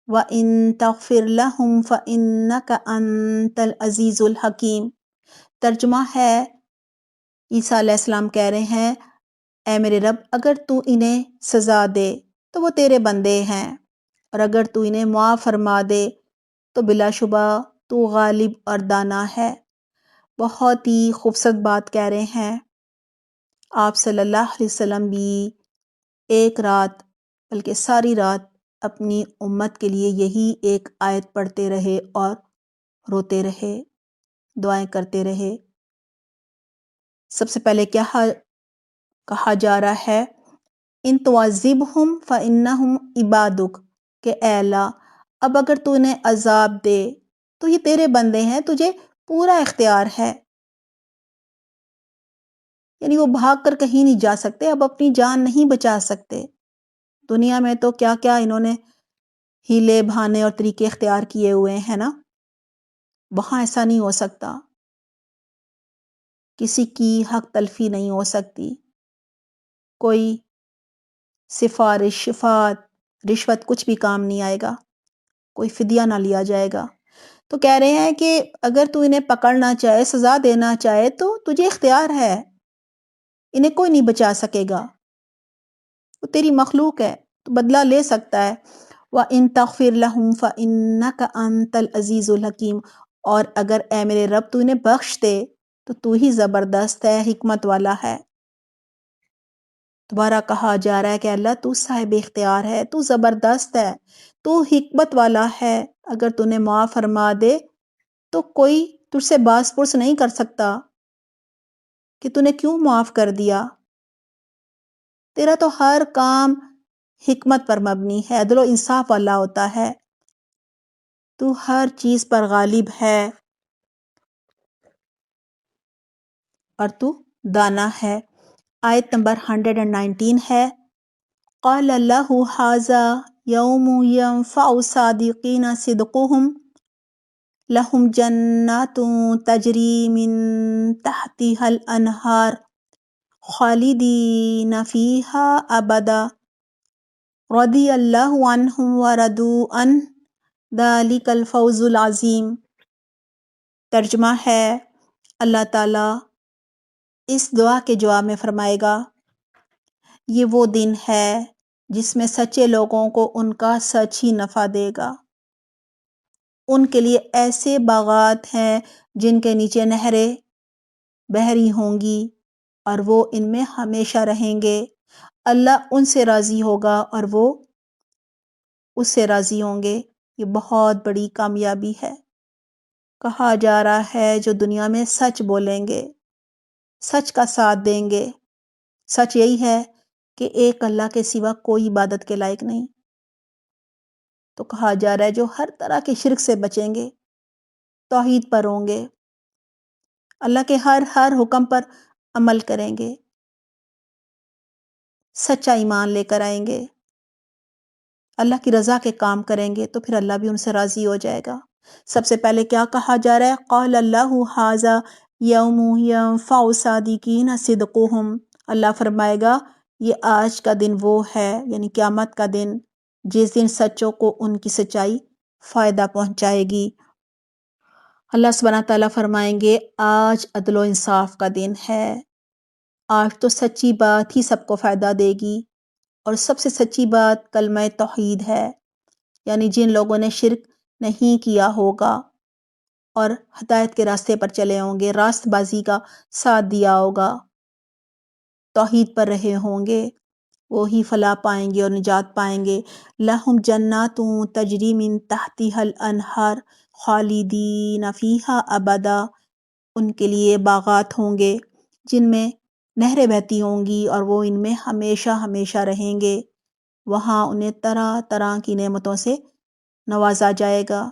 وَإِن تغفر لَهُمْ فَإِنَّكَ أَنْتَ الْعَزِيزُ الْحَكِيمُ۔ ترجمہ ہے، عیسیٰ علیہ السلام کہہ رہے ہیں اے میرے رب اگر تو انہیں سزا دے تو وہ تیرے بندے ہیں، اور اگر تو انہیں معاف فرما دے تو بلا شبہ تو غالب اور دانا ہے۔ بہت ہی خوبصورت بات کہہ رہے ہیں۔ آپ صلی اللہ علیہ وسلم بھی ایک رات بلکہ ساری رات اپنی امت کے لیے یہی ایک آیت پڑھتے رہے اور روتے رہے، دعائیں کرتے رہے۔ سب سے پہلے کیا کہا جا رہا ہے؟ ان تعذبہم فانہم عبادک، کہ اے اللہ اب اگر تو انہیں عذاب دے تو یہ تیرے بندے ہیں، تجھے پورا اختیار ہے، یعنی وہ بھاگ کر کہیں نہیں جا سکتے، اب اپنی جان نہیں بچا سکتے۔ دنیا میں تو کیا کیا انہوں نے ہیلے بہانے اور طریقے اختیار کیے ہوئے ہیں نا، وہاں ایسا نہیں ہو سکتا، کسی کی حق تلفی نہیں ہو سکتی، کوئی سفارش، شفاعت، رشوت کچھ بھی کام نہیں آئے گا، کوئی فدیہ نہ لیا جائے گا۔ تو کہہ رہے ہیں کہ اگر تو انہیں پکڑنا چاہے، سزا دینا چاہے تو تجھے اختیار ہے، انہیں کوئی نہیں بچا سکے گا، وہ تیری مخلوق ہے، تو بدلہ لے سکتا ہے۔ وَإِن تَغْفِرْ لَهُمْ فَإِنَّكَ أَنْتَ الْعَزِيزُ الْحَكِيمُ، اور اگر اے میرے رب تو انہیں بخش دے تو ہی زبردست ہے، حکمت والا ہے۔ دوبارہ کہا جا رہا ہے کہ اللہ تو صاحب اختیار ہے، تو زبردست ہے، تو حکمت والا ہے، اگر تو نے معاف فرما دے تو کوئی تجھ سے باز پرس نہیں کر سکتا کہ تو نے کیوں معاف کر دیا۔ تیرا تو ہر کام حکمت پر مبنی ہے، عدل و انصاف والا ہوتا ہے، تو ہر چیز پر غالب ہے اور تو دانا ہے۔ آیت نمبر 119 ہے، قال اللہ ھذا یوم ینفع الصادقین صدقہم لہم جنات تجری من تحتها الانہار خالدین فیہا ابدا رضی اللہ عنہم ورضوا عنہ ذلک الفوز العظیم۔ ترجمہ ہے، اللہ تعالیٰ اس دعا کے جواب میں فرمائے گا، یہ وہ دن ہے جس میں سچے لوگوں کو ان کا سچ ہی نفع دے گا، ان کے لیے ایسے باغات ہیں جن کے نیچے نہریں بہہ رہی ہوں گی اور وہ ان میں ہمیشہ رہیں گے، اللہ ان سے راضی ہوگا اور وہ اس سے راضی ہوں گے۔ یہ بہت بڑی کامیابی ہے۔ کہا جا رہا ہے جو دنیا میں سچ بولیں گے، سچ کا ساتھ دیں گے، سچ یہی ہے کہ ایک اللہ کے سوا کوئی عبادت کے لائق نہیں، تو کہا جا رہا ہے جو ہر طرح کے شرک سے بچیں گے، توحید پر ہوں گے، اللہ کے ہر حکم پر عمل کریں گے، سچا ایمان لے کر آئیں گے، اللہ کی رضا کے کام کریں گے، تو پھر اللہ بھی ان سے راضی ہو جائے گا۔ سب سے پہلے کیا کہا جا رہا ہے؟ قال اللہ ھذا یوم ینفع الصادقین صدقہم، اللہ فرمائے گا یہ آج کا دن وہ ہے، یعنی قیامت کا دن، جس دن سچوں کو ان کی سچائی فائدہ پہنچائے گی۔ اللہ سبحانہ تعالیٰ فرمائیں گے آج عدل و انصاف کا دن ہے، آج تو سچی بات ہی سب کو فائدہ دے گی، اور سب سے سچی بات کلمہ توحید ہے، یعنی جن لوگوں نے شرک نہیں کیا ہوگا اور ہدایت کے راستے پر چلے ہوں گے، راست بازی کا ساتھ دیا ہوگا، توحید پر رہے ہوں گے، وہی فلاح پائیں گے اور نجات پائیں گے۔ لہم جنات تجری من تحتها الانہار خالدین فیہا ابدا، ان کے لیے باغات ہوں گے جن میں نہریں بہتی ہوں گی اور وہ ان میں ہمیشہ ہمیشہ رہیں گے، وہاں انہیں طرح طرح کی نعمتوں سے نوازا جائے گا۔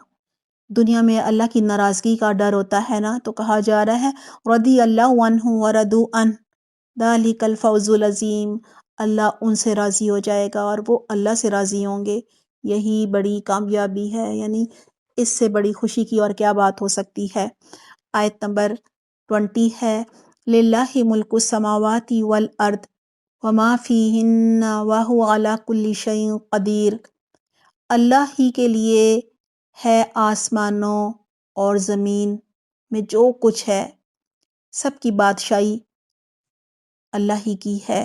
دنیا میں اللہ کی ناراضگی کا ڈر ہوتا ہے نا، تو کہا جا رہا ہے رضی اللہ عنہ ورضوا عنہ ذلک الفوز العظیم، اللہ ان سے راضی ہو جائے گا اور وہ اللہ سے راضی ہوں گے، یہی بڑی کامیابی ہے، یعنی اس سے بڑی خوشی کی اور کیا بات ہو سکتی ہے۔ آیت نمبر 20 ہے، للہ ملک السماوات والارض وما فیہن وہو علی کل شیء قدیر، اللہ ہی کے لیے ہے آسمانوں اور زمین میں جو کچھ ہے، سب کی بادشاہی اللہ ہی کی ہے،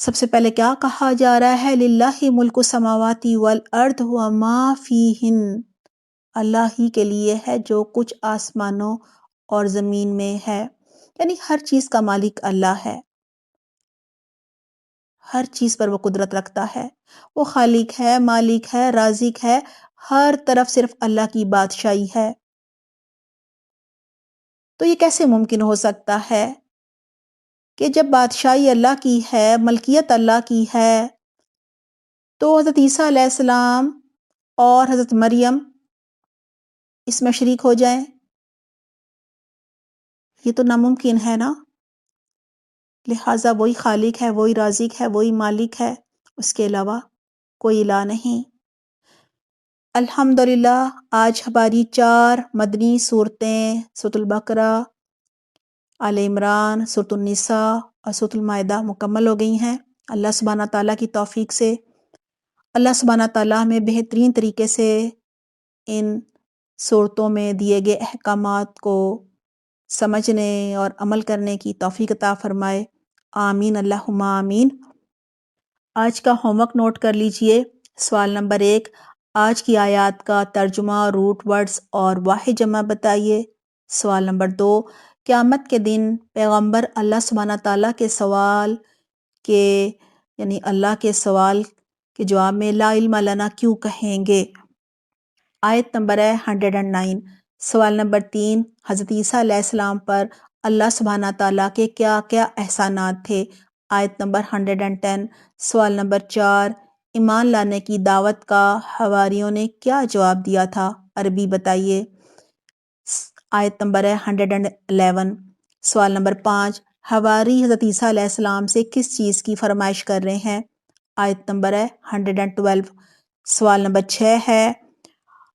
سب سے پہلے کیا کہا جا رہا ہے؟ للہ ملک السماوات والارض وما فیہن، اللہ ہی کے لیے ہے جو کچھ آسمانوں اور زمین میں ہے، یعنی ہر چیز کا مالک اللہ ہے، ہر چیز پر وہ قدرت رکھتا ہے، وہ خالق ہے، مالک ہے، رازق ہے، ہر طرف صرف اللہ کی بادشاہی ہے۔ تو یہ کیسے ممکن ہو سکتا ہے کہ جب بادشاہی اللہ کی ہے، ملکیت اللہ کی ہے، تو حضرت عیسیٰ علیہ السلام اور حضرت مریم اس میں شریک ہو جائیں؟ یہ تو ناممکن ہے نا۔ لہٰذا وہی خالق ہے، وہی رازق ہے، وہی مالک ہے، اس کے علاوہ کوئی الہ نہیں۔ الحمدللہ آج ہماری 4 مدنی صورتیں سورۃ البقرہ، آل عمران، سورۃ النساء اور سورۃ المائدہ مکمل ہو گئی ہیں۔ اللہ سبحانہ تعالیٰ کی توفیق سے اللہ سبحانہ تعالیٰ ہمیں بہترین طریقے سے ان صورتوں میں دیے گئے احکامات کو سمجھنے اور عمل کرنے کی توفیق عطا فرمائے، آمین اللہم آمین۔ آج کا ہوم ورک نوٹ کر لیجئے۔ سوال نمبر 1، آج کی آیات کا ترجمہ، روٹ ورڈز اور واحد جمع بتائیے۔ سوال نمبر 2، قیامت کے دن پیغمبر اللہ سبحانہ تعالیٰ کے سوال کے یعنی اللہ کے سوال کے جواب میں لا علم لنا کیوں کہیں گے؟ آیت نمبر ہے 109۔ سوال نمبر 3، حضرت عیسیٰ علیہ السلام پر اللہ سبحانہ تعالیٰ کے کیا کیا احسانات تھے؟ آیت نمبر 110۔ سوال نمبر 4، ایمان لانے کی دعوت کا حواریوں نے کیا جواب دیا تھا؟ عربی بتائیے۔ آیت نمبر ہے 111۔ سوال نمبر 5، حواری حضرت عیسیٰ علیہ السلام سے کس چیز کی فرمائش کر رہے ہیں؟ آیت نمبر ہے 112۔ سوال نمبر 6 ہے،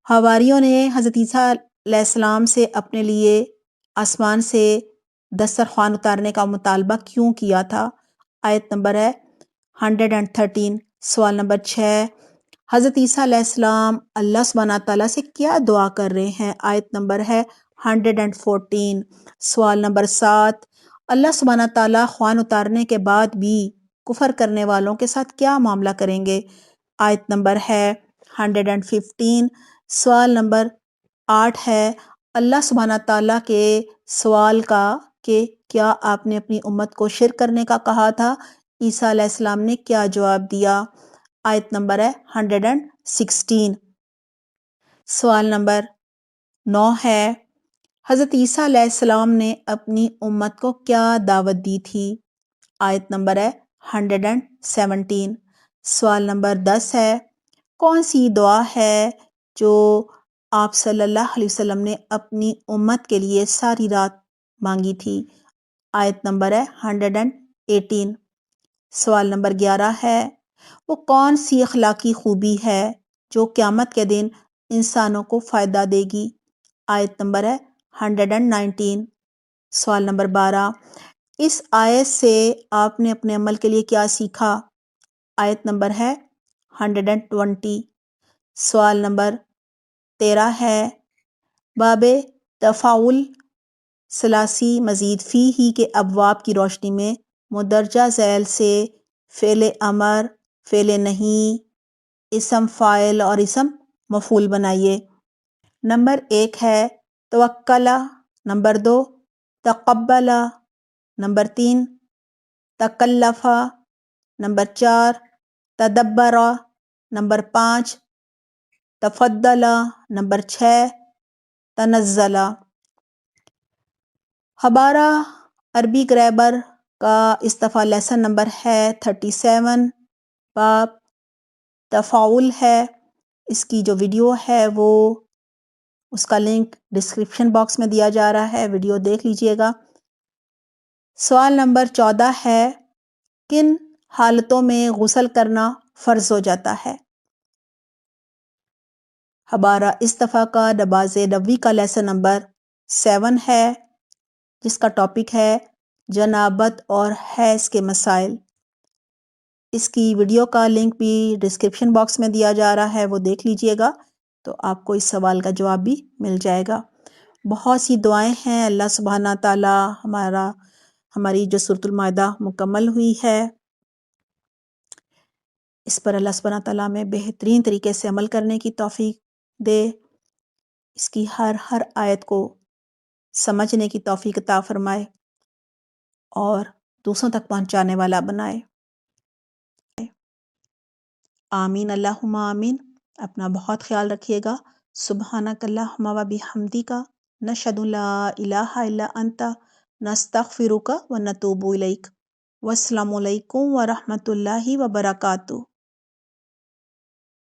حواریوں نے حضرت عیسیٰ علیہ السلام سے اپنے لیے آسمان سے دسترخوان اتارنے کا مطالبہ کیوں کیا تھا؟ آیت نمبر ہے 113۔ سوال نمبر 6، حضرت عیسیٰ علیہ السلام اللہ سبحانہ تعالیٰ سے کیا دعا کر رہے ہیں؟ آیت نمبر ہے 114۔ سوال نمبر 7، اللہ سبحانہ تعالیٰ خوان اتارنے کے بعد بھی کفر کرنے والوں کے ساتھ کیا معاملہ کریں گے؟ آیت نمبر ہے 115۔ سوال نمبر 8 ہے، اللہ سبحانہ تعالیٰ کے سوال کا کہ کیا آپ نے اپنی امت کو شرک کرنے کا کہا تھا؟ عیسیٰ علیہ السلام نے کیا جواب دیا؟ آیت نمبر ہے 116۔ سوال نمبر 9 ہے، حضرت عیسیٰ علیہ السلام نے اپنی امت کو کیا دعوت دی تھی؟ آیت نمبر ہے 117۔ سوال نمبر 10 ہے، کون سی دعا ہے جو آپ صلی اللہ علیہ وسلم نے اپنی امت کے لیے ساری رات مانگی تھی؟ آیت نمبر ہے 118۔ سوال نمبر 11 ہے، وہ کون سی اخلاقی خوبی ہے جو قیامت کے دن انسانوں کو فائدہ دے گی؟ آیت نمبر ہے 119۔ سوال نمبر 12، اس آیت سے آپ نے اپنے عمل کے لیے کیا سیکھا؟ آیت نمبر ہے 120۔ سوال نمبر 13 ہے، باب تفاعل ثلاثی مزید فی ہی کے ابواب کی روشنی میں مندرجہ ذیل سے فعل امر، فعل نہیں، اسم فاعل اور اسم مفعول بنائیے۔ نمبر 1 ہے توکلا، نمبر 2 تقبلا، نمبر 3 تکلفا، نمبر 4 تدبرا، نمبر 5 تفضلا، نمبر 6 تنزلا۔ ہمارا عربی گرامر کا استفا لیسن نمبر ہے 37، باب تفاعل ہے۔ اس کی جو ویڈیو ہے وہ اس کا لنک ڈسکرپشن باکس میں دیا جا رہا ہے، ویڈیو دیکھ لیجئے گا۔ سوال نمبر 14 ہے، کن حالتوں میں غسل کرنا فرض ہو جاتا ہے؟ ہمارا استفا کا نماز نبوی کا لیسن نمبر 7 ہے، جس کا ٹاپک ہے جنابت اور حیض کے مسائل۔ اس کی ویڈیو کا لنک بھی ڈسکرپشن باکس میں دیا جا رہا ہے، وہ دیکھ لیجئے گا تو آپ کو اس سوال کا جواب بھی مل جائے گا۔ بہت سی دعائیں ہیں، اللہ سبحانہ تعالی ہماری جو سورۃ المائدہ مکمل ہوئی ہے اس پر اللہ سبحانہ تعالیٰ میں بہترین طریقے سے عمل کرنے کی توفیق دے، اس کی ہر آیت کو سمجھنے کی توفیق عطا فرمائے اور دوسروں تک پہنچانے والا بنائے۔ آمین اللہم آمین۔ اپنا بہت خیال رکھیے گا۔ سبحانک اللہم و بحمدک، نشہد لا الہ الا انت، نستغفرک و نتوب الیک۔ والسلام علیکم ورحمۃ اللہ وبرکاتہ۔